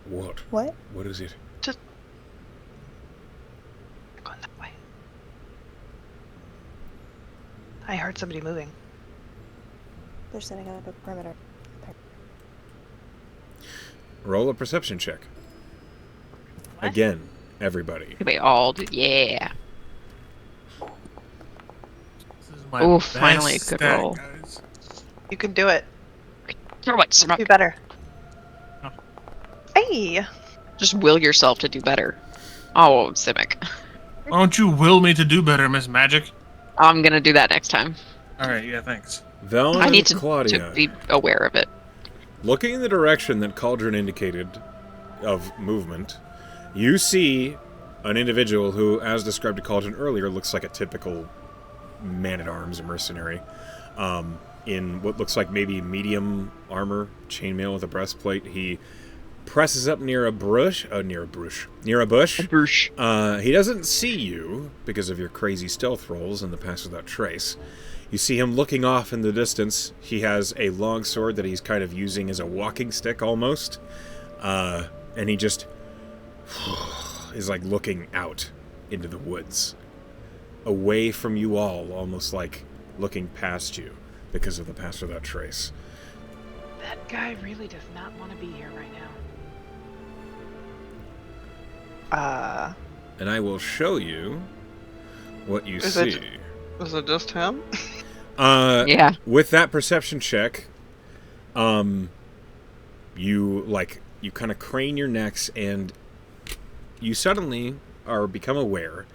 What? What? What is it? Going that way. I heard somebody moving. They're setting up a perimeter. Roll a perception check. Again, everybody. they all do. Yeah. This is my Ooh, best finally a good stat, roll. guys. You can do it. Throw it, Smoke. Do better. Oh. Hey! Just will yourself to do better. Oh, Simic. Why don't you will me to do better, Miss Magic? I'm gonna do that next time. Alright, yeah, thanks. Vel I need and to Claudia, be aware of it. looking in the direction that Cauldron indicated of movement, you see an individual who, as described to Cauldron earlier, looks like a typical man-at-arms or mercenary, in what looks like maybe medium armor, chainmail with a breastplate. He presses up near a bush. He doesn't see you because of your crazy stealth rolls and the pass without trace. You see him looking off in the distance. He has a long sword that he's kind of using as a walking stick almost, and he just is like looking out into the woods, away from you all, almost like looking past you because of the pass without trace. That guy really does not want to be here right now. And I will show you what you Is see. Is it just him? Yeah. With that perception check, you kind of crane your necks, and you suddenly become aware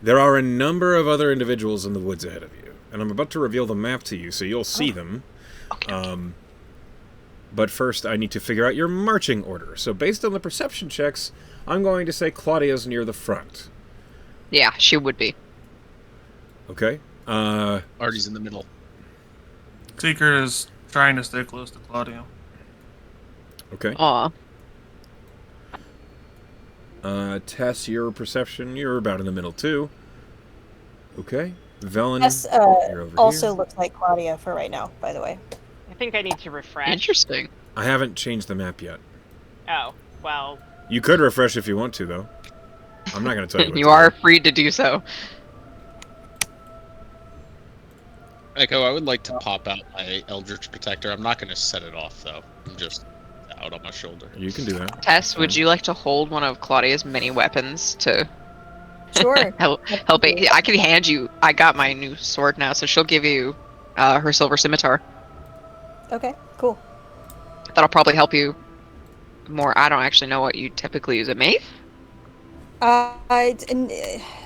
there are a number of other individuals in the woods ahead of you, and I'm about to reveal the map to you, so you'll see them. Okay. But first, I need to figure out your marching order. So based on the perception checks, I'm going to say Claudia's near the front. Yeah, she would be. Okay. Artie's in the middle. Seeker is trying to stay close to Claudia. Okay. Aw. Tess, your perception, you're about in the middle too. Okay. Velen, Yes, you're over also here. looks like Claudia for right now, by the way. I think I need to refresh. Interesting. I haven't changed the map yet. Oh, well. You could refresh if you want to, though. I'm not going to tell you what You to are do. free to do so. Echo, I would like to pop out my Eldritch Protector. I'm not going to set it off, though. I'm just out on my shoulder. You can do that. Tess, would you like to hold one of Claudia's many weapons to Sure. help it? I can hand you. I got my new sword now, so she'll give you her silver scimitar. Okay, cool. That'll probably help you more. I don't actually know what you typically use. A mace?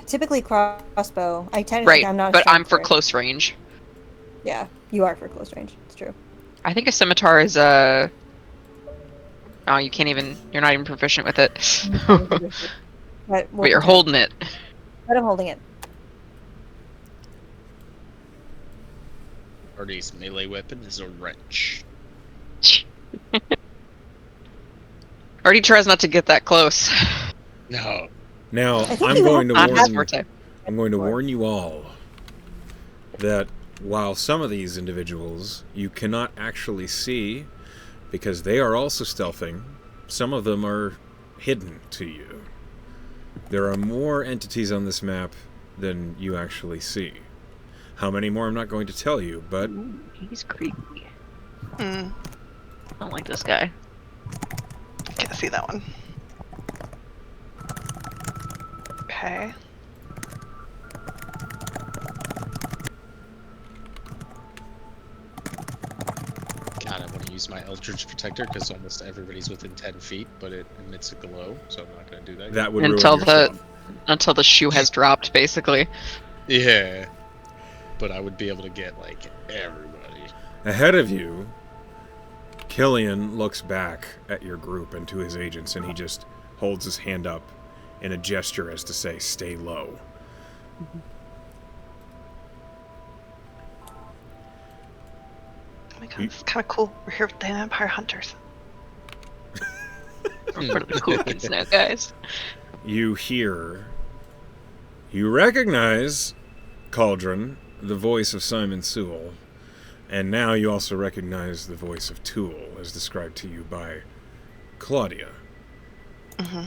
Typically crossbow. I tend to Right, think I'm not but sure I'm for close range. Yeah, you are for close range. It's true. I think a scimitar is a. Oh, you can't even. You're not even proficient with it. But But you're holding it. But I'm holding it. Artie's melee weapon is a wrench. Artie tries not to get that close. No. Now, I think I'm you going to Not his warn. forte. I'm going to warn you all that while some of these individuals you cannot actually see because they are also stealthing, some of them are hidden to you. There are more entities on this map than you actually see. How many more I'm not going to tell you, but Ooh, he's creepy. Hmm. I don't like this guy. Can't see that one. Okay. God, I want to use my Eldritch Protector because almost everybody's within 10 feet, but it emits a glow, so I'm not going to do that. that would Until ruin your the shot. until the shoe has dropped, basically. Yeah. But I would be able to get, like, everybody. Ahead of you, Killian looks back at your group and to his agents, and he just holds his hand up in a gesture as to say, stay low. Oh my god, this is kind of cool. We're here with the Vampire Hunters. We're part of the cool kids now, guys. You recognize Cauldron, the voice of Simon Sewell, and now you also recognize the voice of Tool, as described to you by Claudia.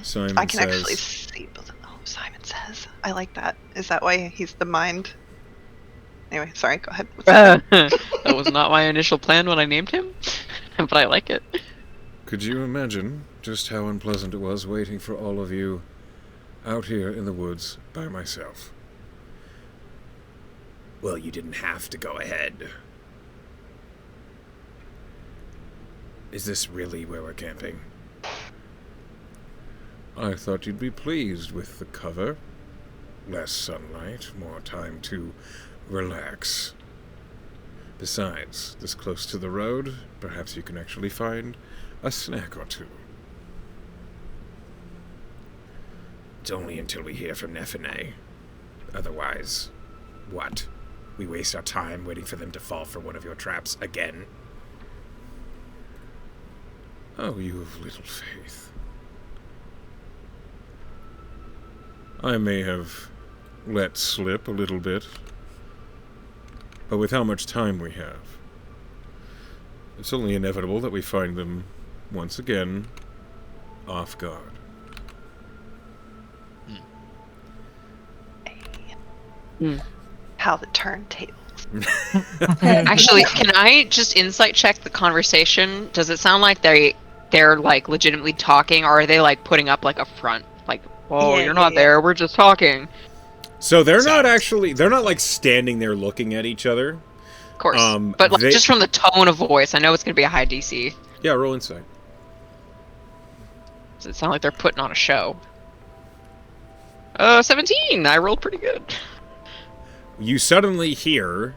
Simon I can says, actually see both of them. Oh, Simon says. I like that. Is that why he's the mind? Anyway, sorry, go ahead. What's that? That was not my initial plan when I named him, but I like it. could you imagine just how unpleasant it was waiting for all of you out here in the woods by myself? Well, you didn't have to go ahead. Is this really where we're camping? I thought you'd be pleased with the cover. Less sunlight, more time to relax. Besides, this close to the road, perhaps you can actually find a snack or two. It's only until we hear from Nephine. Otherwise, what? We waste our time waiting for them to fall for one of your traps again? Oh, you have little faith. I may have let slip a little bit, but with how much time we have, it's only inevitable that we find them once again off guard. How the turntable. Actually, can I just insight check the conversation? Does it sound like they're like legitimately talking, or are they like putting up like a front? Like, whoa, Yeah, you're yeah, not yeah. there, we're just talking. So they're not Sounds- they're not like standing there looking at each other. Of course. They- But like, just from the tone of voice, I know it's gonna be a high DC. Yeah, roll insight. Does it sound like they're putting on a show? 17! I rolled pretty good. You suddenly hear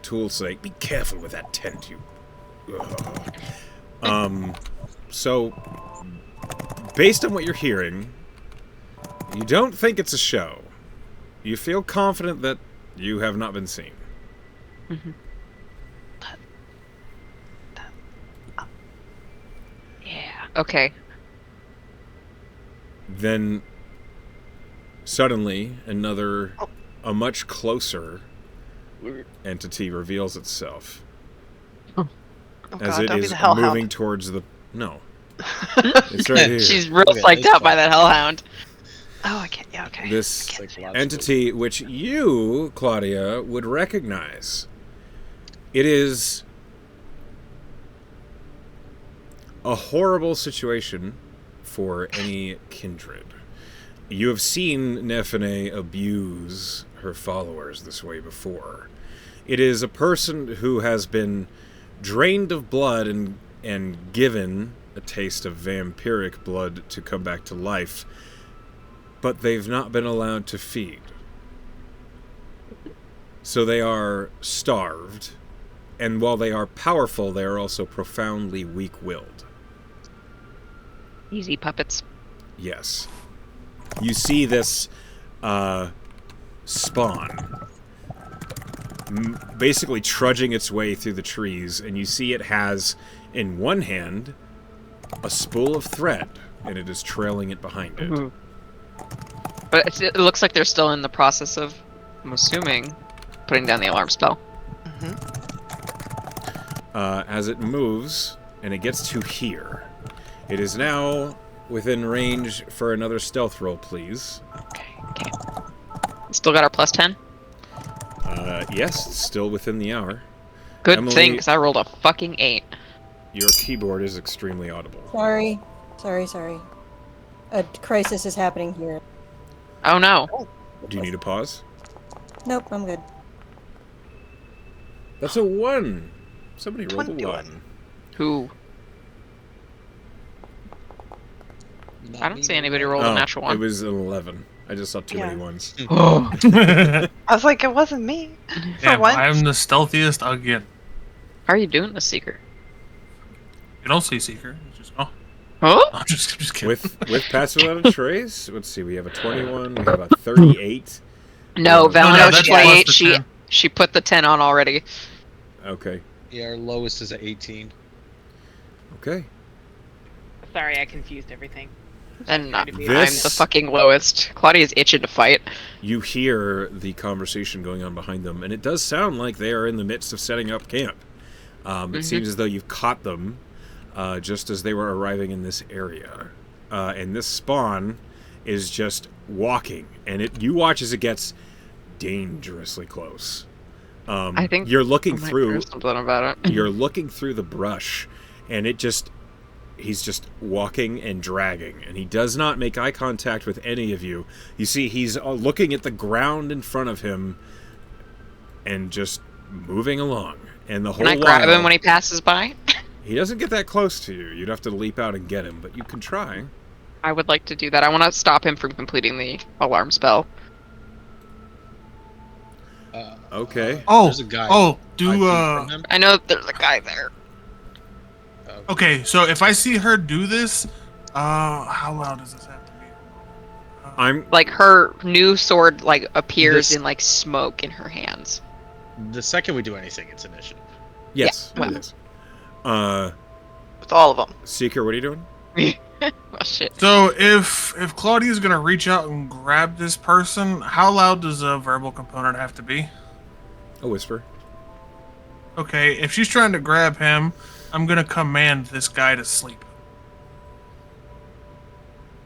Tool say, "Be careful with that tent, you." Ugh." So, based on what you're hearing, you don't think it's a show. You feel confident that you have not been seen. Okay. Then suddenly a much closer entity reveals itself Oh as God, it don't be is the hellhound. moving towards the. No, it's right here. She's real Look at psyched this out by one. that hellhound. Oh, I can't. Yeah, okay. This Psychological. entity, which you, Claudia, would recognize. It is a horrible situation for any kindred. You have seen Nephene abuse her followers this way before. It is a person who has been drained of blood and given a taste of vampiric blood to come back to life, but they've not been allowed to feed. So they are starved, and while they are powerful, they are also profoundly weak-willed. Easy puppets. Yes. You see this spawn basically trudging its way through the trees, and you see it has in one hand a spool of thread, and it is trailing it behind it. Mhm. But it looks like they're still in the process of, I'm assuming, putting down the alarm spell. As it moves, and it gets to here. It is now within range for another stealth roll, please. Okay. Still got our plus 10? Yes, it's still within the hour. Good Emily- thing, because I rolled a fucking 8. Your keyboard is extremely audible. Sorry. A crisis is happening here. Oh no. Do you need a pause? Nope, I'm good. That's a 1. Somebody rolled a 21. 1. Who? Not I don't me, see no anybody way. roll a natural It 1. was an 11. I just saw too many Yeah. ones. Oh. I was like, it wasn't me. For Damn, once. I'm the stealthiest again. How are you doing this, Seeker? You don't see Seeker. You just Huh? I'm just kidding. With passive without a trace, let's see, we have a 21, we have a 38. No, No, Valeno, that's she plus got 8. the She 10. she put the 10 on already. Okay. Yeah, our lowest is at 18. Okay. Sorry, I confused everything. And I'm This- the fucking lowest. Claudia's itching to fight. You hear the conversation going on behind them, and it does sound like they are in the midst of setting up camp. It seems as though you've caught them just as they were arriving in this area. And this spawn is just walking, and you watch as it gets dangerously close. I think you're looking I might through. prove something about it. You're looking through the brush, and he's just walking and dragging, and he does not make eye contact with any of you. You see, he's looking at the ground in front of him and just moving along. And the whole Can I grab while, him when he passes by? he doesn't get that close to you. You'd have to leap out and get him, but you can try. I would like to do that. I want to stop him from completing the alarm spell. Okay. Oh, There's a guy. oh, 5 feet from him. I know there's a guy there. Okay, so if I see her do this, how loud does this have to be? I'm Like her new sword like appears This- in like smoke in her hands. The second we do anything, it's initiative. yes, Yeah, well. it is. With all of them. Seeker, what are you doing? Oh shit. So if Claudia's gonna reach out and grab this person, how loud does a verbal component have to be? A whisper. Okay, if she's trying to grab him, I'm gonna command this guy to sleep.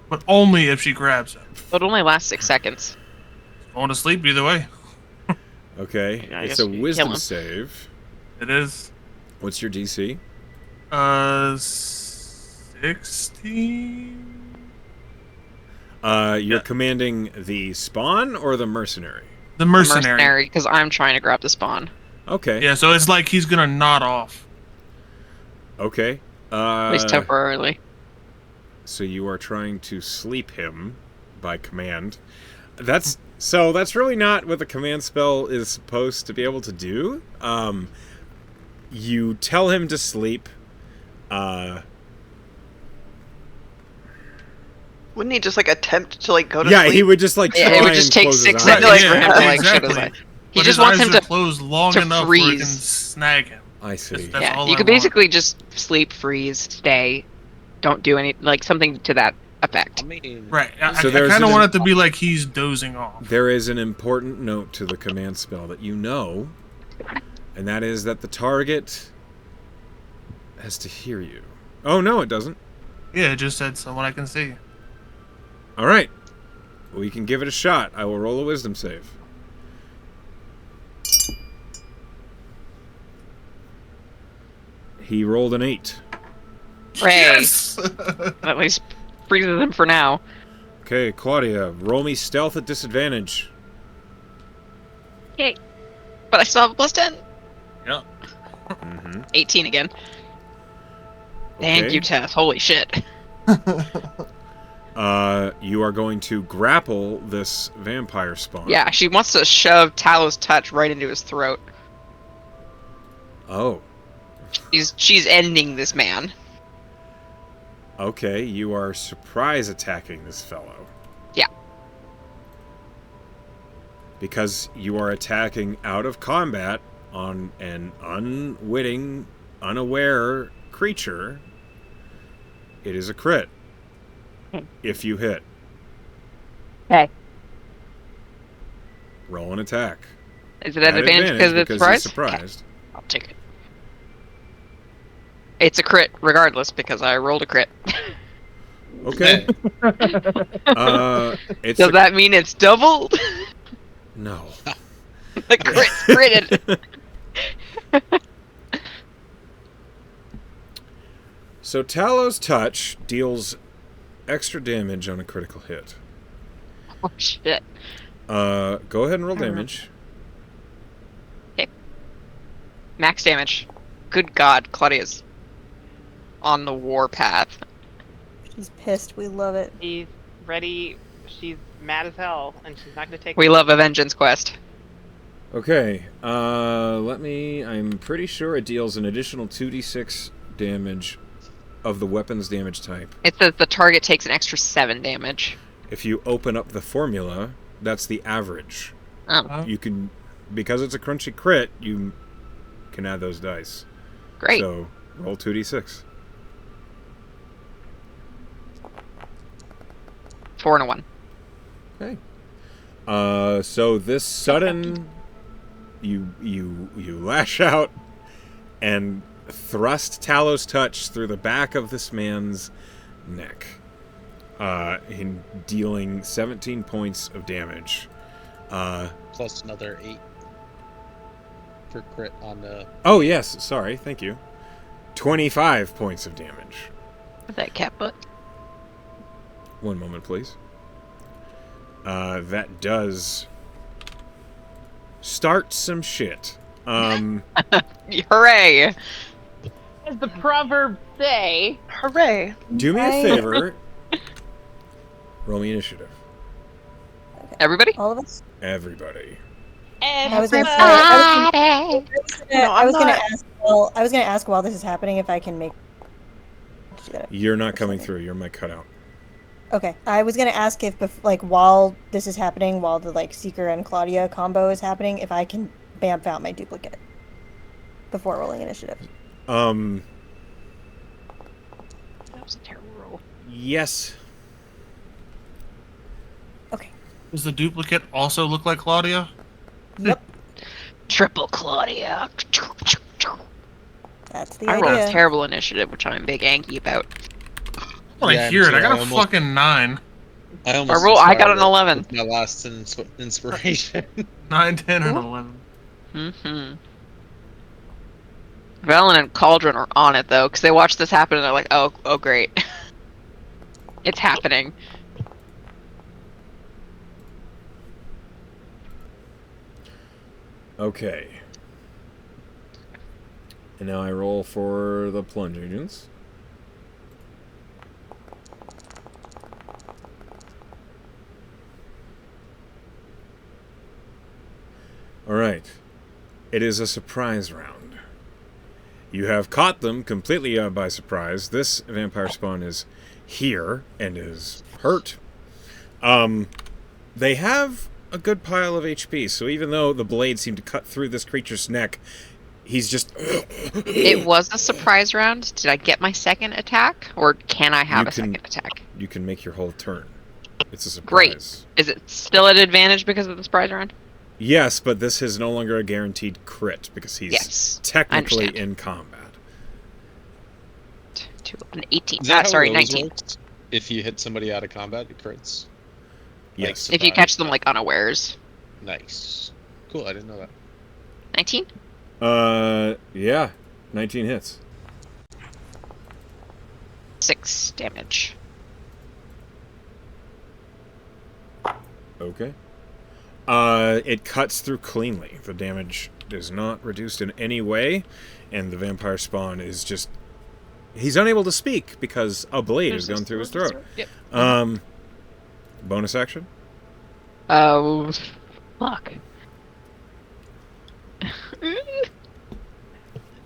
But only if she grabs him. It only lasts 6 seconds. Going to sleep either way. Okay, I it's guess a we kill wisdom him. save. It is. What's your DC? 16. You're Yeah. commanding the spawn or the mercenary? The mercenary. Mercenary, because I'm trying to grab the spawn. Okay. Yeah, so it's like he's gonna nod off. Okay. At least temporarily. So you are trying to sleep him by command. That's really not what the command spell is supposed to be able to do. You tell him to sleep. Wouldn't he just like attempt to like go to Yeah, sleep? he would just like Yeah, try it would and just take close 6 his eyes. seconds Yeah, for him to like shit exactly. his eye. He But just his wants eyes him are to. closed long to enough where he can freeze. snag him. I see. That's Yeah, all you I could want. basically just sleep, freeze, stay, don't do any, like, something to that effect. I mean, Right. So I there's kind of an- want it to be like he's dozing off. There is an important note to the command spell that you know, and that is that the target has to hear you. Oh, no, it doesn't. Yeah, it just said someone I can see. All right. We can give it a shot. I will roll a wisdom save. He rolled an 8. Ray. Yes! At least freezes him for now. Okay, Claudia, roll me stealth at disadvantage. Yay. But I still have a plus 10. Yeah. Mm-hmm. 18 again. Thank you, Tess. Holy shit. You are going to grapple this vampire spawn. Yeah, she wants to shove Talos Touch right into his throat. Oh. She's ending this man. Okay, you are surprise attacking this fellow. Yeah. Because you are attacking out of combat on an unwitting, unaware creature. It is a crit. If you hit. Okay. Roll an attack. Is it at advantage because it's he's surprise? surprised. Okay. I'll take it. It's a crit regardless because I rolled a crit. Okay. Does that mean it's doubled? No. The crit's critted. So Talos Touch deals extra damage on a critical hit. Oh shit. Go ahead and roll damage. Okay. Max damage. Good God, Claudia's on the war path. She's pissed. We love it. She's ready. She's mad as hell, and she's not going to take. We love a vengeance quest. Okay. I'm pretty sure it deals an additional 2d6 damage of the weapon's damage type. It says the target takes an extra 7 damage. If you open up the formula, that's the average. Oh, You can, because it's a crunchy crit, you can add those dice. great. So roll 2d6. 4 and a 1. Okay. So this sudden, you lash out and thrust Talos Touch through the back of this man's neck, in dealing 17 points of damage. Plus another 8 for crit on the. Oh yes, sorry, thank you. 25 points of damage. That cat butt. One moment, please. That does start some shit. Hooray! As the proverb say. Hooray! Do me a Right. favor. Roll me initiative. Everybody? All of us. Everybody. I was gonna say. No, I was I'm gonna not- ask. Well, I was gonna ask while this is happening if I can make. You're not coming through. Your mic cut out. Okay, I was gonna ask if, while this is happening, while the Seeker and Claudia combo is happening, if I can bamf out my duplicate before rolling initiative. That was a terrible roll. Yes. Okay. Does the duplicate also look like Claudia? Yep, Triple Claudia. that's the I rolled a idea. terrible initiative, which I'm big Angie about. When Yeah, I hear it, me I too. got a almost- fucking 9. I almost. I got an inspired it 11. with my last inspiration. 9, 10, and 11. Mm-hmm. Velen and Cauldron are on it though, because they watch this happen and they're like, "Oh, great, it's happening." Okay. And now I roll for the plunge agents. Alright. It is a surprise round. You have caught them completely by surprise. This vampire spawn is here and is hurt. They have a good pile of HP, so even though the blade seemed to cut through this creature's neck, he's just. It was a surprise round. Did I get my second attack, or can I have a second attack? You can make your whole turn. It's a surprise. Great. Is it still at advantage because of the surprise round? Yes, but this is no longer a guaranteed crit because he's Yes, technically I in combat. To an 18. Is that how Sorry, Rose 19. works? If you hit somebody out of combat, it crits. Yes. If you catch them like unawares. Nice. Cool. I didn't know that. 19? Yeah. 19 hits. 6 damage. Okay. It cuts through cleanly. The damage is not reduced in any way, and the vampire spawn is just... He's unable to speak because a blade has gone through his throat. Yep. Bonus action? Oh, fuck.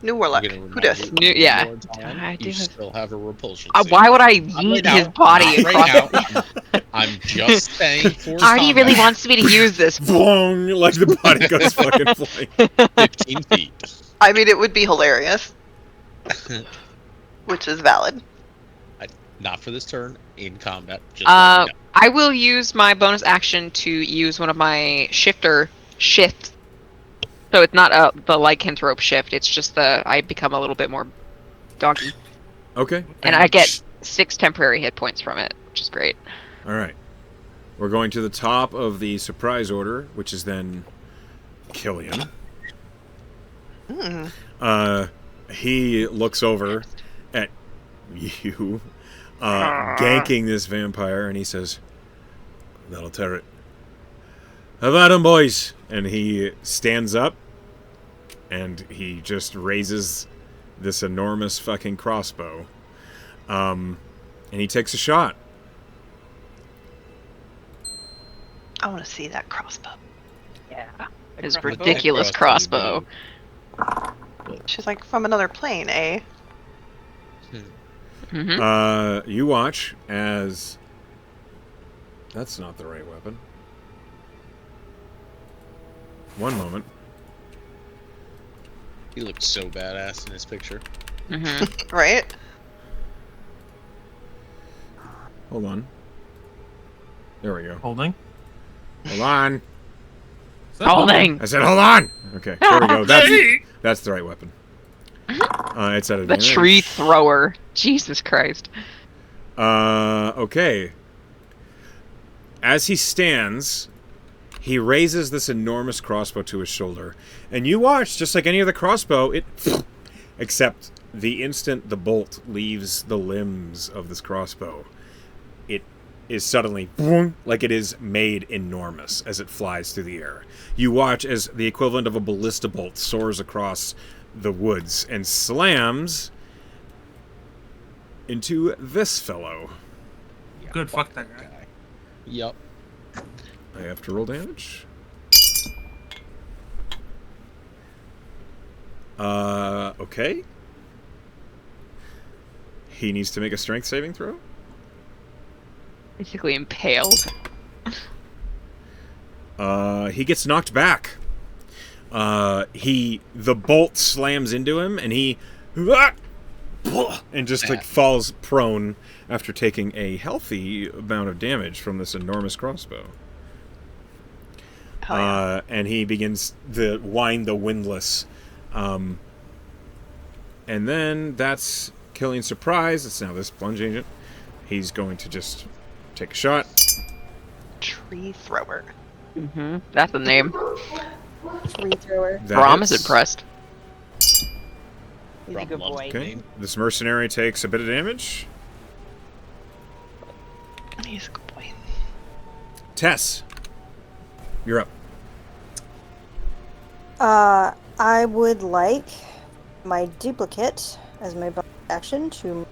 New Warlock. I'm gonna Who remind does? you New- one yeah. more time, I do you have- still have a repulsion. Why would I Not yeet right his now. body Not across? right now. I'm just saying. For Artie really combat. wants me to use this. Boom! Like the body goes fucking flying. 15 feet. I mean, it would be hilarious. Which is valid. Not for this turn. In combat. Just let me know. I will use my bonus action to use one of my shifts. So it's not the lycanthrope shift. It's just I become a little bit more doggy, Okay. and I get 6 temporary hit points from it, which is great. All right. We're going to the top of the surprise order, which is then Killian. He looks over at you, ganking this vampire, and he says, "That'll tear it. Have at 'em, boys!" And he stands up, and he just raises this enormous fucking crossbow. And he takes a shot. I want to see that crossbow. Yeah. His Crossbow. ridiculous crossbow. She's like from another plane, eh? Mm-hmm. You watch as... That's not the right weapon. One moment. He looks so badass in his picture. Mm-hmm. Right? Hold on. There we go. Holding. Hold on. Is that Holding. I said hold on! Okay, there we go. That's the right weapon. It's at The advantage. tree thrower. Jesus Christ. Okay. As he stands, he raises this enormous crossbow to his shoulder. And you watch, just like any other crossbow, it... Except the instant the bolt leaves the limbs of this crossbow, it is suddenly... like it is made enormous as it flies through the air. You watch as the equivalent of a ballista bolt soars across the woods and slams into this fellow. Good, fuck that guy. Yup. I have to roll damage. Okay. He needs to make a strength saving throw. Basically impaled. He gets knocked back. The bolt slams into him, and he and just like falls prone after taking a healthy amount of damage from this enormous crossbow. Hell yeah. And he begins to wind the windlass. And then that's Killian's surprise. It's now this plunge agent. He's going to just take a shot. Tree thrower. Mm-hmm. That's the name. Tree thrower. That Brom is hits. impressed. He's a good boy. Okay. This mercenary takes a bit of damage. He's a good boy. Tess, you're up. I would like my duplicate as my bonus action to...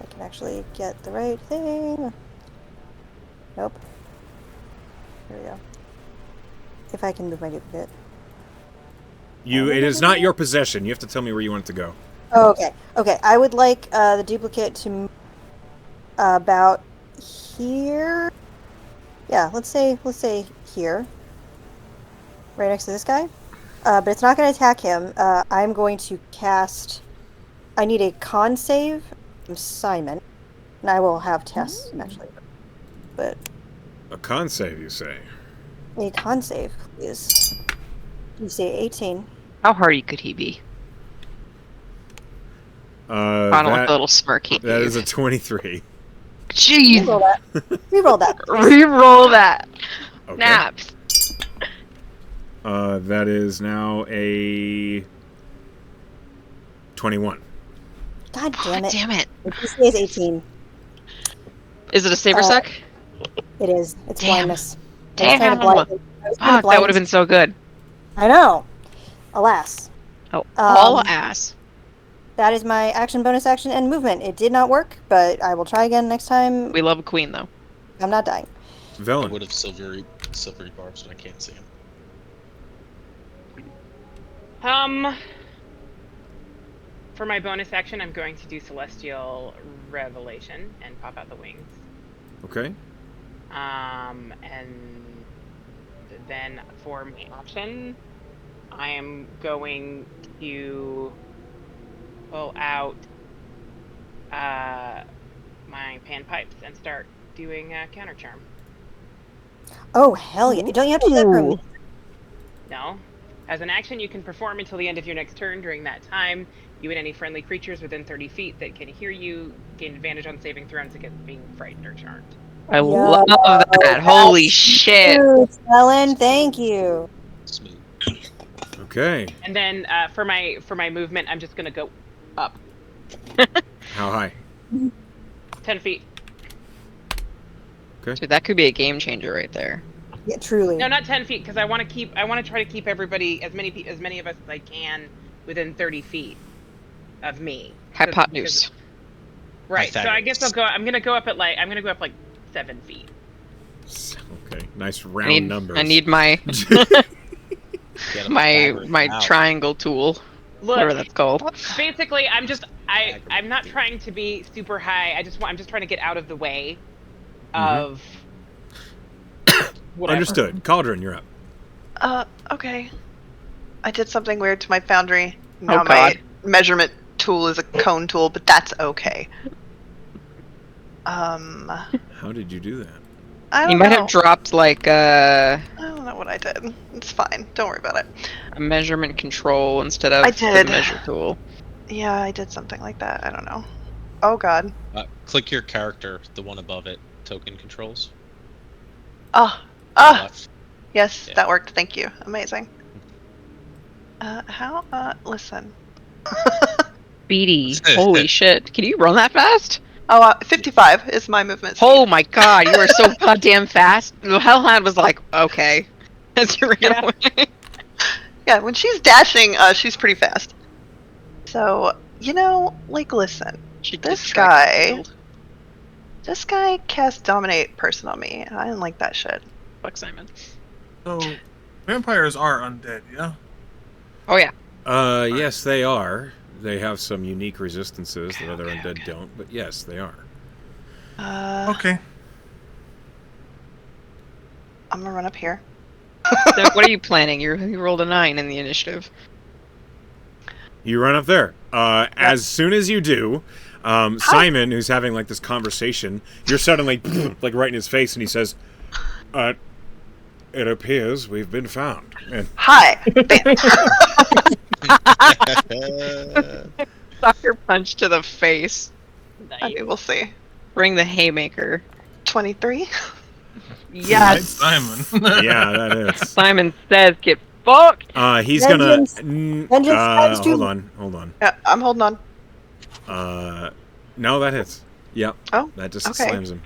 I can actually get the right thing. Nope. There we go. If I can move my duplicate. It is not your possession. You have to tell me where you want it to go. Oh, okay. Okay, I would like the duplicate to move about here. Yeah, let's say here. Right next to this guy. but it's not going to attack him. I'm going to cast... I need a con save from Simon. And I will have Tess eventually. But A con save, you say? a con save, please. You say 18. How hardy could he be? I don't like the little smirk he That gave. is a 23. Jeez! Reroll that. Reroll that. Reroll that! Okay. Naps! That is now a 21. God God damn it. damn it. The DC is 18. Is it a saber suck? It is. It's Damn. blindness. Damn. I was trying to blind him. Fuck, that would have been so good. I know. Alas. Oh, all Um, ass. That is my action, bonus action, and movement. It did not work, but I will try again next time. We love a queen, though. I'm not dying. I Velen. would have silvery barbs, but I can't see him. For my bonus action, I'm going to do Celestial Revelation and pop out the wings. Okay. And then for my action, I am going to pull out my panpipes and start doing counter charm. Oh, hell yeah. Don't you have to do that for me? No. As an action, you can perform until the end of your next turn. During that time, you and any friendly creatures within 30 feet that can hear you gain advantage on saving throws against being frightened or charmed. I love that. Holy shit. Ellen, thank you. Smooth. Okay. And then for my movement, I'm just gonna go up How high? 10 feet. Dude, that could be a game changer right there. Yeah, truly. No, not 10 feet, because I want to try to keep everybody, as many of us as I can, within 30 feet of me. Hypotenuse. Right. So I guess Pythagoras. I'm gonna go up like 7 feet. Okay. Nice round numbers. I need my Get a my Pythagoras out. triangle tool. Look, Whatever that's called. basically, I'm not trying to be super high. I'm just trying to get out of the way of whatever. Understood. Cauldron, you're up. Okay. I did something weird to my foundry. Now Oh, my God. measurement tool is a cone tool, but that's okay. How did you do that? I don't You might know. have dropped like I don't know what I did. It's fine. Don't worry about it. a measurement control instead of I the did. measure tool. Yeah, I did something like that. I don't know. Oh god. Click your character, the one above it. Token controls. Yes, Yeah. that worked. Thank you. Amazing. Listen. Beady. Holy shit. Can you run that fast? 55 is my movement speed. Oh my god, you are so goddamn fast. Hellhound was like, okay. As you ran away. Yeah, when she's dashing, she's pretty fast. So, listen. She This did track guy- the field. This guy cast Dominate Person on me. I didn't like that shit. Fuck Simon. So, vampires are undead, yeah? Oh yeah. Yes, they are. They have some unique resistances that other undead okay. don't, but yes, they are. Okay. I'm gonna run up here. So what are you planning? You rolled a 9 in the initiative. You run up there. As soon as you do, Simon, who's having like this conversation, you're suddenly like right in his face, and he says, "It appears we've been found." And Hi! Bam. Sucker punch to the face. Okay, we'll see. Bring the haymaker. 23? Yes. Simon. yeah, that is. Simon says, "Get fucked." He's Vengeance. gonna. Vengeance times two. Hold on. Yeah, I'm holding on. No, that hits. Yep. Oh, That just okay. slams him.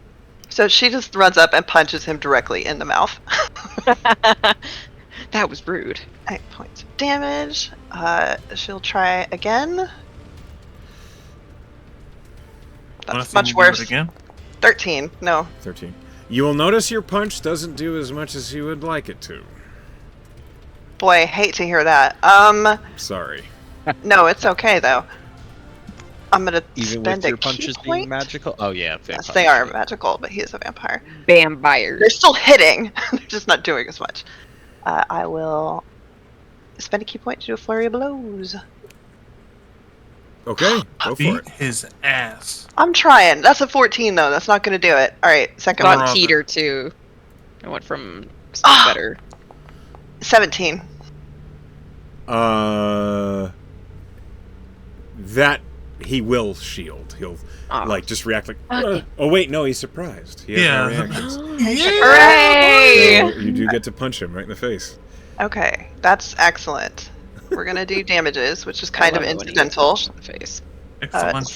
So she just runs up and punches him directly in the mouth. That was rude. 8 points of damage. She'll try again. Wanna That's see much me do it worse. Again? 13. No. 13. You will notice your punch doesn't do as much as you would like it to. Boy, hate to hear that. Sorry. No, it's okay though. I'm gonna Even spend with your a punches key being point. magical? Oh yeah, Yes, vampires. they are magical, but he is a vampire. Vampires. They're still hitting. They're just not doing as much. I will spend a key point to do a flurry of blows. Okay, go for Beat it. his ass. I'm trying. That's a 14 though. That's not gonna do it. All right, second Got one. Rob. Peter too. I went from Ah! better. 17. That he will shield. He'll Oh. just react like. Okay. Oh wait, no, he's surprised. He has no reactions. Hooray! So you do get to punch him right in the face. Okay, that's excellent. We're gonna do damages, which is I kind of love it when he gets incidental. punched in the face. Excellent.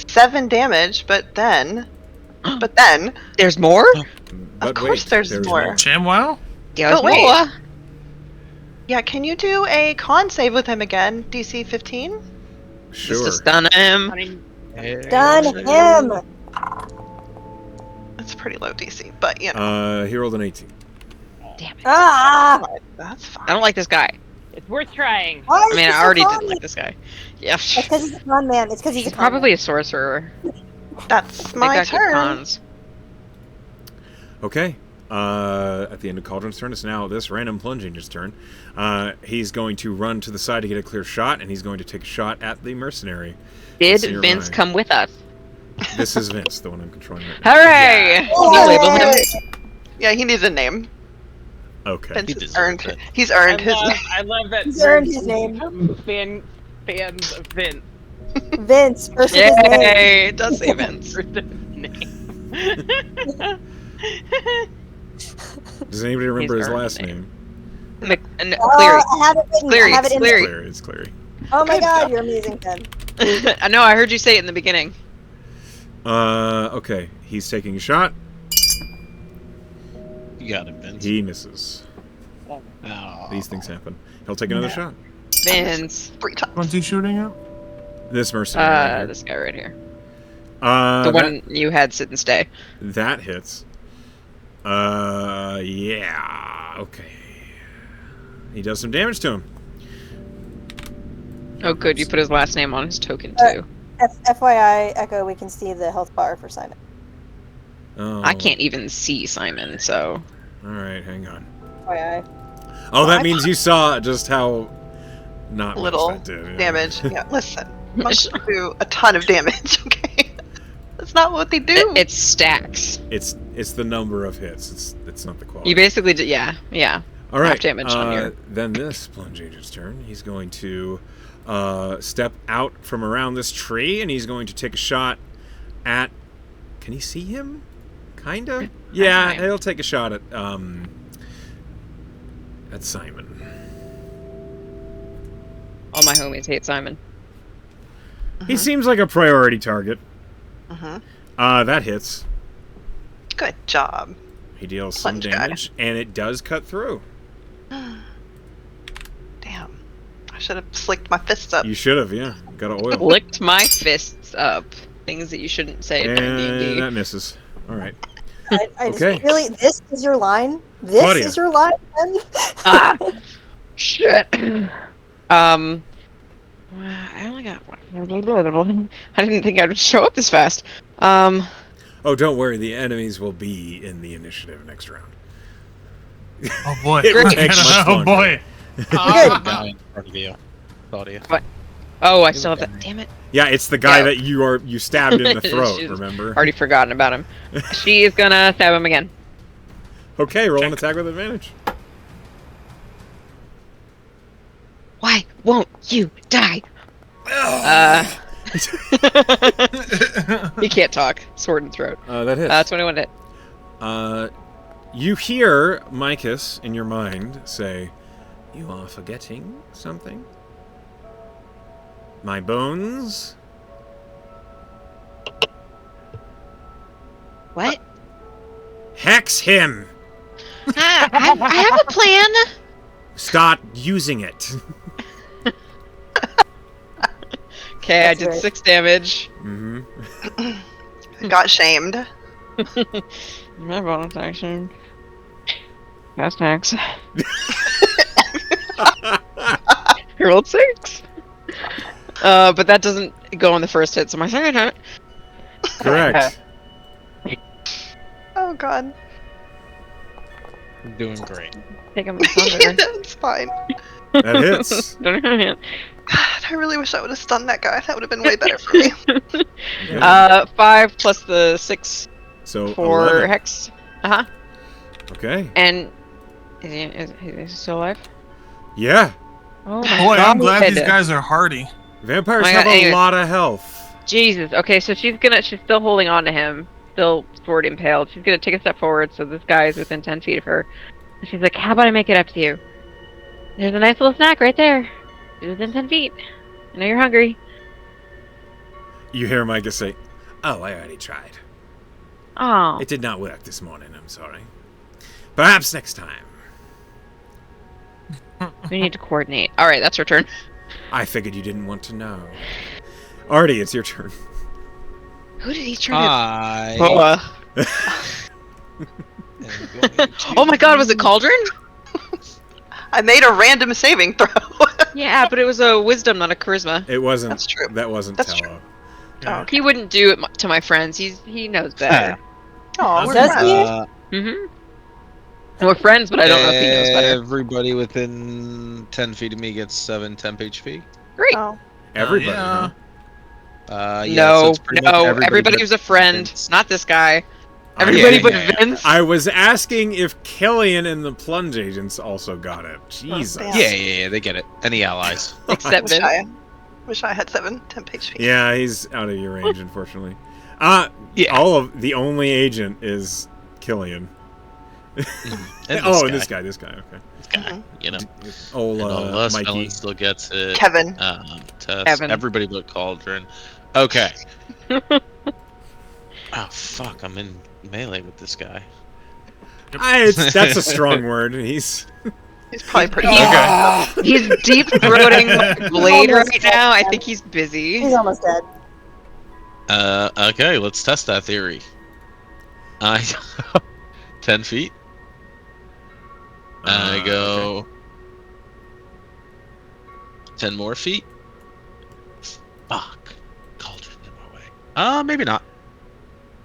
7 damage, but then, There's more? But course wait, there's more. ShamWow? There's wait. more. yeah, can you do a con save with him again? DC 15? Sure. Just to stun him. Done him. That's pretty low DC, but you know, He rolled an 18. Damn it. Ah! that's fine. I don't like this guy. It's worth trying. Why I is mean, he I so already con didn't like this guy. Yeah. It's because he's a con man. It's because he's He's a con probably man. a sorcerer. That's They my got good turn. cons. Okay. At the end of Cauldron's turn, it's now this random plunginger's turn. He's going to run to the side to get a clear shot, and he's going to take a shot at the mercenary. Did That's Vince nearby. come with us? This is Vince, the one I'm controlling right now. Hooray! Can you label him? Yeah, he needs a name. Okay. Vince He has deserves earned. it. He's earned his name. I love that. He's earned his name. Fans of Vince. Vince versus his name. Yay! It does say Vince. Name. Does anybody remember He's his earned last the name. name? Cleary. I have it written. Cleary, I have it in Cleary. Clary. It's Clary. Oh my Good god, job. you're amazing, Ken. I know, I heard you say it in the beginning. Okay. He's taking a shot. You got it, Vince. He misses. Oh. These things happen. He'll take another shot. Vince. 3 times. When's he shooting at? This mercenary. right here. This guy right here. that, The one you had sit and stay. that hits. Yeah. Okay. He does some damage to him. Oh, good, you put his last name on his token, too. FYI, Echo, we can see the health bar for Simon. Oh. I can't even see Simon, so... All right, hang on. FYI. Oh, that means you saw just how not Little much that did. Yeah. damage. Yeah, listen. Monks do a ton of damage, okay? That's not what they do. It stacks. It's the number of hits. It's not the quality. You basically did, yeah. All right. half damage on your- Then this plunge agent's turn. He's going to step out from around this tree, and he's going to take a shot at. Can he see him? Kind of. Yeah, Okay. he'll take a shot at Simon. All my homies hate Simon. He seems like a priority target. Mhm. That hits. Good job. He deals some Plunge guy. damage, and it does cut through. Damn. I should have slicked my fists up. You should have, yeah. Got to oil. Licked my fists up. Things that you shouldn't say in And D&D. that misses. All right. I just Okay. really, this is your line? This Claudia. is your line, Ken? Ah! Shit. I only got one. I didn't think I would show up this fast. Oh, don't worry. The enemies will be in the initiative next round. Oh boy. It will take much Oh longer. boy. Oh, Guy in front of you, Claudia. Oh, I still have that. Damn it. Yeah, it's the guy Yeah. that you stabbed in the throat, She's remember? Already forgotten about him. She is gonna stab him again. Okay, roll an attack with advantage. Why won't you die? He can't talk. Sword in throat. That hits. 21 hit. You hear Micus in your mind say, "You are forgetting something? My bones?" What? Hex him! I have a plan. Start using it. Okay, I That's did right. 6 damage. Mm-hmm. Got shamed. My bonus action. Fast axe. I rolled 6. But that doesn't go on the first hit, so my second hit. Correct. Oh god. Doing great. Take him thunder. It's fine. That hits. God, I really wish I would have stunned that guy. That would have been way better for me. Okay. 5 plus the 6 So for 11. Hex. Okay. And is he still alive? Yeah. Oh my Boy, god. I'm glad these guys are hardy. Vampires Oh my have God, a anyways. lot of health. Jesus. Okay, so she's still holding on to him, still sword impaled. She's gonna take a step forward, so this guy is within 10 feet of her. And she's like, "How about I make it up to you? There's a nice little snack right there. You're within 10 feet. I know you're hungry." You hear Micah say, "Oh, I already tried. Oh. It did not work this morning. I'm sorry. Perhaps next time." We need to coordinate. All right, that's her turn. I figured you didn't want to know. Artie, it's your turn. Who did he try to? I am going to- Oh my god, was it Cauldron? I made a random saving throw. Yeah, but it was a wisdom, not a charisma. It wasn't. That's true. That wasn't That's Tello. Oh, He wouldn't do it to my friends. He knows better. oh, we're Does friends. he? We're friends, but I don't know if he knows better. Everybody within 10 feet of me gets 7 temp HP. Great. Oh. Everybody, Yeah. huh? Yeah, so No, it's pretty much everybody but who's a friend, Vince. not this guy. Oh, Everybody yeah, but yeah. Vince. I was asking if Killian and the Plunge Agents also got it. Jesus. damn. Yeah, they get it. Any allies? Except Wish Vince. wish I had 7 temp HP. Yeah, he's out of your range, unfortunately. Yeah. The only agent is Killian. And This guy. Okay. This guy, you know. Old And Les Mikey. Mellon still gets it. Kevin. Tess, Kevin. everybody but Cauldron. Okay. Oh, fuck, I'm in melee with this guy. That's a strong word. He's He's probably pretty Okay. He's deep throating my blade Almost right now. I dead. think he's busy. He's almost dead. Okay, let's test that theory. I 10 feet. I go 10 more feet. Fuck. Cauldron in my way. Maybe not.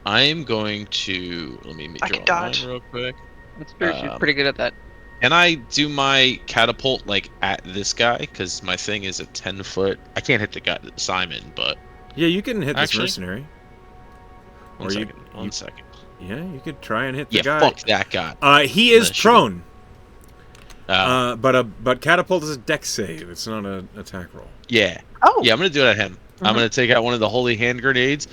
I'm going to let me I draw can dodge. a line real quick. That's true. She's pretty good at that. Can I do my catapult like at this guy? Because my thing is a 10-foot. I can't hit the guy, Simon, but Yeah, you can hit this Actually- mercenary. one Or you- second. One second. Yeah, you could try and hit the Yeah, guy. fuck that guy. He is Nah, shoot. prone. Uh, But catapult is a dex save. It's not an attack roll. yeah. Oh. Yeah, I'm gonna do it at him. Mhm. I'm gonna take out one of the holy hand grenades,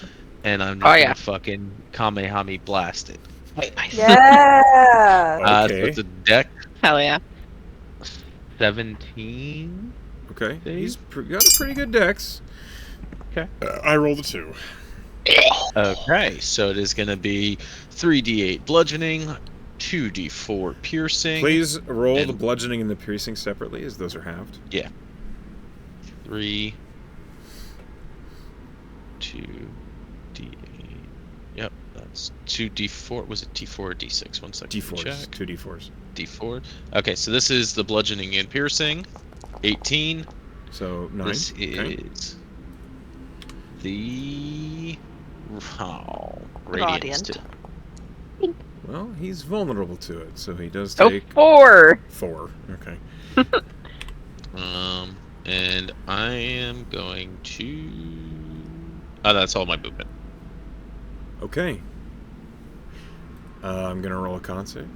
and I'm just Oh, gonna yeah. fucking Kamehame blast it. Nice. Yeah. So Okay. it's a deck Hell yeah. 17. Okay. Save. He's got a pretty good dex. Okay. I rolled a 2. Okay, so it is gonna be 3d8 bludgeoning, 2d4 piercing. Please roll the And- bludgeoning and the piercing separately, as those are halved. 3, 2d8. Yep, that's 2d4. Was it d4 or d6? One second. let me D4s. check. 2 D4s. D4. Okay, so this is the bludgeoning and piercing. 18. So 9. This Okay. is the Radiant. Well, he's vulnerable to it, so he does Oh, take 4. 4. Okay. And I am going to. Oh, that's all my movement. Okay. I'm gonna roll a con save.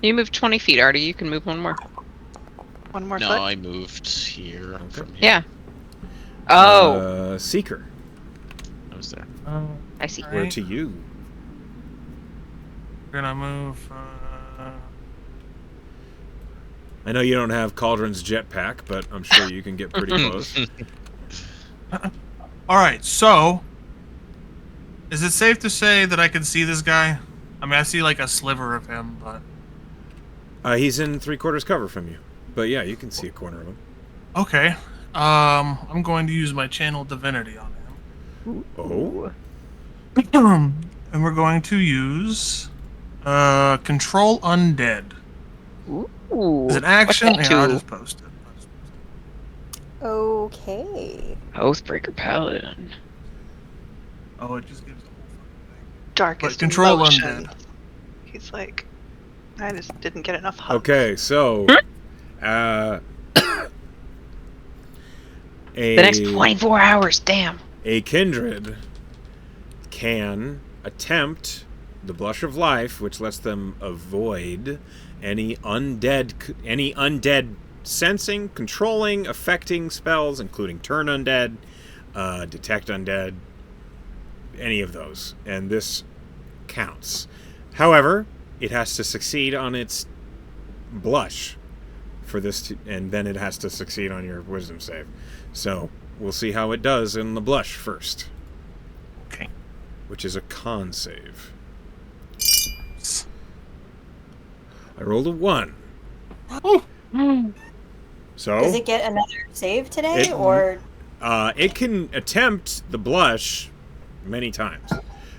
You moved 20 feet, Artie. You can move one more. One more No, foot. I moved here from here. Yeah. Oh, Seeker. I was there. I see. Where to you? We're gonna move. I know you don't have Cauldron's jetpack, but I'm sure you can get pretty close. All right. So, is it safe to say that I can see this guy? I mean, I see like a sliver of him, but He's in 3/4 cover from you. But yeah, you can see a corner of him. okay. I'm going to use my channel divinity on Oh? him, and we're going to use control undead. Ooh. Is it action? What's that Yeah, I'll to? just post it. Okay. Oathbreaker Paladin. Oh, it just gives the whole fucking thing. Darkest But control emotion. undead. He's like, I just didn't get enough hugs. Okay, so The next 24 hours, damn. a kindred can attempt the Blush of Life, which lets them avoid any undead sensing, controlling, affecting spells, including Turn Undead, Detect Undead, any of those. And this counts. However, it has to succeed on its Blush for this, and then it has to succeed on your Wisdom save. So we'll see how it does in the Blush first. Okay. Which is a con save. I rolled a 1. So Does it get another save today, It- or it can attempt the Blush many times.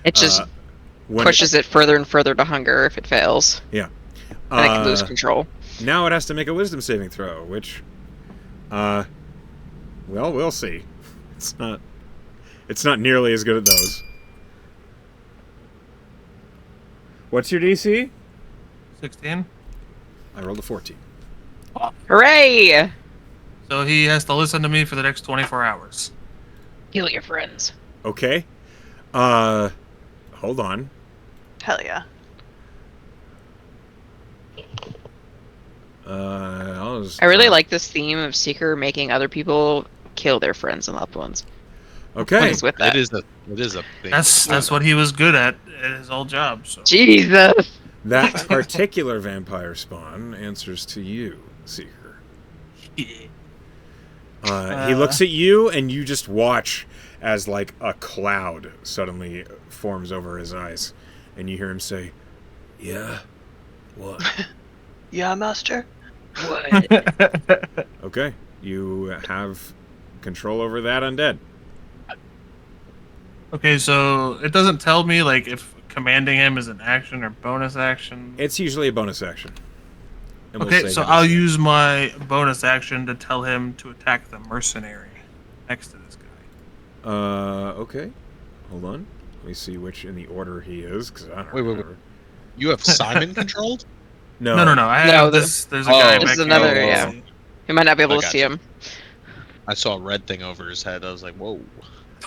It just When pushes it further and further to hunger if it fails. Yeah. And it can lose control. Now it has to make a Wisdom saving throw, which, well, we'll see. It's not nearly as good at those. What's your DC? 16. I rolled a 14. Hooray! So he has to listen to me for the next 24 hours. Heal your friends. Okay. Hold on. Hell yeah. I really like this theme of Seeker making other people kill their friends and loved ones. Okay. What is with that? It is a thing. That's what he was good at his old job. So Jesus! That particular vampire spawn answers to you, Seeker. He looks at you, and you just watch as, like, a cloud suddenly forms over his eyes. And you hear him say, "Yeah? What?" Yeah, master. What? Okay. You have control over that undead. Okay, so it doesn't tell me like if commanding him is an action or bonus action. It's usually a bonus action. And we'll Okay, say so that I'll it's- use my bonus action to tell him to attack the mercenary next to this guy. Okay. Hold on. Let me see which in the order he is, because I don't Wait. remember. You have Simon controlled? No. I have No, this. There's a guy this back is here. another, yeah. You might not be able I to see gotcha. him. I saw a red thing over his head. I was like, whoa.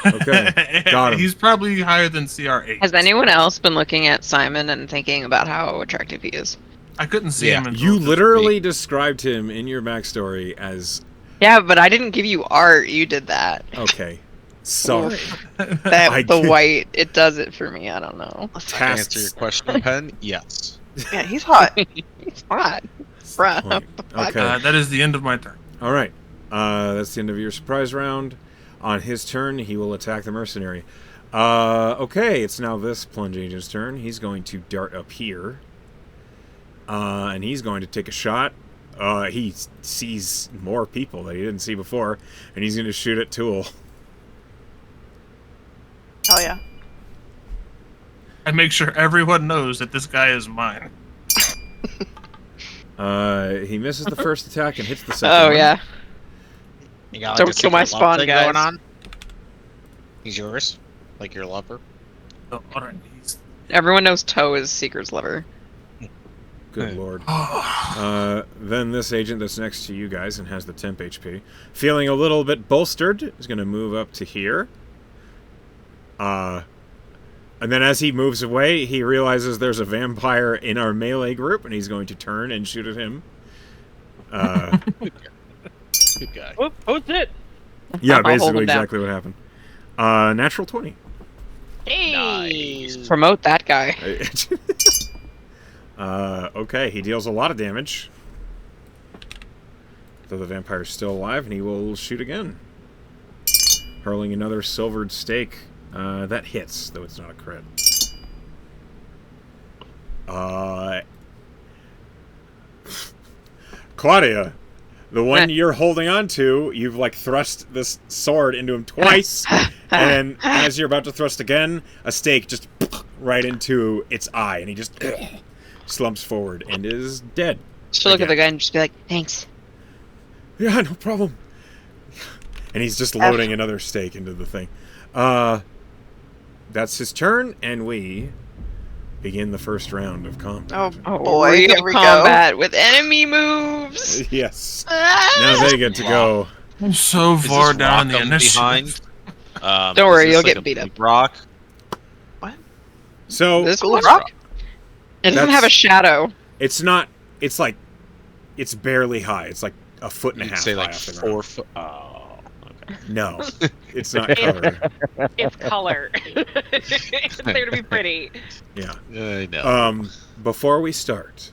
Okay, got him. He's probably higher than CR8. Has anyone else been looking at Simon and thinking about how attractive he is? I couldn't see Yeah. him until You just- literally described him in your backstory as... Yeah, but I didn't give you art. You did that. Okay. Sorry. That I the did- white, it does it for me. I don't know. To Tasks. answer your question, Pen, yes. Yeah, he's hot. It's hot. Bruh. Point. Okay. that is the end of my turn. All right. That's the end of your surprise round. On his turn, he will attack the mercenary. Okay, it's now this plunge agent's turn. He's going to dart up here. And he's going to take a shot. He sees more people that he didn't see before, and he's going to shoot at Tool. Hell yeah. I make sure everyone knows that this guy is mine. He misses the first attack and hits the second Oh one. yeah. You got Don't a kill my secret love spawn, thing guys. going on? He's yours? Like your lover? So, all right, he's... Everyone knows Toe is Seeker's lover. Good Hey. lord. Then this agent that's next to you guys and has the temp HP, feeling a little bit bolstered, is going to move up to here. And then as he moves away, he realizes there's a vampire in our melee group, and he's going to turn and shoot at him. Good guy. Oh, who's it? Yeah, I'll hold basically him down. exactly what happened. Natural 20. Nice. Promote that guy. Okay, he deals a lot of damage. Though the vampire's still alive, and he will shoot again. Hurling another silvered stake. That hits, though it's not a crit. Claudia, the one you're holding on to, you've like thrust this sword into him twice, and as you're about to thrust again, a stake just right into its eye, and he just slumps forward and is dead. She'll look at the Again. guy and just be like, thanks. Yeah, no problem. And he's just loading another stake into the thing. That's his turn, and we begin the first round of combat. Oh, Oh, boy, real here we go. combat with enemy moves. Yes. Ah! Now they get to go. I'm so Is far this down in rock the I'm initiative. behind? Don't worry, is this you'll like get a beat up. big rock. So This Cool one, rock. it doesn't have a That's- shadow. it's not. It's like it's barely high. It's like a foot and a You'd half say high like off the 4 ground. foot. Oh, okay. No, it's not covered. It's color. It's there to be pretty. Yeah. I know. Before we start,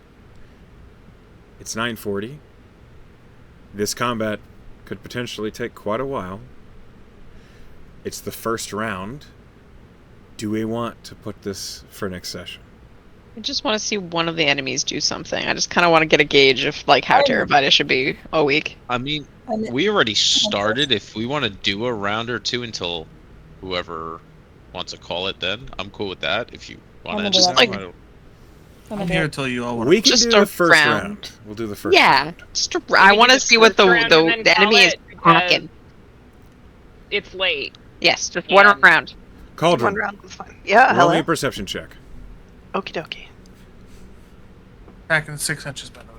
it's 9:40. This combat could potentially take quite a while. It's the first round. Do we want to put this for next session? I just want to see one of the enemies do something. I just kind of want to get a gauge of like how I'm- terrified I should be all week. I mean, I'm- we already started. If we want to do a round or two until whoever wants to call it, then I'm cool with that. If you want to I'm end into it that. now, I don't- I'm here until you all want. We can Just do a the first round. round. We'll do the first Yeah, round. just I We want do to the see what first round and then the call enemy is it, because packing. It's late. Yes, just one And- round. Cauldron, One round was fine. Yeah, roll hello. me a perception check. Okie dokie. Packing 6 inches by the way.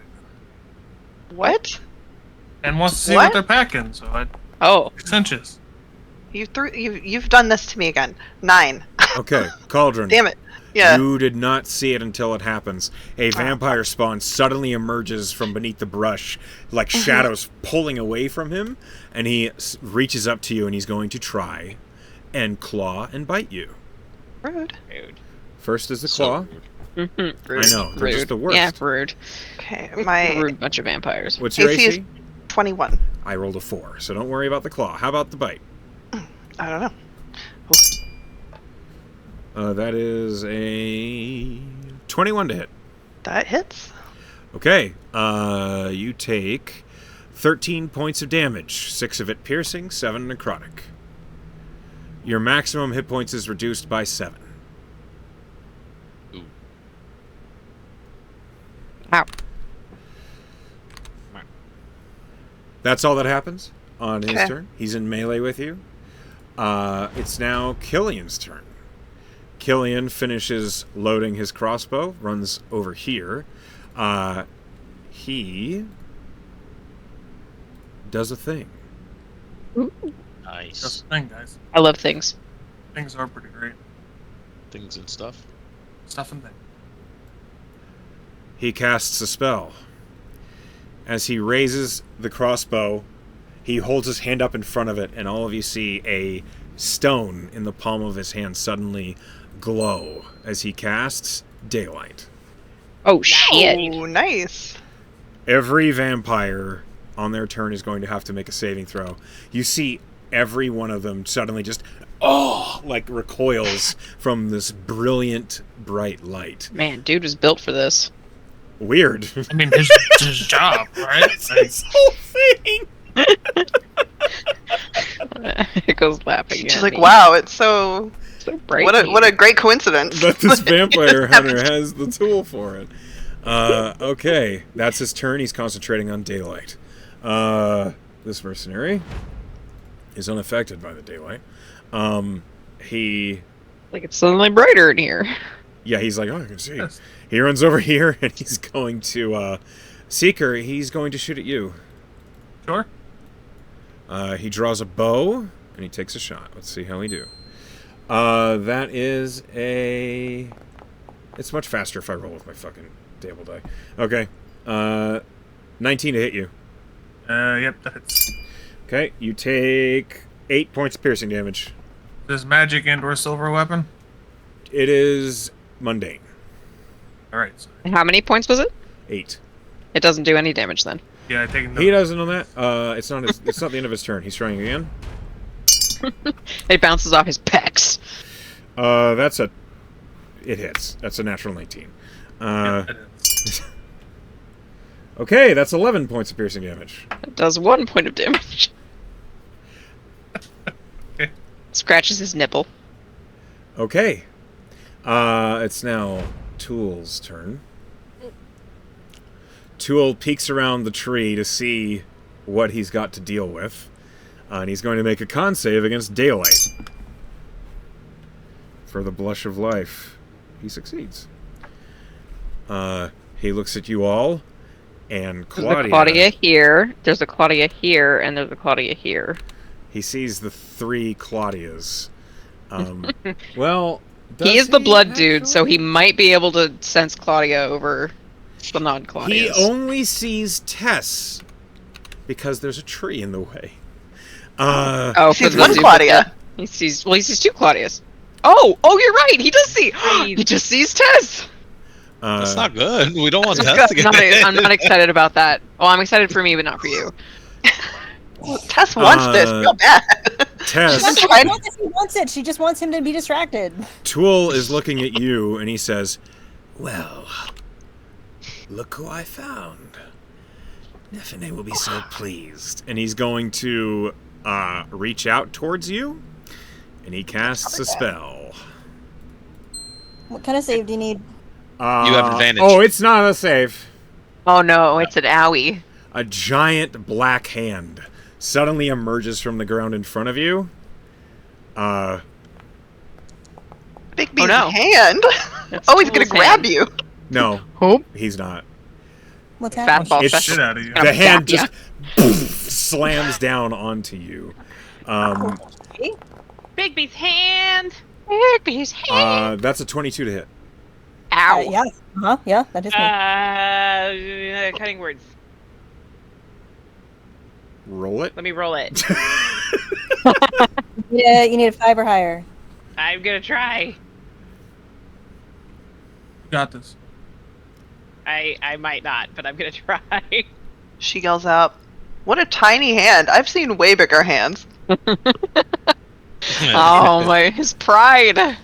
What? And wants to see What? what they're packing, so I Oh, 6 inches. You've done this to me again. 9. Okay, Cauldron. Damn it. Yeah. You did not see it until it happens. A vampire spawn suddenly emerges from beneath the brush, like shadows pulling away from him, and he reaches up to you and he's going to try and claw and bite you. Rude. Rude. First is the So claw. rude. I know, they're just the worst. Yeah, rude. Okay, my Rude bunch of vampires. What's your AC is- AC? 21. I rolled a 4, so don't worry about the claw. How about the bite? I don't know. That is a 21 to hit. That hits. Okay, you take 13 points of damage, 6 of it piercing, 7 necrotic. Your maximum hit points is reduced by 7. Ooh. Ow. That's all that happens on his Okay. turn. He's in melee with you. It's now Killian's turn. Killian finishes loading his crossbow, runs over here. He does a thing. Nice. That's the thing, guys. I love things. Things are pretty great. Things and stuff. Stuff and things. He casts a spell. As he raises the crossbow, he holds his hand up in front of it, and all of you see a stone in the palm of his hand suddenly glow as he casts Daylight. Oh shit! Oh, nice. Every vampire on their turn is going to have to make a saving throw. You see every one of them suddenly just, like recoils from this brilliant, bright light. Man, dude was built for this. Weird. I mean, his job, right? That's his whole thing. It goes laughing. She's at like, me. wow, it's so. So bright. What a great coincidence. But this vampire hunter has the tool for it. Okay, that's his turn. He's concentrating on daylight. This mercenary is unaffected by the daylight. He, Like it's suddenly brighter in here. yeah, he's like, oh, I can see. Yes. He runs over here and he's going to, Seeker, he's going to shoot at you. Sure. He draws a bow and he takes a shot. Let's see how we do. That is a... It's much faster if I roll with my fucking table die. Okay. 19 to hit you. Yep, that hits. Okay, you take 8 points of piercing damage. This magic and/or silver weapon. It is mundane. All right. So, How many points was it? 8. It doesn't do any damage then. yeah, I take He doesn't know that. It's not the end of his turn. He's trying again. It bounces off his pecs. It hits. That's a natural 19. Yep, it is. Okay, that's 11 points of piercing damage. It does 1 point of damage. Okay. Scratches his nipple. Okay. It's now Tool's turn. Tool peeks around the tree to see what he's got to deal with. And he's going to make a con save against daylight. For the blush of life. He succeeds. He looks at you all, and There's a Claudia here, there's a Claudia here, and there's a Claudia here. He sees the 3 Claudias. Well, He is the blood dude, actually? so he might be able to sense Claudia over the He non-Claudias. only sees Tess because there's a tree in the way. Oh, Sees for the one dude Claudia. He sees 2 Claudias. Oh, you're right. He does see. He just sees Tess. That's not good. We don't want Tess to I'm get not, I'm not excited about that. Well, I'm excited for me, but not for you. Tess wants this real bad. Tess, I know that he wants it. She just wants him to be distracted. Tool is looking at you, and he says, "Well, look who I found. Nefene will be so pleased." And he's going to reach out towards you, and he casts a spell. What kind of save do you need? You have advantage. Oh, it's not a save. Oh no, it's an owie. A giant black hand suddenly emerges from the ground in front of you. Bigby's no. hand. That's Oh, he's gonna Tool's grab hand. you. No, Who? he's not. What's Fat happening? ball It's- session. Shit out of you. The hand Yeah. just poof, slams down onto you. Bigby's hand. His hand. That's a 22 to hit. Ow. Yeah. Yeah, that is me. Cutting words. Roll it. Let me roll it. Yeah, you need a 5 or higher. I'm gonna try. Got this. I might not, but I'm gonna try. She yells out, "What a tiny hand! I've seen way bigger hands." Oh my, his pride.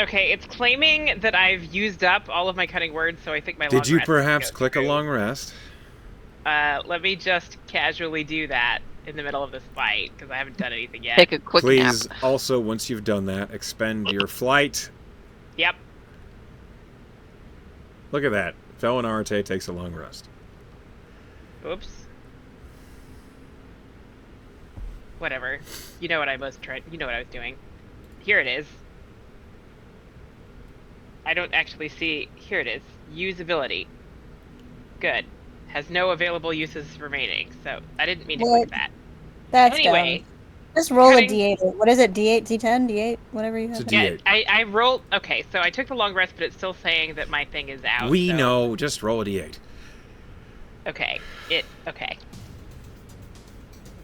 Okay, it's claiming that I've used up all of my cutting words, so I think my long Did you rest perhaps goes click a through. long rest? Let me just casually do that in the middle of this fight, because I haven't done anything yet. Take a quick Please, nap. also, once you've done that, expend your flight. Yep. Look at that. Felon Arte takes a long rest. Oops. Whatever. You know what I was trying. You know what I was doing. Here it is. I don't actually see. Here it is. Use ability. Good. Has no available uses remaining. So I didn't mean to What? click that. That's Anyway. dumb. Just roll cutting- a d8. What is it? D8, D10, D8, whatever you have. It's a Yeah, D8. I rolled. Okay, so I took the long rest, but it's still saying that my thing is out. We so- know. Just roll a D8. Okay. Okay.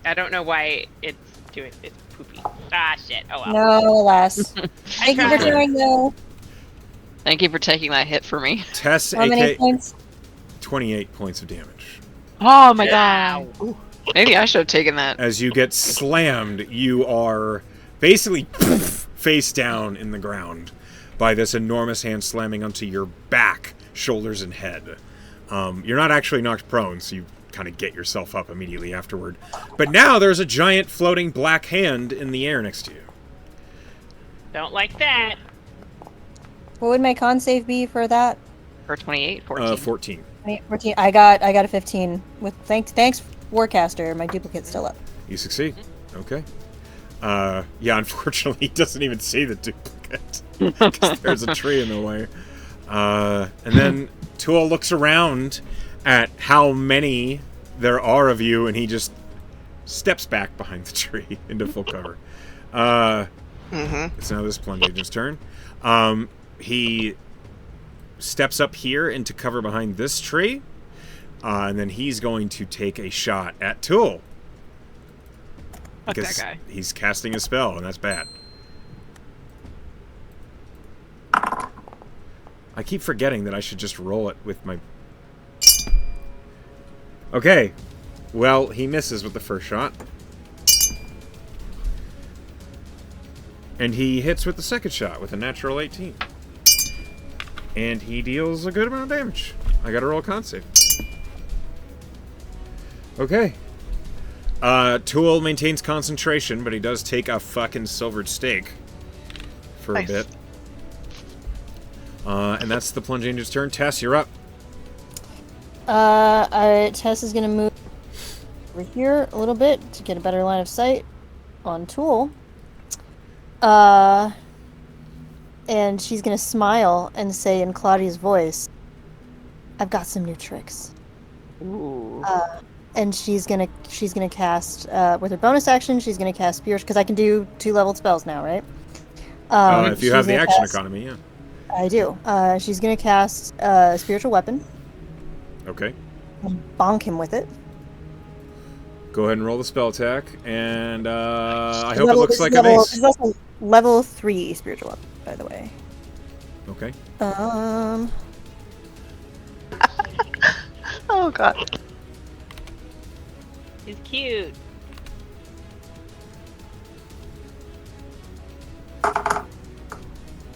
I don't know why it's doing. It's poopy. Ah, shit. Oh well. No, alas. I Thank you for tried. trying, though. Thank you for taking that hit for me. Tess, How many AK, points? 28 points of damage. Oh my Ow. god. Maybe I should have taken that. As you get slammed, you are basically face down in the ground by this enormous hand slamming onto your back, shoulders, and head. You're not actually knocked prone, so you kind of get yourself up immediately afterward. But now there's a giant floating black hand in the air next to you. Don't like that. What would my con save be for that? For 28, 14. 14. 14. I got a 15. With thanks Warcaster. My duplicate's still up. You succeed. Okay. Yeah, unfortunately, he doesn't even see the duplicate because there's a tree in the way. And then Tool looks around at how many there are of you, and he just steps back behind the tree into full cover. It's now this plunge agent's turn. He steps up here into cover behind this tree, and then he's going to take a shot at Tool. Fuck Because that guy. he's casting a spell, and that's bad. I keep forgetting that I should just roll it with my... Okay. Well, he misses with the first shot. And he hits with the second shot with a natural 18. And he deals a good amount of damage. I gotta roll a con save. Okay. Tool maintains concentration, but he does take a fucking silvered stake for Nice. a bit. And that's the plunge angel's turn. Tess, you're up. Tess is gonna move over here a little bit to get a better line of sight on Tool. And she's gonna smile and say in Claudia's voice, I've got some new tricks. Ooh. And she's gonna cast with her bonus action. She's gonna cast spiritual because I can do 2-leveled spells now, right? If you have the action economy, yeah. I do. She's gonna cast spiritual weapon. Okay. And bonk him with it. Go ahead and roll the spell attack, and I hope it looks like a This is mace. also level 3 spiritual weapon, by the way. Okay. Oh god. He's cute.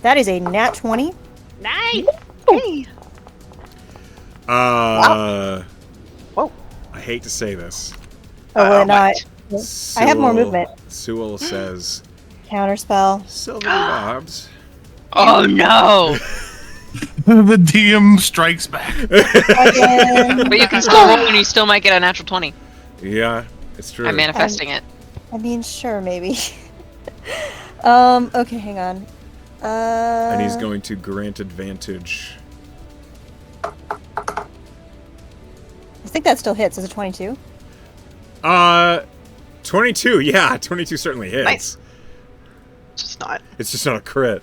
That is a nat 20. Nice. Hey. Whoa. Whoa. I hate to say this. Oh, and I have more Sewell- movement. Sewell says, Counterspell. "Silver Bobs." Oh no! The DM strikes back. But you can still roll and you still might get a natural 20. Yeah, it's true. I'm manifesting it. I mean, sure, maybe. Okay, hang on. And he's going to grant advantage. I think that still hits. Is it 22? 22. Yeah, 22 certainly hits. Nice. Just not. It's just not a crit.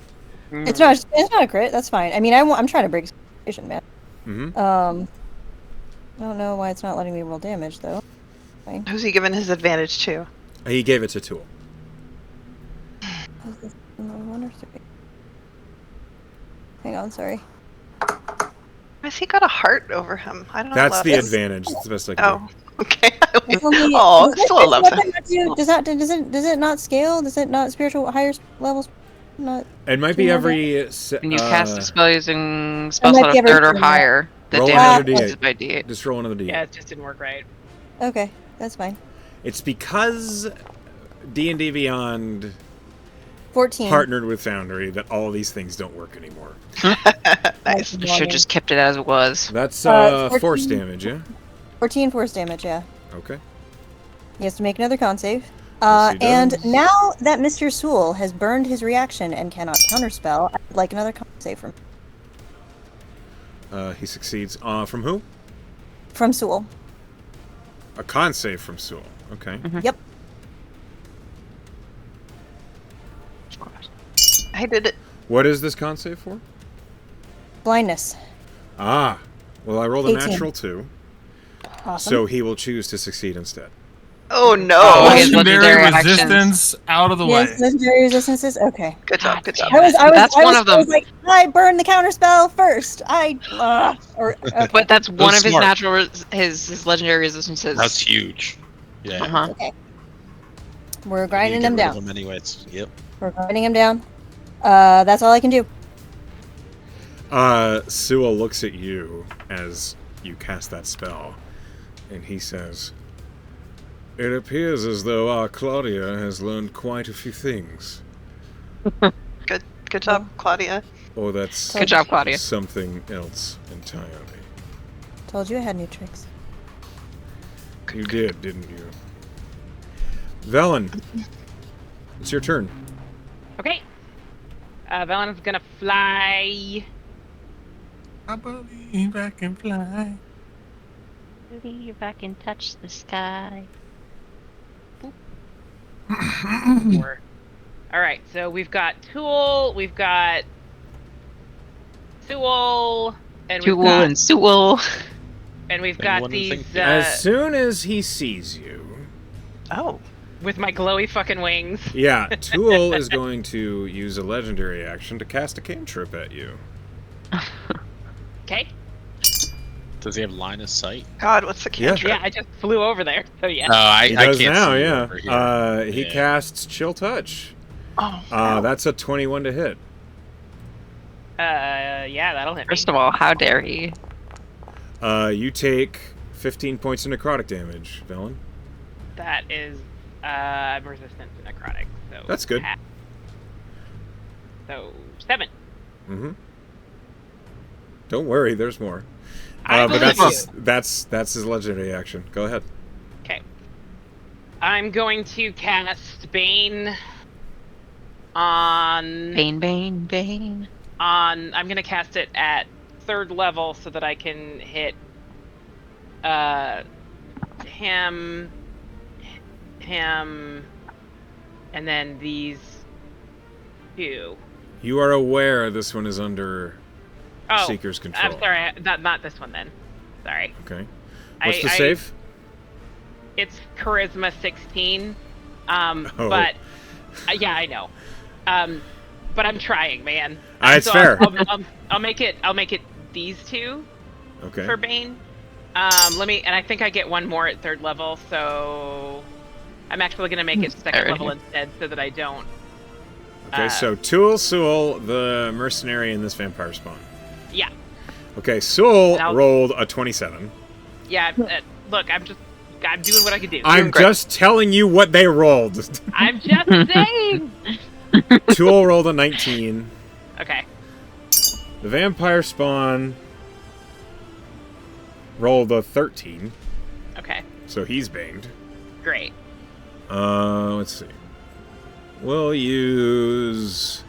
It's not a crit. That's fine. I mean, I'm trying to break situation, man. Mm-hmm. I don't know why it's not letting me roll damage though. Who's he giving his advantage to? He gave it to Tool. One or three. Hang on, sorry. Has he got a heart over him? I don't know. That's the this. advantage. That's the best I can Oh, okay. Only- Oh, does still love weapon him. not do- Does it not scale? Does it not spiritual higher levels? Not. do. It might be Do you know every. When you cast a spell using spell might slot be of 3rd or everything, higher, the Roll damage another is D8. by D8. Just roll another D8. Yeah, it just didn't work right. Okay, that's fine. It's because D&D Beyond 14. partnered with Foundry that all these things don't work anymore. Nice. You should have just kept it as it was. That's 14. force damage, yeah? 14 force damage. Yeah. Okay. He has to make another con save. Yes, he And does. now that Mr. Sewell has burned his reaction and cannot counterspell, I'd like another con save He succeeds. From who? from Sewell. A con save from Sewell. Okay. Yep. I did it. What is this con save for? Blindness. Ah. Well, I rolled a 18. natural 2, Awesome. so he will choose to succeed instead. Oh no. Oh, his Legendary legendary actions. resistance out of the way. yes, legendary resistances. Okay. Good job. Good job. I was That's one of I was them. like, I burned the counterspell first. Okay. But that's one of his smart. natural, his legendary resistances. That's huge. Yeah. Uh-huh. Okay. We're You grinding get them rid of down. them anyways. Yep. We're grinding him down. That's all I can do. Sewell looks at you as you cast that spell, and he says, "It appears as though our Claudia has learned quite a few things. Good job, Claudia. Or that's Good job, Claudia. something else entirely. Told you I had new tricks. You did, didn't you? Velen, it's your turn. Okay. Valen's gonna fly. I believe I can fly. Believe I can touch the sky. All right, so we've got Tool, we've got Sewell, and we've Sewell got and Sewell. and we've got Anyone these think- As soon as he sees you, Oh. with my glowy fucking wings. yeah, Tool is going to use a legendary action to cast a cantrip at you. Okay. Does he have line of sight? God, what's the Yeah. cantrip? Yeah, I just flew over there. So yeah. I He I does can't now, see yeah. over here. He Yeah. casts Chill Touch. Oh. wow. That's a 21 to hit. Yeah, that'll hit me. First of all, how dare he? You take 15 points of necrotic damage, Velen. That is I'm resistant to necrotic, so That's good. half. So 7. Mm-hmm. Don't worry, there's more. I But believe that's his legendary action. Go ahead. Okay. I'm going to cast Bane on Bane, Bane, Bane. I'm gonna cast it at 3rd level so that I can hit him, and then these 2. You are aware this one is under Oh, Seeker's control. I'm sorry, not this one then. Sorry. Okay. What's the save? It's Charisma 16. Oh. But yeah, I know. But I'm trying, man. It's fair. I'll make it these 2 Okay. for Bane. And I think I get one more at 3rd level, so I'm actually gonna make it 2nd level instead, so that I don't. Okay, so Tool, Sewell, the mercenary, and this vampire spawn. Yeah. Okay, Sewell rolled a 27. Yeah. Look, I'm doing what I can do. I'm just telling you what they rolled. I'm just saying. Tool rolled a 19. Okay. The vampire spawn rolled a 13. Okay. So he's banged. Great. Let's see. We'll use...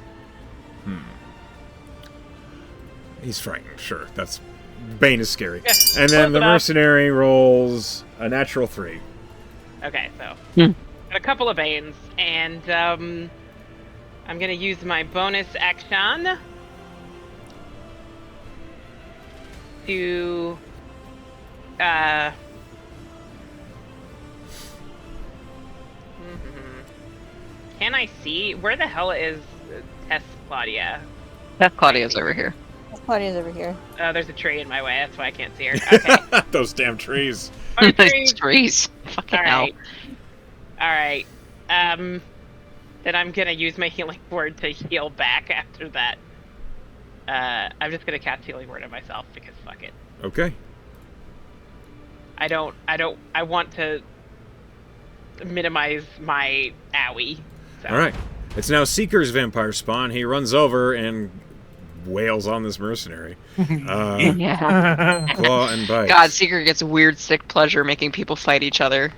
He's frightened, sure. That's... Bane is scary. And then the mercenary rolls a natural 3. Okay, so... Got a couple of Banes, and, I'm gonna use my bonus action to... Can I see? Where the hell is Tess Claudia? Tess Claudia's over here. Claudia's over here. Oh, there's a tree in my way. That's why I can't see her. Okay. Those damn trees. Those trees. Fucking hell. Alright. Then I'm gonna use my healing word to heal back after that. I'm just gonna cast healing word on myself because fuck it. Okay. I want to minimize my owie. So. Alright. It's now Seeker's vampire spawn. He runs over and wails on this mercenary. Yeah. Claw and bite. God, Seeker gets weird, sick pleasure making people fight each other.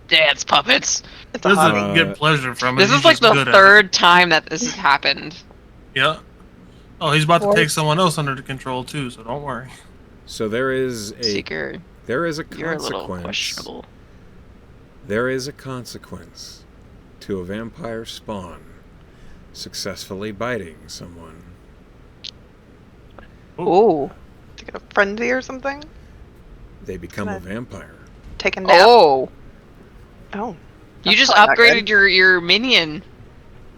Dance puppets. It's a Doesn't hobby. get pleasure from it. This he's is like just the good at it. 3rd time that this has happened. Yeah. Oh, he's about to take Fourth. someone else under control too, so don't worry. So there is a Seeker, a you're a little consequence. questionable. There is a consequence to a vampire spawn successfully biting someone. Oh. To get a frenzy or something? They become a Come on. vampire. Take a nap? Oh. Oh. You That's just probably not upgraded good. your minion.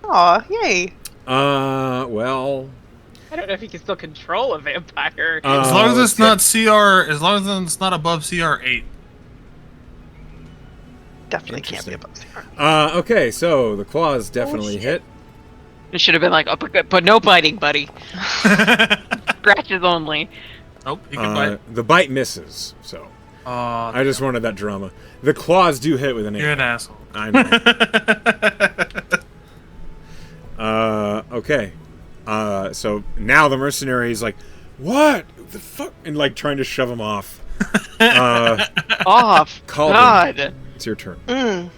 Aw, yay. Well... I don't know if you can still control a vampire. As long as let's it's not CR, as long as it's not above CR8. Definitely can't be Interesting. above 0. Okay, so the claws definitely hit. It should have been like uppercut, but no biting, buddy. Scratches only. Nope, he can bite. The bite misses, so I just wanted that drama. The claws do hit with an 8. You're an asshole. I know. Okay. So now the mercenary is like, what the fuck? And like trying to shove him off. Off. Calden, God. it's your turn.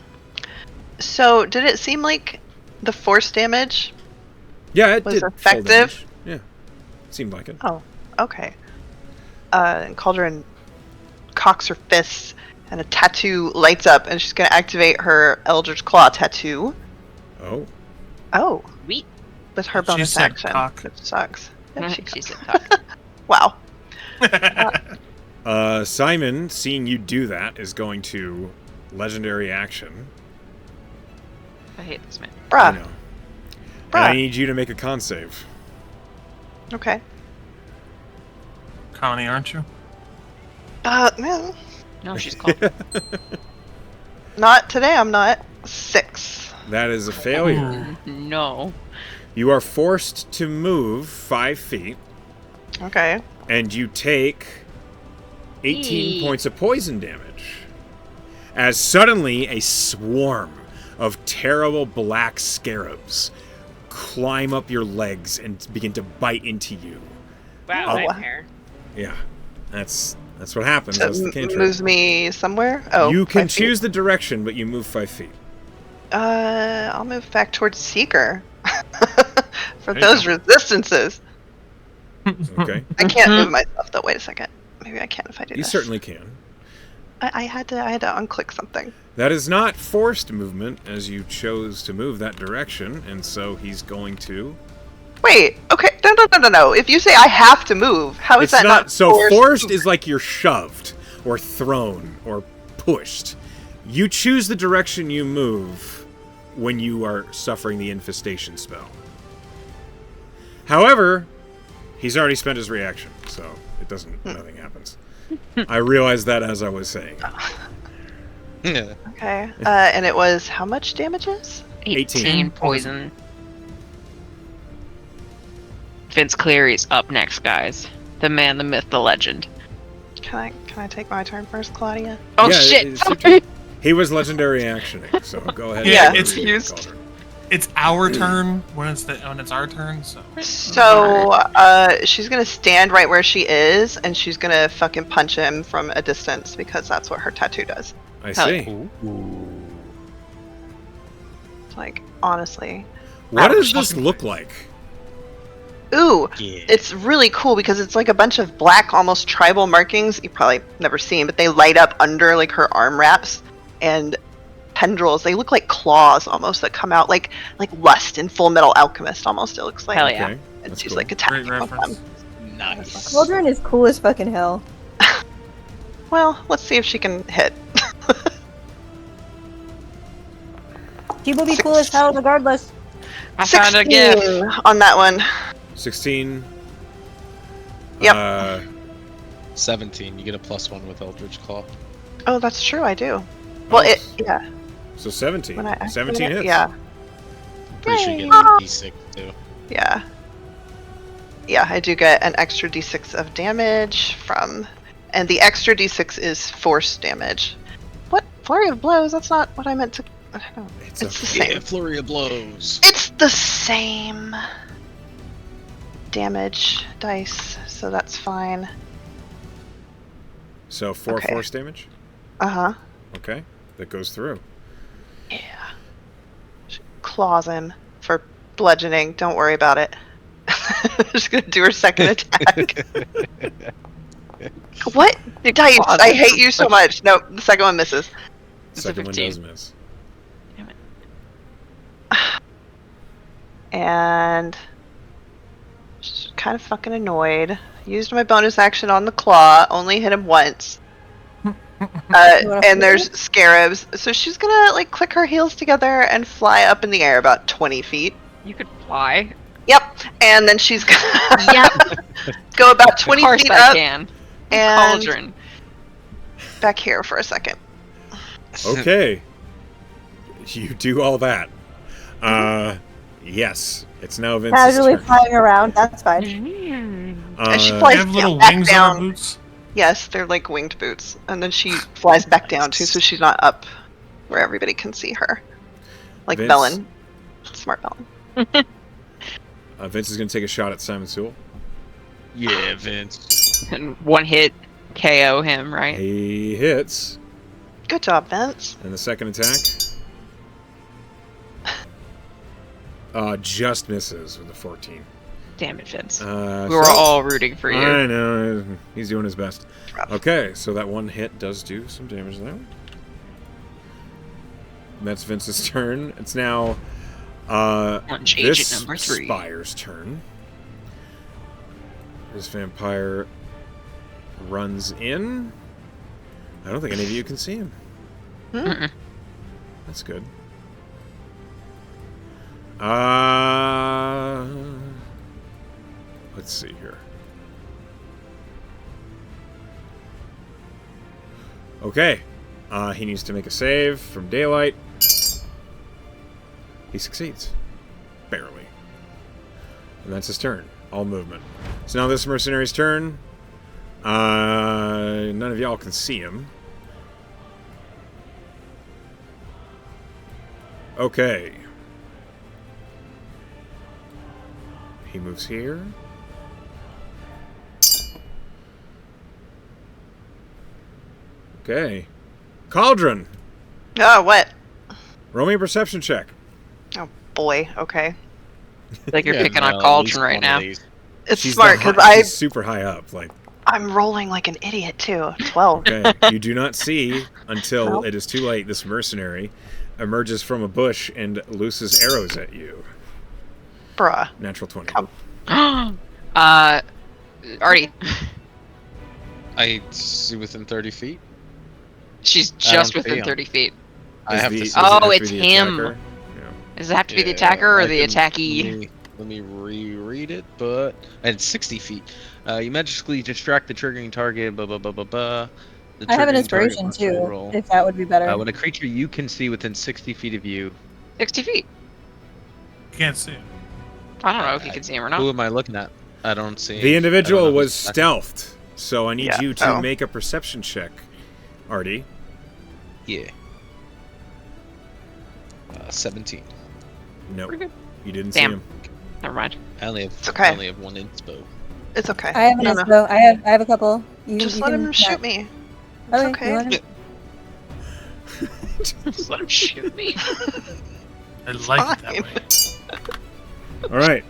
So, did it seem like the force damage? Yeah, it Was did. full effective? damage. Yeah, seemed like it. Oh, okay. And Cauldron cocks her fists, and a tattoo lights up, and she's going to activate her Eldritch Claw tattoo. Oh. Oh, Sweet. with her She bonus said action. cock. Which sucks. Yeah, She said cock. Wow. Simon, seeing you do that, is going to legendary action. I hate this man. I Bruh. know. And I Bruh. need you to make a con save. Okay. Connie, aren't you? No, No, she's called. not today. I'm not. 6. That is a failure. No. You are forced to move 5 feet, Okay. and you take 18 points of poison damage. As suddenly a swarm of terrible black scarabs climb up your legs and begin to bite into you. Wow, Oh. nightmare. Yeah, that's what happens. So That's the it cantrip. moves me somewhere? Oh. You can 5 feet. choose the direction, but you move 5 feet. I'll move back towards Seeker. For There you those go. resistances. Okay. I can't move myself though. Wait a second. Maybe I can if I do You this. certainly can. I had to unclick something. That is not forced movement, as you chose to move that direction, and so he's going to... Wait. Okay. No. If you say I have to move, how is It's that not so forced? forced is like you're shoved, or thrown, or pushed. You choose the direction you move when you are suffering the infestation spell. However, he's already spent his reaction, so it doesn't. Nothing happens. I realized that as I was saying. Yeah. Okay. And it was how much damages? 18 poison. Vince Cleary's up next, guys. The man, the myth, the legend. Can I take my turn first, Claudia? Oh Yeah, shit! it's your turn. He was legendary actioning, so go ahead. Yeah, and it's roll your used. cauldron. It's our turn when it's our turn. So So she's gonna stand right where she is, and she's gonna fucking punch him from a distance because that's what her tattoo does. I Hell see. Like honestly. What Ouch. does this look like? Ooh, Yeah. it's really cool because it's like a bunch of black, almost tribal markings you probably never seen, but they light up under like her arm wraps and tendrils. They look like claws almost that come out like Lust in Full Metal Alchemist. Almost it looks like. Hell yeah. Okay, And that's she's cool. like great attacking with reference. them. Nice. Cauldron is cool as fucking hell. Well, let's see if she can hit. She will be cool as hell regardless. I found a 16 gift. on that one. 16. Yep. 17. You get a +1 with Eldritch Claw. Oh, that's true. I do. Well, Oh, yeah. So 17. When I activate 17 it, hits. Yeah. I'm pretty sure you Yay. get a D6 too. Yeah. Yeah, I do get an extra d6 of damage from, and the extra d6 is force damage. What? Flurry of blows? That's not what I meant to. I don't know. It's It's the okay. same. Yeah, flurry of blows. It's the same damage dice, so that's fine. So 4 Okay. force damage? Uh huh. Okay. That goes through. Yeah. She claws him for bludgeoning. Don't worry about it. Just gonna do her second attack. What? Dice, I hate you so much. Nope, the second one misses. It's a Second one 15. does miss. And just kind of fucking annoyed. Used my bonus action on the claw, only hit him once. And there's scarabs, so she's gonna like click her heels together and fly up in the air about 20 feet. You could fly. Yep, and then she's gonna Yep. go about 20 Of course feet I up can. and Cauldron. back here for a second. Okay. You do all that. Yes. It's now Vince's Casually turn. flying around, that's fine. And she Uh, they flies have little back wings on down. their boots. Yes, they're like winged boots. And then she flies back down too, so she's not up where everybody can see her. Like Vince- Bellin. Smart Bellin. Vince is going to take a shot at Simon Sewell. Yeah, Vince. And one hit KO him, right? He hits. Good job, Vince. And the second attack just misses with a 14. Damn it, Vince. We We were all rooting for you. I know. He's doing his best. Okay, so that one hit does do some damage there. And that's Vince's turn. It's now Lunge this agent number 3. spire's turn. This vampire runs in. I don't think any of you can see him. Mm-mm. That's good. Let's see here. Okay. He needs to make a save from daylight. He succeeds. Barely. And that's his turn. All movement. So now this mercenary's turn. None of y'all can see him. Okay. He moves here. Okay. Cauldron. Oh, what? Roll me a perception check. Oh, boy. Okay. Like you're Yeah, picking no, on at least Cauldron right one now. of these. It's She's smart because she's super high up. Like, I'm rolling like an idiot too. 12. okay, you do not see until Well. it is too late. This mercenary emerges from a bush and looses arrows at you. Bruh. Natural 20. Come. Artie. I see within 30 feet. She's I just don't see within him. 30 feet. I have to does see. it have Oh, to it's be the him. attacker? Yeah. Does it have to be the Yeah, attacker or I the can- attackee? Let me reread it, but and it's 60 feet. You magically distract the triggering target. Blah blah blah blah blah. The I have an triggering target inspiration must too, roll. if that would be better. When a creature you can see within 60 feet of you. 60 feet. You can't see him. I don't know if you can see him or Who not. am I looking at? I don't see. The I individual don't know was who's- stealthed, so I need Yeah, you to oh. make a perception check, Artie. Yeah. 17. No, Pretty good. you didn't Damn. see him. Never mind. I only have. It's okay. I only have one inspo. It's okay. I have an No, no. inspo. I have a couple. You, Just you let can him shoot me. Okay, It's okay. you want him- Just let him shoot me. I like it that Fine. way.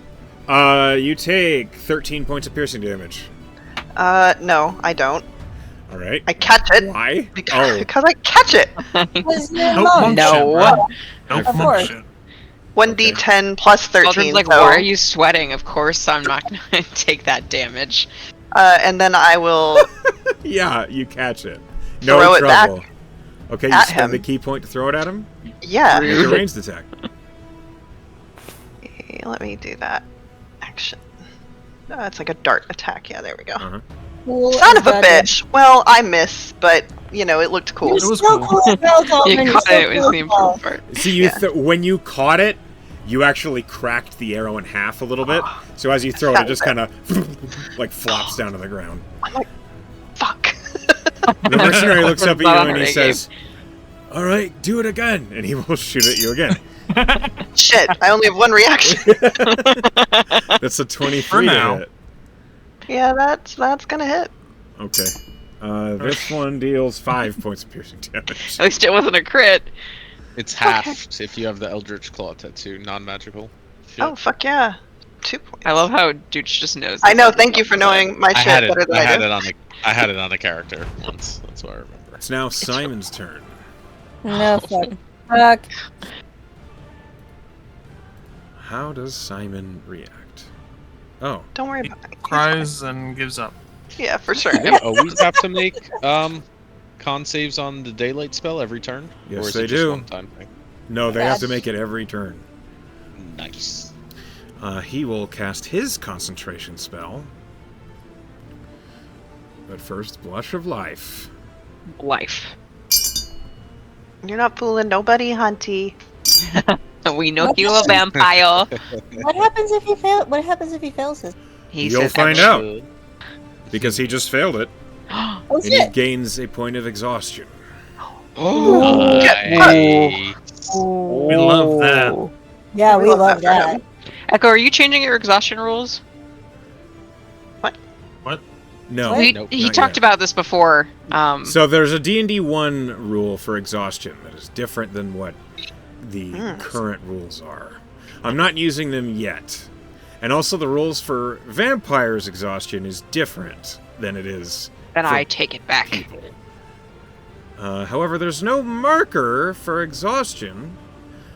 All right. You take 13 points of piercing damage. No, I don't. All right. I catch it. Why? Because, Oh, because I catch it. Was your Nope, mom? monk No. shit, bro. Nope, Of monk course. shit. 1d10 plus 13. Children's like, so, why are you sweating? Of course I'm not gonna take that damage. and then I will yeah, you catch it. No Throw it back trouble. Okay, you at spend the him. key point to throw it at him? Yeah. Make a ranged attack. Let me do that. Action. It's like a dart attack. Yeah, there we go. Uh-huh. Cool Son of a as that is. bitch. Well, I miss, but you know, it looked cool. You're It was still cool. cool as hell, Dalton. You You're caught still it, it was cool the as hell. important part. See, you Yeah. when you caught it, you actually cracked the arrow in half a little bit. So as you throw it, it just kind of like flops down to the ground. I'm like, fuck. The mercenary looks up at you Not and he already, says, "All right, do it again," and he will shoot at you again. Shit, I only have one reaction. That's a 23 For now. to hit. Yeah, that's gonna hit. Okay. This one deals 5 points of piercing damage. At least it wasn't a crit. It's half if you have the Eldritch Claw tattoo, non-magical. Shit. Oh, fuck yeah. 2 points. I love how Dooch just knows. I this know, all the thank you for time. knowing my I shit had it. better than I I had do. it on the. I had it on a character once. That's what I remember. It's now Simon's turn. No fuck. Fuck. How does Simon react? Oh, Don't worry about it. Cries and gives up. Yeah, for sure. They always have to make con saves on the daylight spell every turn. Yes, or is they it just do. one time thing? no, they have to That's- make it every turn. Nice. He will cast his concentration spell. But first, Blush of Life. Life. You're not fooling nobody, Hunty. We know you a vampire. What happens if he fail? What happens if he fails this? He You'll says find that- out. Because he just failed it, Oh and he shit! gains a point of exhaustion. Nice. We love that. Yeah, we love for that. him. Echo, are you changing your exhaustion rules? No, Nope, he not talked yet. about this before. So there's a D&D 1 rule for exhaustion that is different than what the current rules are. I'm not using them yet. And also the rules for vampires' exhaustion is different than it is then for I take it back. people. However, there's no marker for exhaustion.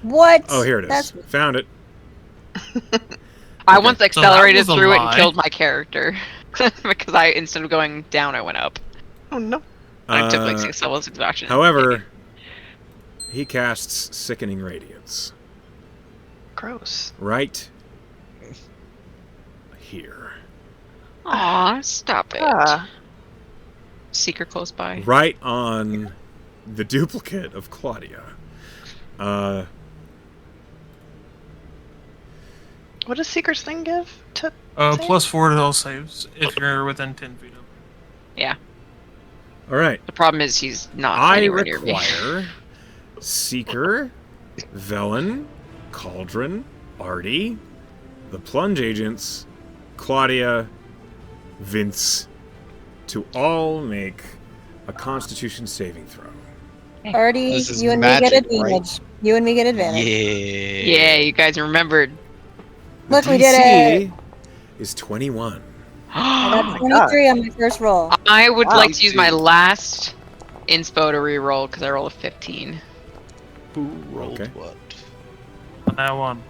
What? Oh, here it is. That's Found it. I Okay. once So that accelerated was a through it and lie. killed my character. Because instead of going down, I went up. Oh no. I took like Uh, 6 levels of exhaustion. However, he casts Sickening Radiance. Gross. Right here. Aw, stop it. Ah. Seeker close by. Right on the duplicate of Claudia. What does Seeker's thing give? To save? +4 to all saves if you're within 10 feet of him. Yeah. All right. The problem is he's not I anywhere near me. require Seeker, Velen, Cauldron, Artie, the Plunge Agents, Claudia, Vince, to all make a Constitution saving throw. Already, This is you and me get magic, advantage. right? You and me get advantage. Yeah. Yeah, you guys remembered. The Look, we did it! is 21. I got my God. 23 on my first roll. I would Wow. like to use my Dude. last inspo to reroll because I rolled a 15. Who rolled Okay. what? On that one.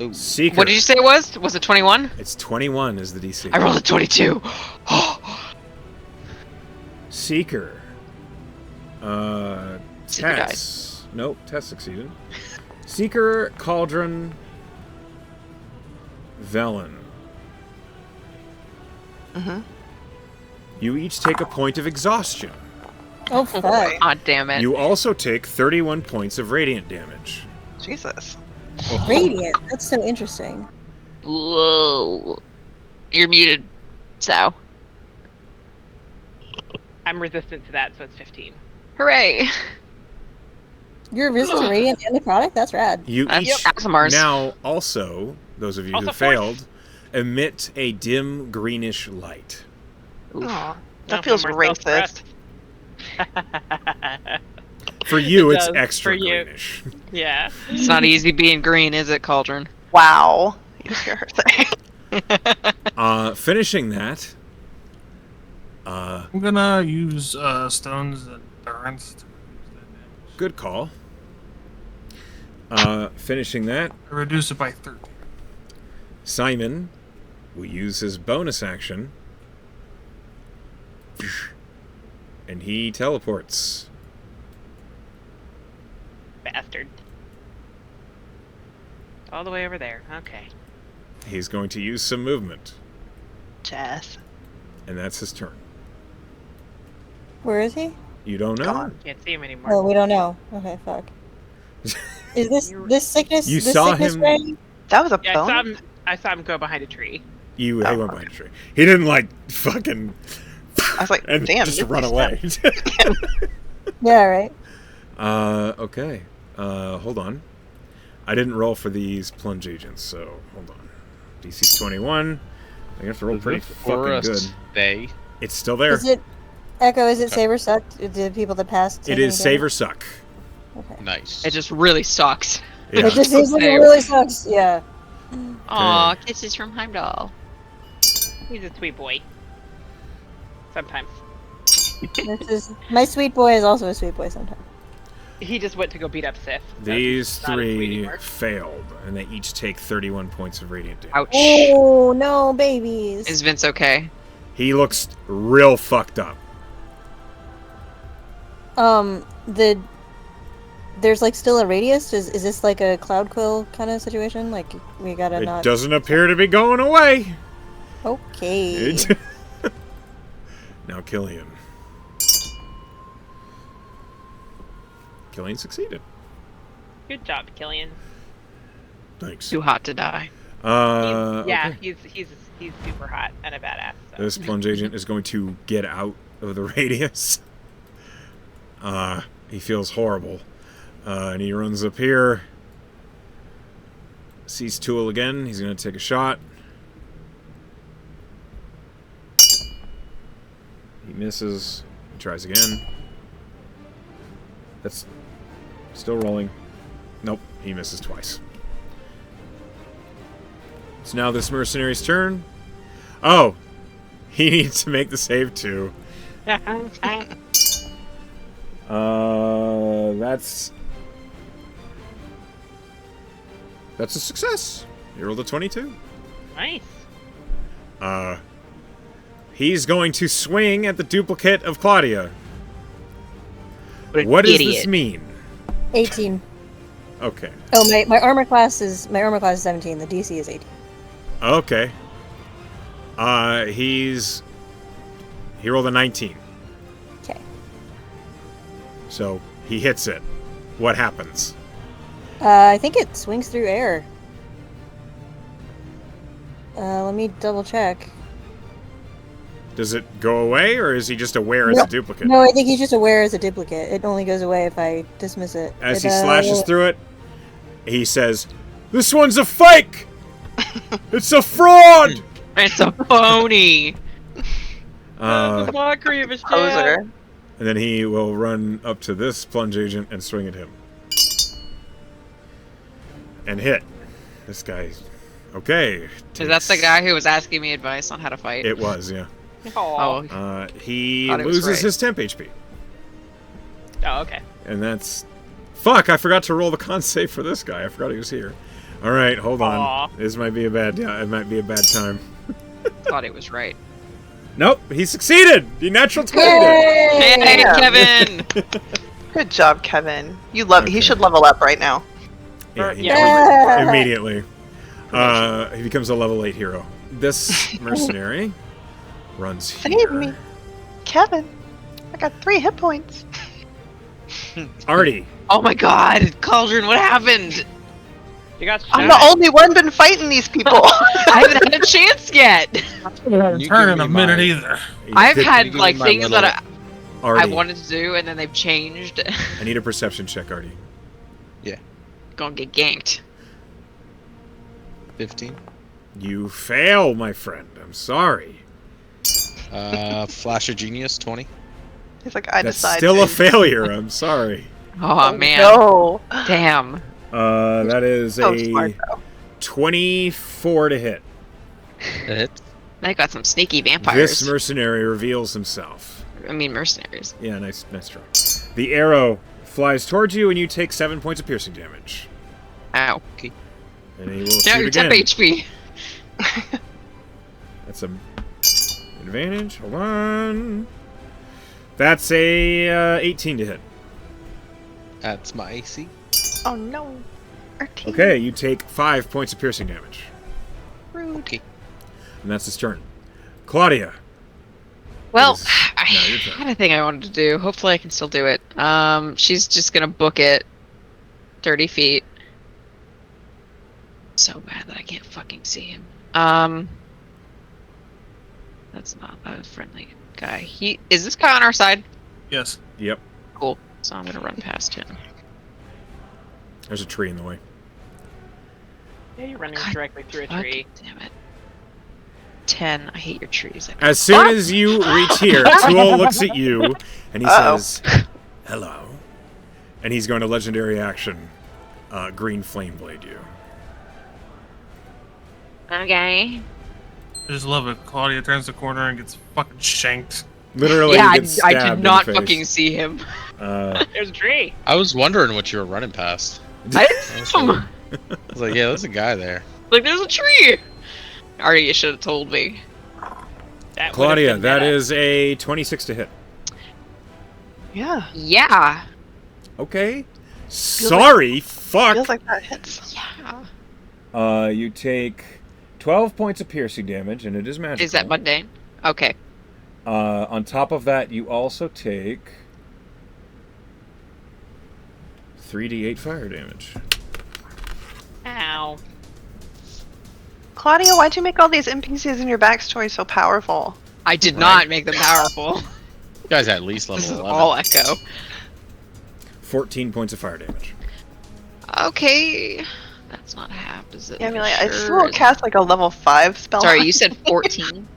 Ooh. Seeker. What did you say it was? Was it 21? It's 21 is the DC. I rolled a 22. Seeker. Seeker died. Tess. Nope, Tess succeeded. Seeker, Cauldron, Velen. Mm-hmm. You each take a point of exhaustion. Oh, fuck. God damn it. You also take 31 points of radiant damage. Jesus. Radiant. That's so interesting. Whoa. You're muted, Sal. I'm resistant to that, so it's 15. Hooray. You're resistant to radiant and necrotic? That's rad. You That's each Asimars. now also, those of you Also who force. failed, emit a dim greenish light. Aw, No, that feels more racist. self-trust. For you, It it's does, extra for you. greenish. Yeah. It's not easy being green, is it, Cauldron? Wow. You hear her say. Finishing that, I'm gonna use Stone's Endurance to reduce that damage. good call. Finishing that, I reduce it by 13. Simon will use his bonus action, and he teleports. Bastard. All the way over there. Okay. He's going to use some movement, Jess. and that's his turn. Where is he? You don't know? Gone. Can't see him anymore. Oh, we don't know. Okay, fuck. Is this sickness? You this saw sickness him- ray? That was a Yeah, bone? I saw him go behind a tree. He Oh, went okay. behind a tree. He didn't like fucking I was like, and damn. just this run is away. Yeah, right. Okay. Hold on. I didn't roll for these plunge agents, so hold on. DC's 21. I have to roll Is pretty this fucking or a good. They. It's still there. Is it Echo? Is it Okay. Saber Suck? The people that passed? It take any is save or damage? suck. Okay. Nice. It just really sucks. Yeah. It just seems like it Save. really sucks. Yeah. Aw, kisses from Heimdall. He's a sweet boy. Sometimes. This is my sweet boy is also a sweet boy sometimes. He just went to go beat up Sif. so These he's not a sweet three anymore. failed, and they each take 31 points of radiant damage. Ouch. Oh no, babies! Is Vince okay? He looks real fucked up. There's like still a radius. Is this like a cloud quill kind of situation? Like we gotta It not. doesn't appear to be going away. Okay. Now Killian. Killian succeeded. Good job, Killian. Thanks. Too hot to die. Yeah, Okay. he's super hot and a badass. So. This plunge agent is going to get out of the radius. He feels horrible. And he runs up here. Sees Tool again. He's going to take a shot. He misses. He tries again. That's still rolling. Nope, he misses twice. It's now this mercenary's turn. Oh, he needs to make the save too. That's a success. He rolled a 22. Nice. He's going to swing at the duplicate of Claudia. What an What does idiot. this mean? 18. Okay. Oh, my armor class is 17. The DC is 18. Okay. He rolled a 19. Okay. So he hits it. What happens? I think it swings through air. Let me double check. Does it go away, or is he just aware it's No- a duplicate? No, I think he's just aware it's a duplicate. It only goes away if I dismiss it. As It, he slashes through it, he says, "This one's a fake! It's a fraud!" It's a phony. That's a mockery of his jab. Poser. And then he will run up to this plunge agent and swing at him. And hit. This guy. Okay. Is that the guy who was asking me advice on how to fight? It was, yeah. Aw. He Thought it was loses right. his temp HP. Oh, okay. And that's... Fuck, I forgot to roll the con save for this guy. I forgot he was here. Alright, hold on. Aw. This might be a bad... Yeah, it might be a bad time. Thought it was right. Nope, he succeeded! He natural 20'd Hey, Yeah. Kevin! Good job, Kevin. You love. Okay. He should level up right now. Yeah, he Yeah. does. Immediately. He becomes a level 8 hero. This mercenary runs here. Save me, Kevin. I got 3 hit points. Artie. Oh my god, Cauldron, what happened? You got I'm shot. the only one been fighting these people. I haven't had a chance yet. Turn You in give a me minute my- either. I've Did- had give me like my things little- that I Artie. wanted to do and then they've changed. I need a perception check, Artie. Gonna get ganked. 15. You fail, my friend. I'm sorry. Flash of Genius, 20. He's like, I That's decided. still a failure. I'm sorry. Oh man. No. Damn. That is So a smart though. 24 to hit. Hit. They got some sneaky vampires. This mercenary reveals himself. I mean mercenaries. Yeah, nice try. The arrow flies towards you, and you take 7 points of piercing damage. Ow. And he will Now shoot you're again. 10 HP. That's a advantage. Hold on. That's a 18 to hit. That's my AC. Oh no. Our team. Okay, you take 5 points of piercing damage, Okay. and that's his turn. Claudia. Well, It is I now your turn. had a thing I wanted to do. Hopefully I can still do it. She's just gonna book it 30 feet. So bad that I can't fucking see him. That's not a friendly guy. Is this guy on our side? Yes. Yep. Cool. So I'm gonna run past him. There's a tree in the way. Yeah, you're running God, directly through a Fuck, tree. damn it. 10. I hate your trees. As soon as you reach here, Tool looks at you, and he Uh-oh. says, "Hello," and he's going to legendary action, Green Flame Blade you. Okay. I just love it. Claudia turns the corner and gets fucking shanked. Literally, Yeah, he gets I stabbed did in not the face. fucking see him. There's a tree. I was wondering what you were running past. I didn't see him. I was like, yeah, there's a guy there. Like, there's a tree. Already, you should have told me. That would've Claudia, been that meta. is a 26 to hit. Yeah. Yeah. Okay. Sorry, fuck. Feels like that hits. Yeah. You take 12 points of piercing damage, and it is magical. Is that mundane? Okay. On top of that, you also take 3d8 fire damage. Ow. Claudia, why'd you make all these NPCs in your backstory so powerful? I did Right. not make them powerful. You guys at least level This is 11. all echo. 14 points of fire damage. Okay. That's not half, is it? Yeah, I mean, like, I Sure still is- cast like a level 5 spell. Sorry, you said 14.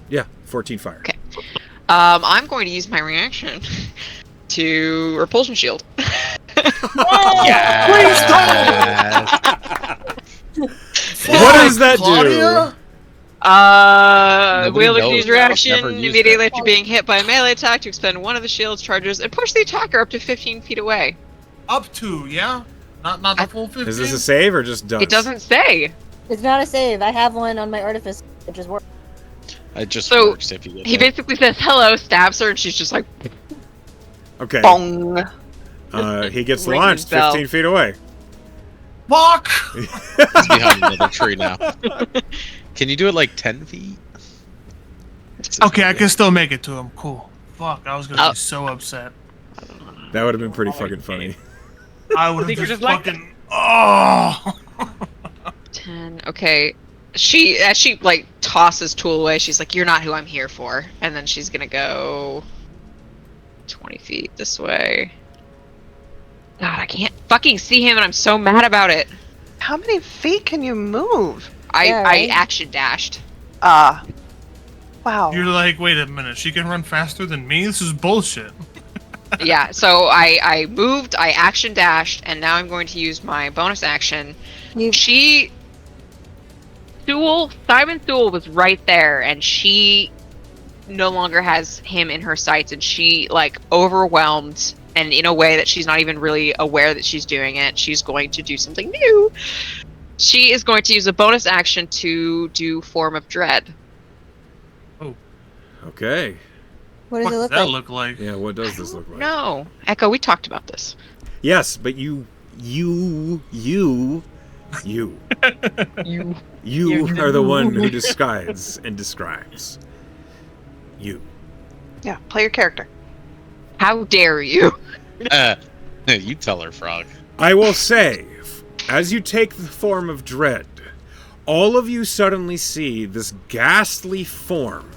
Yeah, 14 fire. Okay. I'm going to use my reaction to repulsion shield. Yes. What does that do? Claudia? Nobody Wielding knows. use Never reaction used immediately it. after being hit by a melee attack to expend one of the shield's charges and push the attacker up to 15 feet away. Up to, yeah? Not the full 15? Is this a save or just does? It doesn't say. It's not a save. I have one on my artifice. It just works. It just So, works if you get He there. basically says hello, stabs her, and she's just like, Okay. Bong. He gets Rings launched bell. 15 feet away. Fuck! He's behind another tree now. Can you do it like 10 feet? Okay, I can still make it to him. Cool. Fuck, I was gonna Oh. be so upset. That would have been pretty fucking funny. I would think have you're just just like fucking. Oh! 10. Okay. As she like tosses Tool away, she's like, "You're not who I'm here for." And then she's gonna go 20 feet this way. God, I can't fucking see him, and I'm so mad about it. How many feet can you move? Yeah, I right? action dashed. Wow. You're like, wait a minute, she can run faster than me? This is bullshit. Yeah, so I moved, I action dashed, and now I'm going to use my bonus action. You She Simon Thule was right there, and she no longer has him in her sights, and she, like, overwhelmed, and in a way that she's not even really aware that she's doing it, she's going to do something new. She is going to use a bonus action to do Form of Dread. Okay. What does What it does look that like? look like? Yeah, what does this look like? No. Echo, we talked about this. Yes, but you You. are the one who decides and describes. You. Yeah, play your character. How dare you? You tell her, Frog. I will say, as you take the form of dread, all of you suddenly see this ghastly form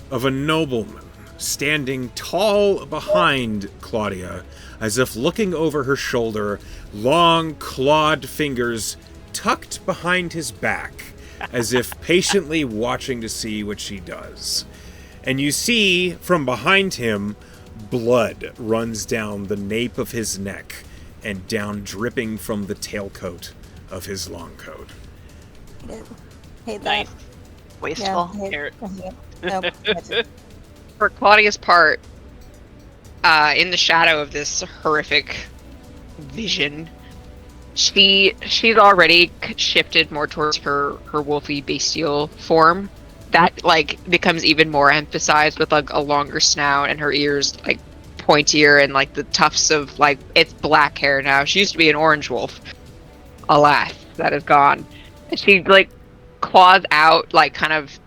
of a nobleman standing tall behind Claudia, as if looking over her shoulder, long clawed fingers tucked behind his back, as if patiently watching to see what she does. And you see, from behind him, blood runs down the nape of his neck and down dripping from the tailcoat of his long coat. Hate that. Nice. Wasteful. Yeah, Carrot. Nope. That's it. For Claudia's part, in the shadow of this horrific vision, she's already shifted more towards her wolfy bestial form. That, like, becomes even more emphasized with, like, a longer snout, and her ears, like, pointier, and, like, the tufts of, like, it's black hair now. She used to be an orange wolf. Alas, that is gone. And she, like, claws out, like, kind of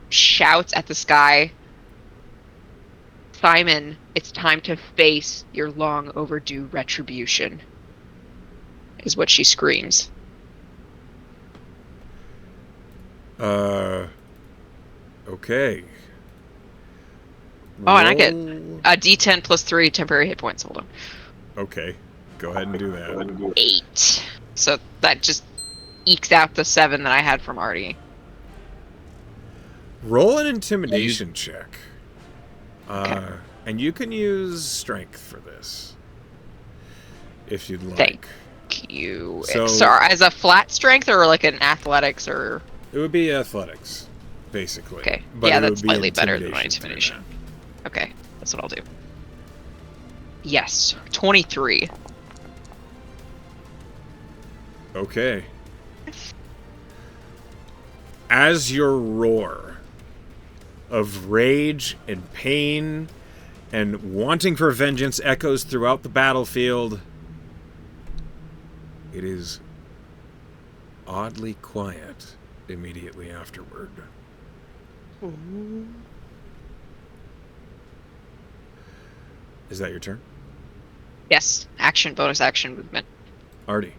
shouts at the sky. Simon, it's time to face your long overdue retribution, is what she screams. Okay. Oh, and I get Roll- a D10 plus 3 temporary hit points. Hold on. Okay, go ahead and do that. 8. So that just ekes out the 7 that I had from Artie. Roll an intimidation check. Okay. And you can use strength for this, if you'd like. Thank you. So- So as a flat strength or like an athletics or... It would be athletics, basically. Okay. But Yeah, it would that's be slightly better than my to do intimidation. Okay, that's what I'll do. Yes, 23. that. Okay. As your roar of rage and pain and wanting for vengeance echoes throughout the battlefield, it is oddly quiet immediately afterward. Is that your turn? Yes, action, bonus action, movement. Artie.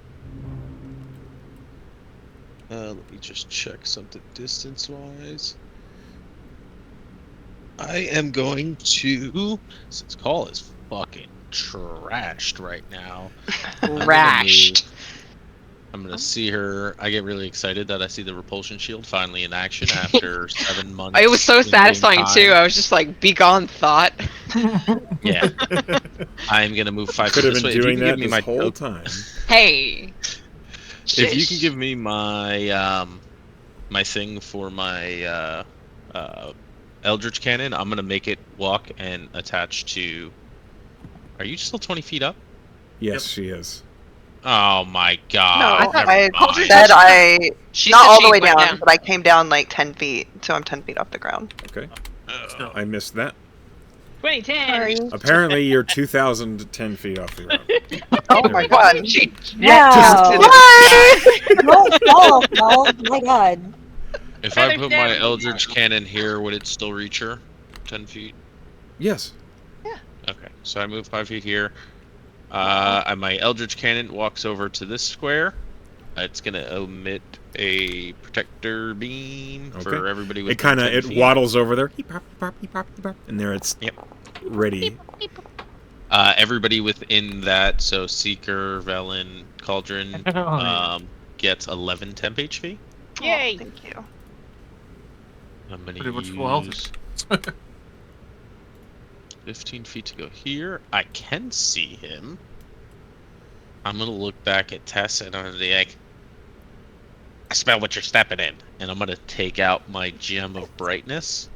Let me just check something distance-wise. I am going to, since Call is fucking trashed right now. Trashed. I'm gonna see her. I get really excited that I see the repulsion shield finally in action after 7 months. It was so in-game satisfying time. too. I was just like, be gone, thought. Yeah. I'm gonna move 5 Could feet have this been way. If you doing can that give me this my whole time. Hey. If you can give me my my thing for my Eldritch Cannon, I'm gonna make it walk and attach to. Are you still 20 feet up? Yes, Yep. she is. Oh my god! No, I thought- I never mind. said I She not said all she the way went down, but I came down like 10 feet, so I'm 10 feet off the ground. Okay, Still. I missed that. 2010. Sorry. Apparently, you're 2,010 feet off the ground. Oh my god. She Wow. Just- Don't fall, Paul. My God. If I Another put my 10. Eldritch Cannon here, would it still reach her? 10 feet? Yes. Okay, so I move 5 feet here. And my Eldritch Cannon walks over to this square. It's gonna emit a protector beam for Okay. everybody with It kind of 10 feet. waddles over there. Heep, hop, heep, hop, heep, hop, heep, hop, and there it's Yep. ready. Everybody within that, so Seeker, Velen, Cauldron, gets 11 temp HP. Yay. Oh, thank you. I'm gonna Pretty much use full health. 15 feet to go here. I can see him. I'm gonna look back at Tess and I'm gonna be like, I smell what you're stepping in. And I'm going to take out my gem of brightness.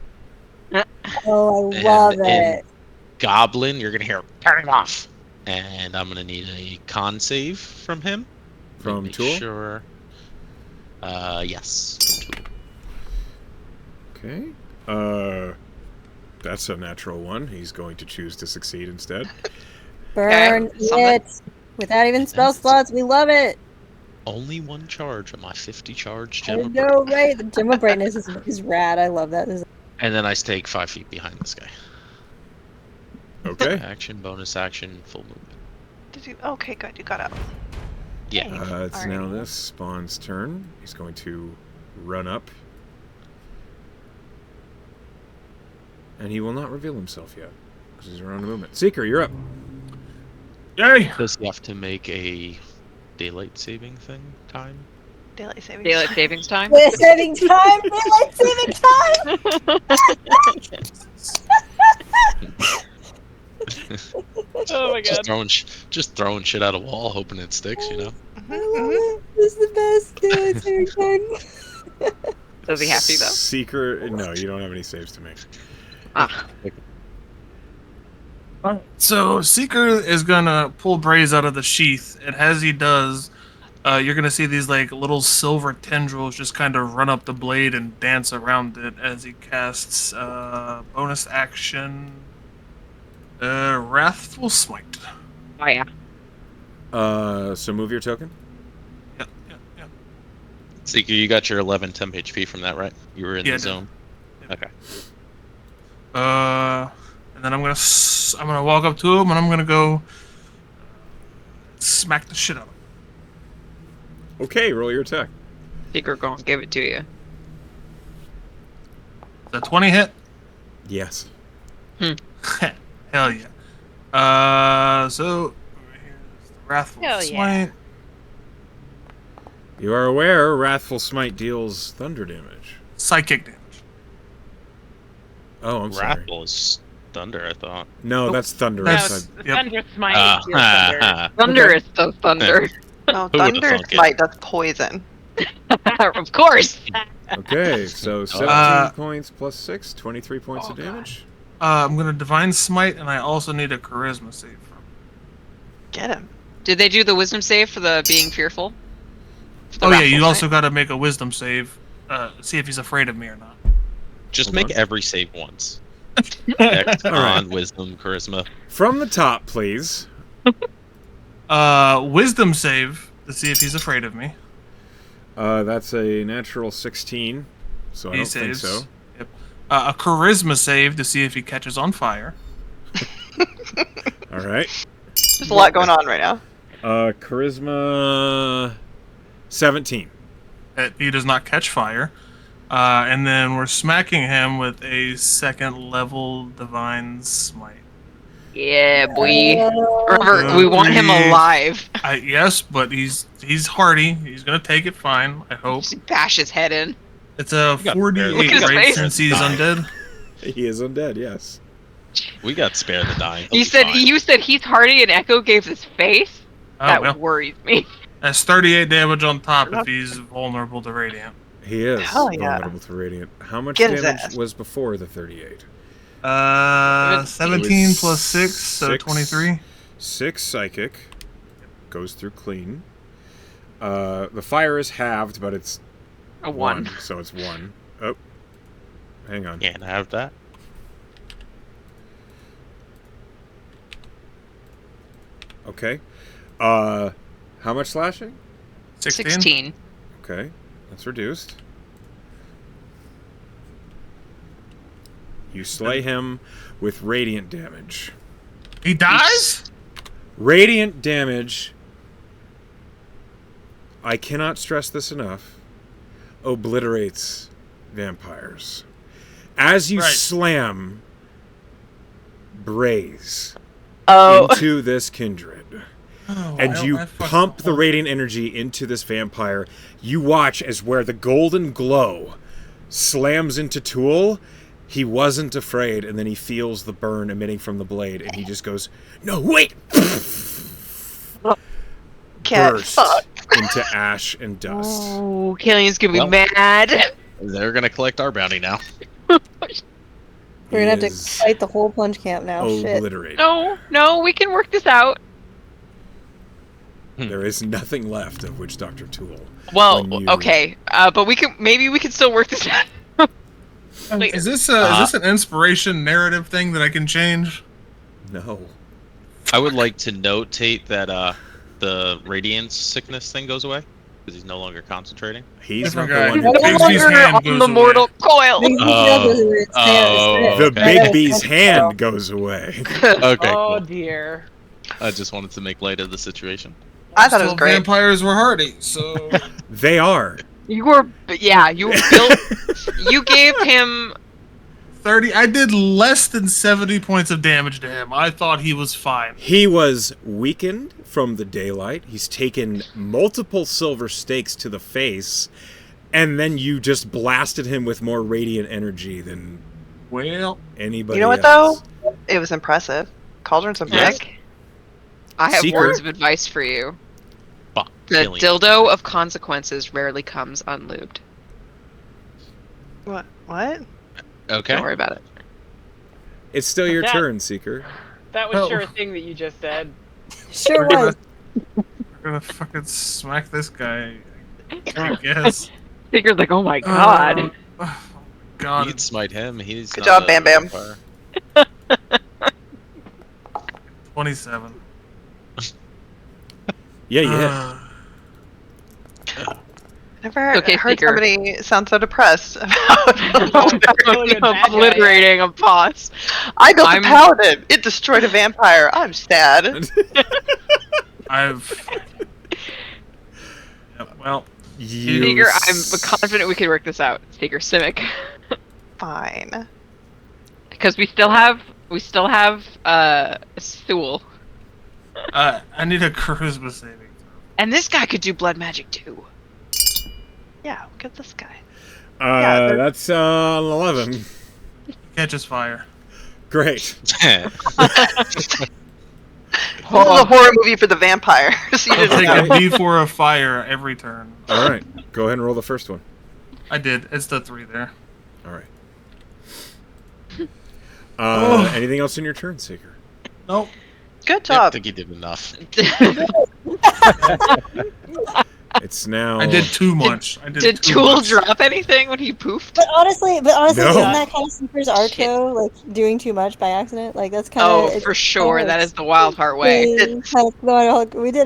Oh, I love And it. Goblin, you're going to hear, turn it off. And I'm going to need a con save from him. From Make Tool? sure. Yes. Okay. That's a natural one. He's going to choose to succeed instead. Burn summon. it. Without even spell slots, we love it. Only one charge on my 50 charge I gem of know, brightness. right? The gem of brightness is rad. I love that. And then I take 5 feet behind this guy. Okay. Action, bonus action, full movement. Did you? Okay, good. You got out. Yeah. It's now this Spawn's turn. He's going to run up. And he will not reveal himself yet, because he's around a movement. Seeker, you're up. Yay! Does he have to make a daylight saving thing time? Daylight saving. Daylight savings time. Daylight saving time! Daylight saving time! Oh my god. Just throwing shit at a wall, hoping it sticks. You know. I love it. This is the best daylight saving time. Does he have to though? Seeker, no, you don't have any saves to make. Ah, So Seeker is gonna pull Braze out of the sheath, and as he does, you're gonna see these like little silver tendrils just kind of run up the blade and dance around it as he casts bonus action, Wrathful Smite. oh yeah. So move your token. Yeah. Seeker, you got your 11 temp HP from that, right? You were in Yeah, I the did. zone. Okay. And then I'm gonna walk up to him and I'm gonna go smack the shit out of him. Okay, roll your attack. Seeker gonna give it to you. The 20 hit. Yes. Hell yeah. So here's the Wrathful Hell yeah. Smite. You are aware Wrathful Smite deals thunder damage. Psychic damage. Oh, I'm sorry. Grapple is thunder, I thought. No, Nope. that's thunder. No, That's- it's Yep. Thunder Smite. Deals thunder. Thunder Okay. is so thunder. No, Who would've thunder thunk it? smite. That's poison. Of course. Okay, so 17 points plus 6, 23 points of damage. I'm gonna Divine Smite, and I also need a Charisma save from him. Get him. Did they do the wisdom save for the being fearful? For the Oh yeah, Wrathful you Smite? also got to make a Wisdom save. See if he's afraid of me or not. Just Hold make on. every save once. Dex, con, Alright. wisdom, charisma. From the top, please. Wisdom save to see if he's afraid of me. That's a natural 16, so I He don't saves. think so. Yep. A Charisma save to see if he catches on fire. All right. There's a lot going on right now. Charisma 17. He does not catch fire. And then we're smacking him with a second level Divine Smite. Yeah, boy. Oh, Remember, we want him Please. alive. Yes, but he's hardy. He's gonna take it fine. I hope. Just bash his head in. It's a got 48, Look at his right? face. Since he's undead. He is undead, yes. We got spare the dying. He'll You be said fine. you said he's hardy, and Echo gave his face. Oh That well. worries me. That's 38 damage on top if he's vulnerable to radiant. He is Hell yeah. vulnerable to radiant. How much Get his damage ass. was before the 38? 17 was plus 6, so 6. 23. 6 psychic. Goes through clean. The fire is halved, but it's A 1. so it's 1. Oh. Hang on. Can't have that. Okay. How much slashing? 16. Okay. That's reduced. You slay him with radiant damage. He dies? Radiant damage, I cannot stress this enough, obliterates vampires. As you Right. slam Braze Oh, into this kindred, Oh, and I you fucking pump the hope- radiant energy into this vampire, you watch as where the golden glow slams into Tool, he wasn't afraid, and then he feels the burn emitting from the blade, and he just goes, "No, wait!" cat Burst. fuck. into ash and dust. Oh, Killian's gonna be Well. mad. They're gonna collect our bounty now. We're gonna have to Is fight the whole plunge camp now. Shit. obliterated. No, we can work this out. There is nothing left of Witch Doctor Tool. Well, When you- okay, but we can still work this out. Wait. Is this an inspiration narrative thing that I can change? No. I would like to notate that the radiance sickness thing goes away because he's no longer concentrating. He's not Different the guy. one who No Bigby's longer hand on goes the away. mortal coil. The okay. Big B's hand goes away. Okay, Oh cool. dear. I just wanted to make light of the situation. I thought it was Still, great. vampires were hardy, so They are. You were built. You gave him 30. I did less than 70 points of damage to him. I thought he was fine. He was weakened from the daylight. He's taken multiple silver stakes to the face, and then you just blasted him with more radiant energy than Well, anybody You know what, else. though? It was impressive. Cauldron's Nick. impressive. I have Seeker? words of advice for you. Fuck, The Killian. dildo of consequences rarely comes unlubed. What? Okay. Don't worry about it. It's still your That- turn, Seeker. That was Oh. sure a thing that you just said. Sure we're was. gonna fucking smack this guy, I guess. Seeker's like, oh my god. Oh, God. You'd smite him. He's Good not job, a Bam Bam. vampire. 27. Yeah, you hit. Never Okay, heard Seeker. somebody sound so depressed about Killing a bad guy. Obliterating a boss. I built I'm- a paladin. It destroyed a vampire. I'm sad. I've. Yep, well, You Seeker, I'm confident we can work this out. Seeker, Simic. Fine. Because we still have Thule. I need a charisma saving. And this guy could do blood magic too. Yeah, look at this guy. Yeah, they're- That's 11. Catches fire. Great. This is a horror movie for the vampires. You I'll didn't take know. a D4 of fire every turn. All right. Go ahead and roll the first one. I did. It's the 3 there. All right. Oh. Anything else in your turn, Seeker? Nope. Good I job. think he did enough. It's now. I did too much. I did Did too Tool much. drop anything when he poofed? But honestly, No. isn't that kind of Seeker's arc Shit. though? Like doing too much by accident. Like that's kind Oh, of. for sure. That is the wild heart way. We did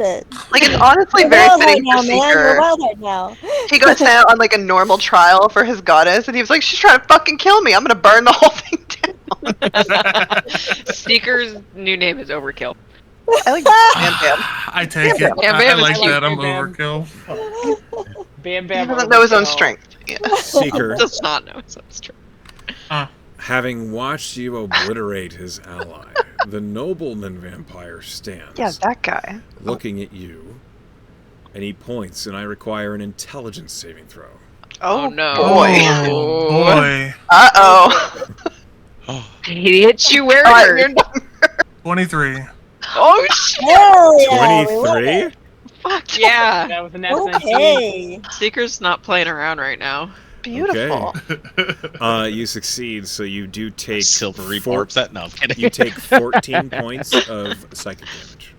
it. Like, it's honestly We're very wild heart fitting now, for man. We're Seeker. wild heart now. He got sent out on like a normal trial for his goddess, and he was like, "She's trying to fucking kill me. I'm gonna burn the whole thing down." Seeker's new name is Overkill. I like Bam Bam. I take it. Bam I Bam is like cute. that. I'm Bam Bam. overkill. Bam He Bam. doesn't know his own overkill. strength. Yeah. Seeker, Does not know, so it's true. having watched you obliterate his ally, the nobleman vampire stands, Yeah, that guy. looking at you, and he points, and I require an intelligence saving throw. Oh, no. boy. Oh boy. Uh-oh. Oh, He hit you where All it right, hurt. your number. 23. Oh shit! Hell yeah! we love 23? it. Fuck yeah! That was a nat 19. Okay. Seeker's not playing around right now. Beautiful. You succeed, so you do take silvery four- barbs that. No, I'm kidding. You take 14 points of psychic damage.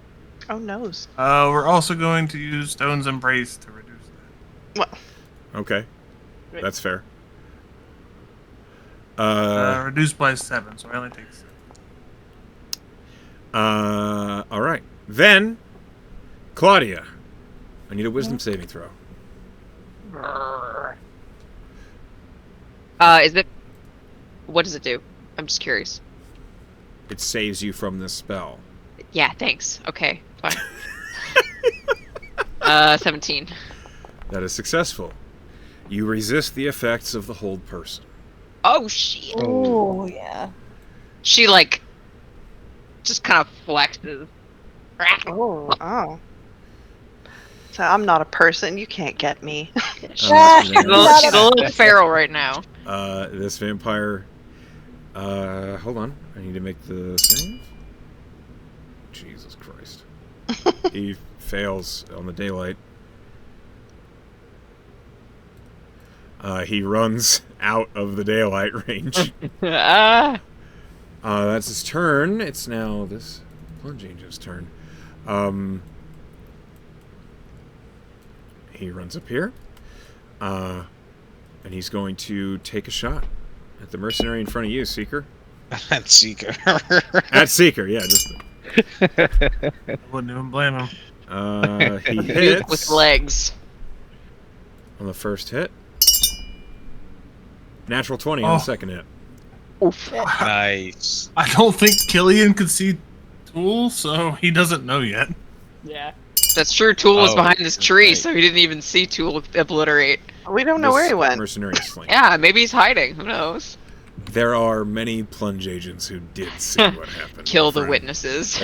Oh, noes. We're also going to use Stone's Embrace to reduce that. Okay, that's fair. Reduced by 7, so I only take 6. All right. Then, Claudia, I need a wisdom saving throw. Is it? What does it do? I'm just curious. It saves you from this spell. Yeah, thanks. Okay, fine. 17. That is successful. You resist the effects of the hold person. Oh shit! Oh yeah. She like just kind of flexes. Oh. So I'm not a person. You can't get me. She's a little feral right now. This vampire. Hold on. I need to make the save. Jesus Christ. He fails on the daylight. He runs out of the daylight range. Ah. That's his turn. It's now this plunge angel's turn. He runs up here. And he's going to take a shot at the mercenary in front of you, Seeker. At Seeker. At Seeker, yeah. Just I wouldn't even blame him. he Duke hits with legs. on the first hit. Natural 20 on the second hit. Oof. Nice. I don't think Killian could see Tool, so he doesn't know yet. Yeah. That's true. Tool was Oh, behind this tree, right. so he didn't even see Tool obliterate. We don't know where he went. Mercenary is slain. Yeah, maybe he's hiding. Who knows? There are many plunge agents who did see what happened. Kill my the friend. witnesses.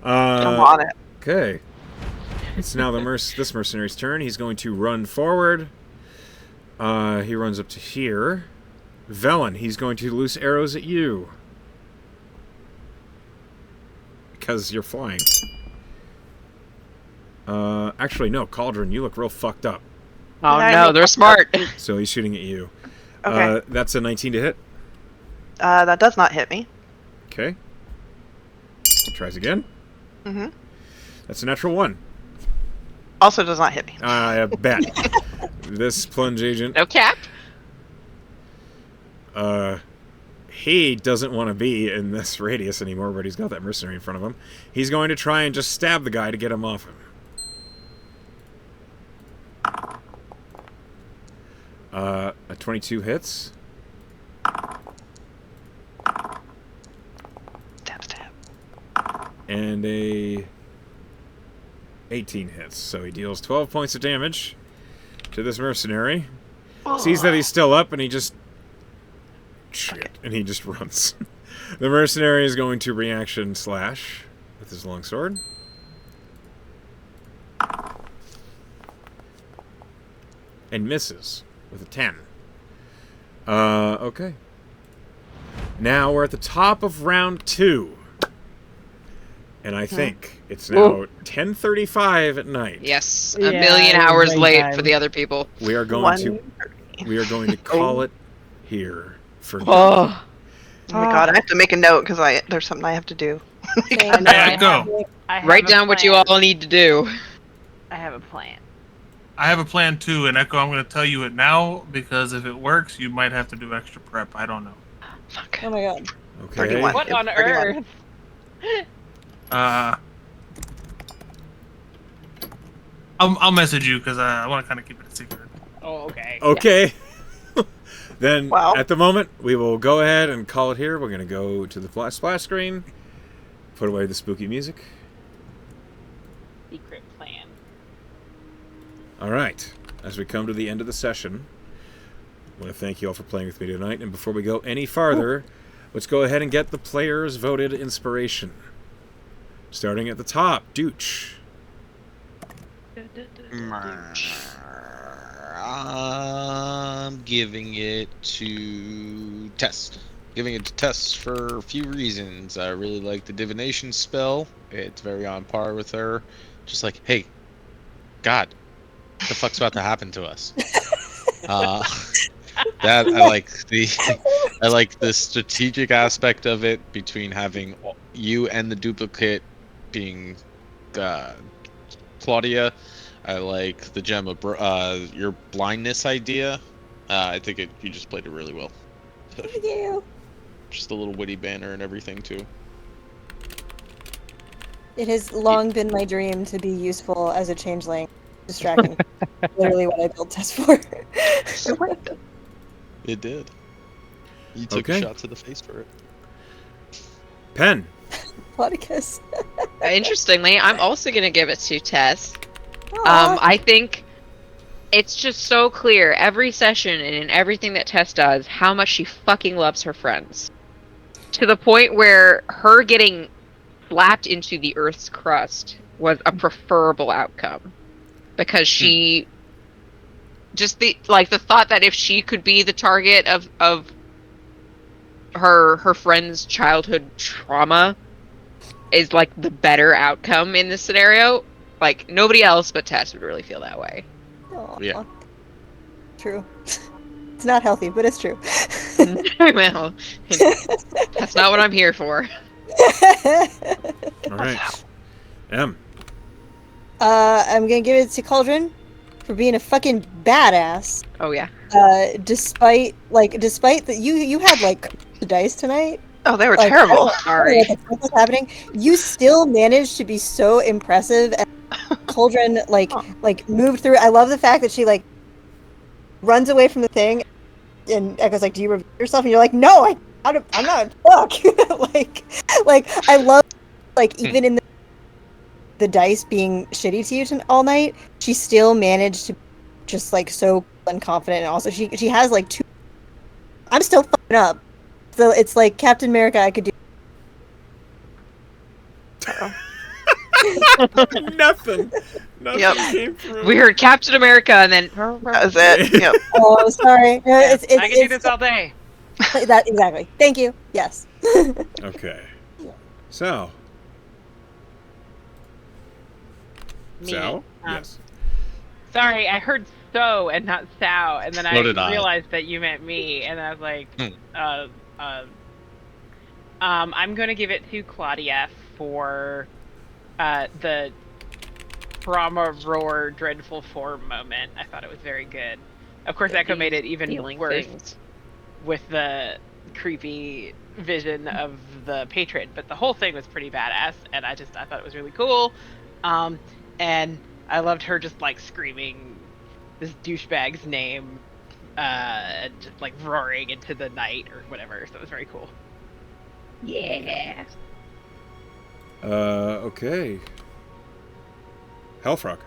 I'm on it. Okay. It's now this mercenary's turn. He's going to run forward. He runs up to here. Velen, he's going to loose arrows at you. Because you're flying. Actually, no, Cauldron, you look real fucked up. Oh I no, make they're smart. So he's shooting at you. Okay. That's a 19 to hit. That does not hit me. Okay. Tries again. Mm-hmm. That's a natural 1. Also does not hit me. I bet. This plunge agent, No cap. he doesn't want to be in this radius anymore, but he's got that mercenary in front of him. He's going to try and just stab the guy to get him off him. A 22 hits. Stab, stab. And a 18 hits. So he deals 12 points of damage to this mercenary. Sees that he's still up, and he just... Shit. And he just runs. The mercenary is going to reaction slash with his longsword. And misses with a 10. Okay. Now we're at the top of round 2. And I think it's now 10:35 at night. Yes, Yeah, a million it's hours night late time. for the other people. We are going to call it here for now. Oh, Oh my god, I have to make a note because there's something I have to do. I know, Yeah, I go. have write a down what you plan. all need to do. I have a plan. I have a plan too, and Echo, I'm going to tell you it now because if it works, you might have to do extra prep. I don't know. Fuck. Oh my god. Okay. 31. What Yep, on 31. earth? I'll message you because I want to kind of keep it a secret. Oh, okay. Okay. Then, Wow. at the moment, we will go ahead and call it here. We're going to go to the splash screen, put away the spooky music. Secret plan. All right. As we come to the end of the session, I want to thank you all for playing with me tonight. And before we go any farther, let's go ahead and get the players' voted inspiration. Starting at the top, Dooch. I'm giving it to Test. Giving it to Test for a few reasons. I really like the divination spell. It's very on par with her. Just like, hey, God, what the fuck's about to happen to us? That I like the strategic aspect of it between having you and the duplicate being Claudia. I like the gem of your blindness idea. I think you just played it really well. Thank you. Just a little witty banner and everything too. It has long been my dream to be useful as a changeling. Distracting. Literally what I built test for. It did. You took Okay. a shot to the face for it. Pen. Platycus. Interestingly, I'm also going to give it to Tess. Aw. I think it's just so clear every session and in everything that Tess does how much she fucking loves her friends. To the point where her getting slapped into the Earth's crust was a preferable outcome. Because she just the thought that if she could be the target of her friend's childhood trauma is like the better outcome in this scenario. Like nobody else but Tess would really feel that way. Aw. Yeah. True. It's not healthy, but it's true. Well, that's not what I'm here for. All right. M. I'm gonna give it to Cauldron for being a fucking badass. Oh yeah. Despite that you had like the dice tonight. Oh, they were Like, terrible. I don't know what the fuck was happening. You still managed to be so impressive. And Cauldron like moved through. I love the fact that she like runs away from the thing, and Echo's like, "Do you reveal yourself?" And you're like, "No, I'm not. Fuck." like I love like even in the dice being shitty to you all night, she still managed to just like so unconfident, and also she has like two. I'm still fucking up, so it's like Captain America. I could do. Nothing Yep. came through. We heard Captain America, and then That was it. Yep. Oh, sorry. No, Yeah, it's I can do this all day. that exactly. Thank you. Yes. Okay. So. Me. So? Yes. Sorry, I heard so and not sow, and then So did I. realized that you meant me, and I was like, I'm gonna give it to Claudia for the trauma roar dreadful form moment. I thought it was very good. Of course, Echo made it even Feeling worse things. with the creepy vision of the patron, but the whole thing was pretty badass, and I thought it was really cool. And I loved her just like screaming this douchebag's name, and just like roaring into the night or whatever. So it was very cool. Yeah. Okay. Hellfrog.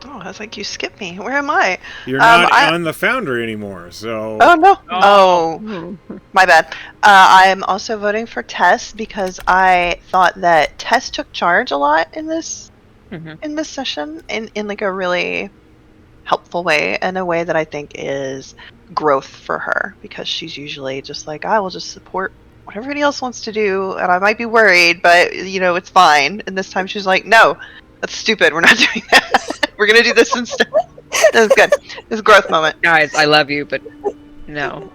Oh, I was like, you skipped me. Where am I? You're not I- on the Foundry anymore, so... Oh no. Oh. Oh, my bad. I'm also voting for Tess because I thought that Tess took charge a lot in this session in like a really helpful way, and a way that I think is growth for her, because she's usually just like, I will just support what everybody else wants to do, and I might be worried, but it's fine. And this time she's like, no, that's stupid. We're not doing that. We're gonna do this instead. That was good. It was a growth moment. Guys, I love you, but no.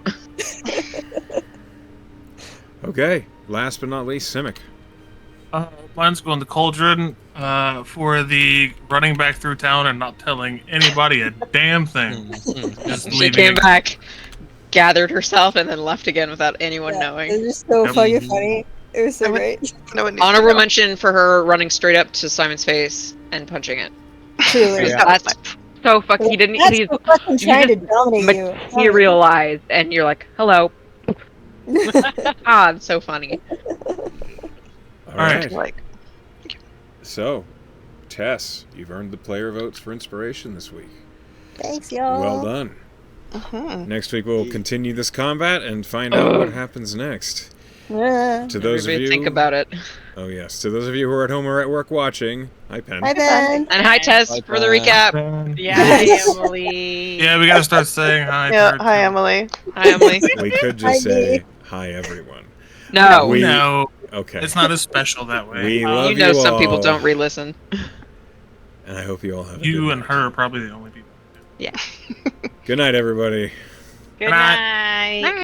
Okay. Last but not least, Simic. Mine's going to Cauldron for the running back through town and not telling anybody a damn thing. Just She leaving came it. back, gathered herself, and then left again without anyone It knowing. was just so Yep. fucking funny. It was so I would- great. No one needs to Honorable know. mention for her running straight up to Simon's face and punching it. Truly. That was That's so fucking. He didn't. That's He's for fucking trying to dominate you. materialized, and you're like, hello. Ah, it's so funny. All right. right. like, So, Tess, you've earned the player votes for inspiration this week. Thanks, y'all. Well done. mhm. Next week we'll continue this combat and find out what happens next. To those of Everybody you, think about it. oh yes, to those of you who are at home or at work watching, hi Pen. Hi, Ben. And hi, Tess, Bye, for the bye. recap. Yeah, Emily. Yeah, we gotta start saying hi. Yeah, to her, hi too. Emily. Hi, Emily. We could just say hi everyone. No, We- No, Okay. it's not as special that way. We love you know some all, people don't re-listen. and I hope you all have a You good and night. her are probably the only people. Yeah. Good night, everybody. Good Good night. night.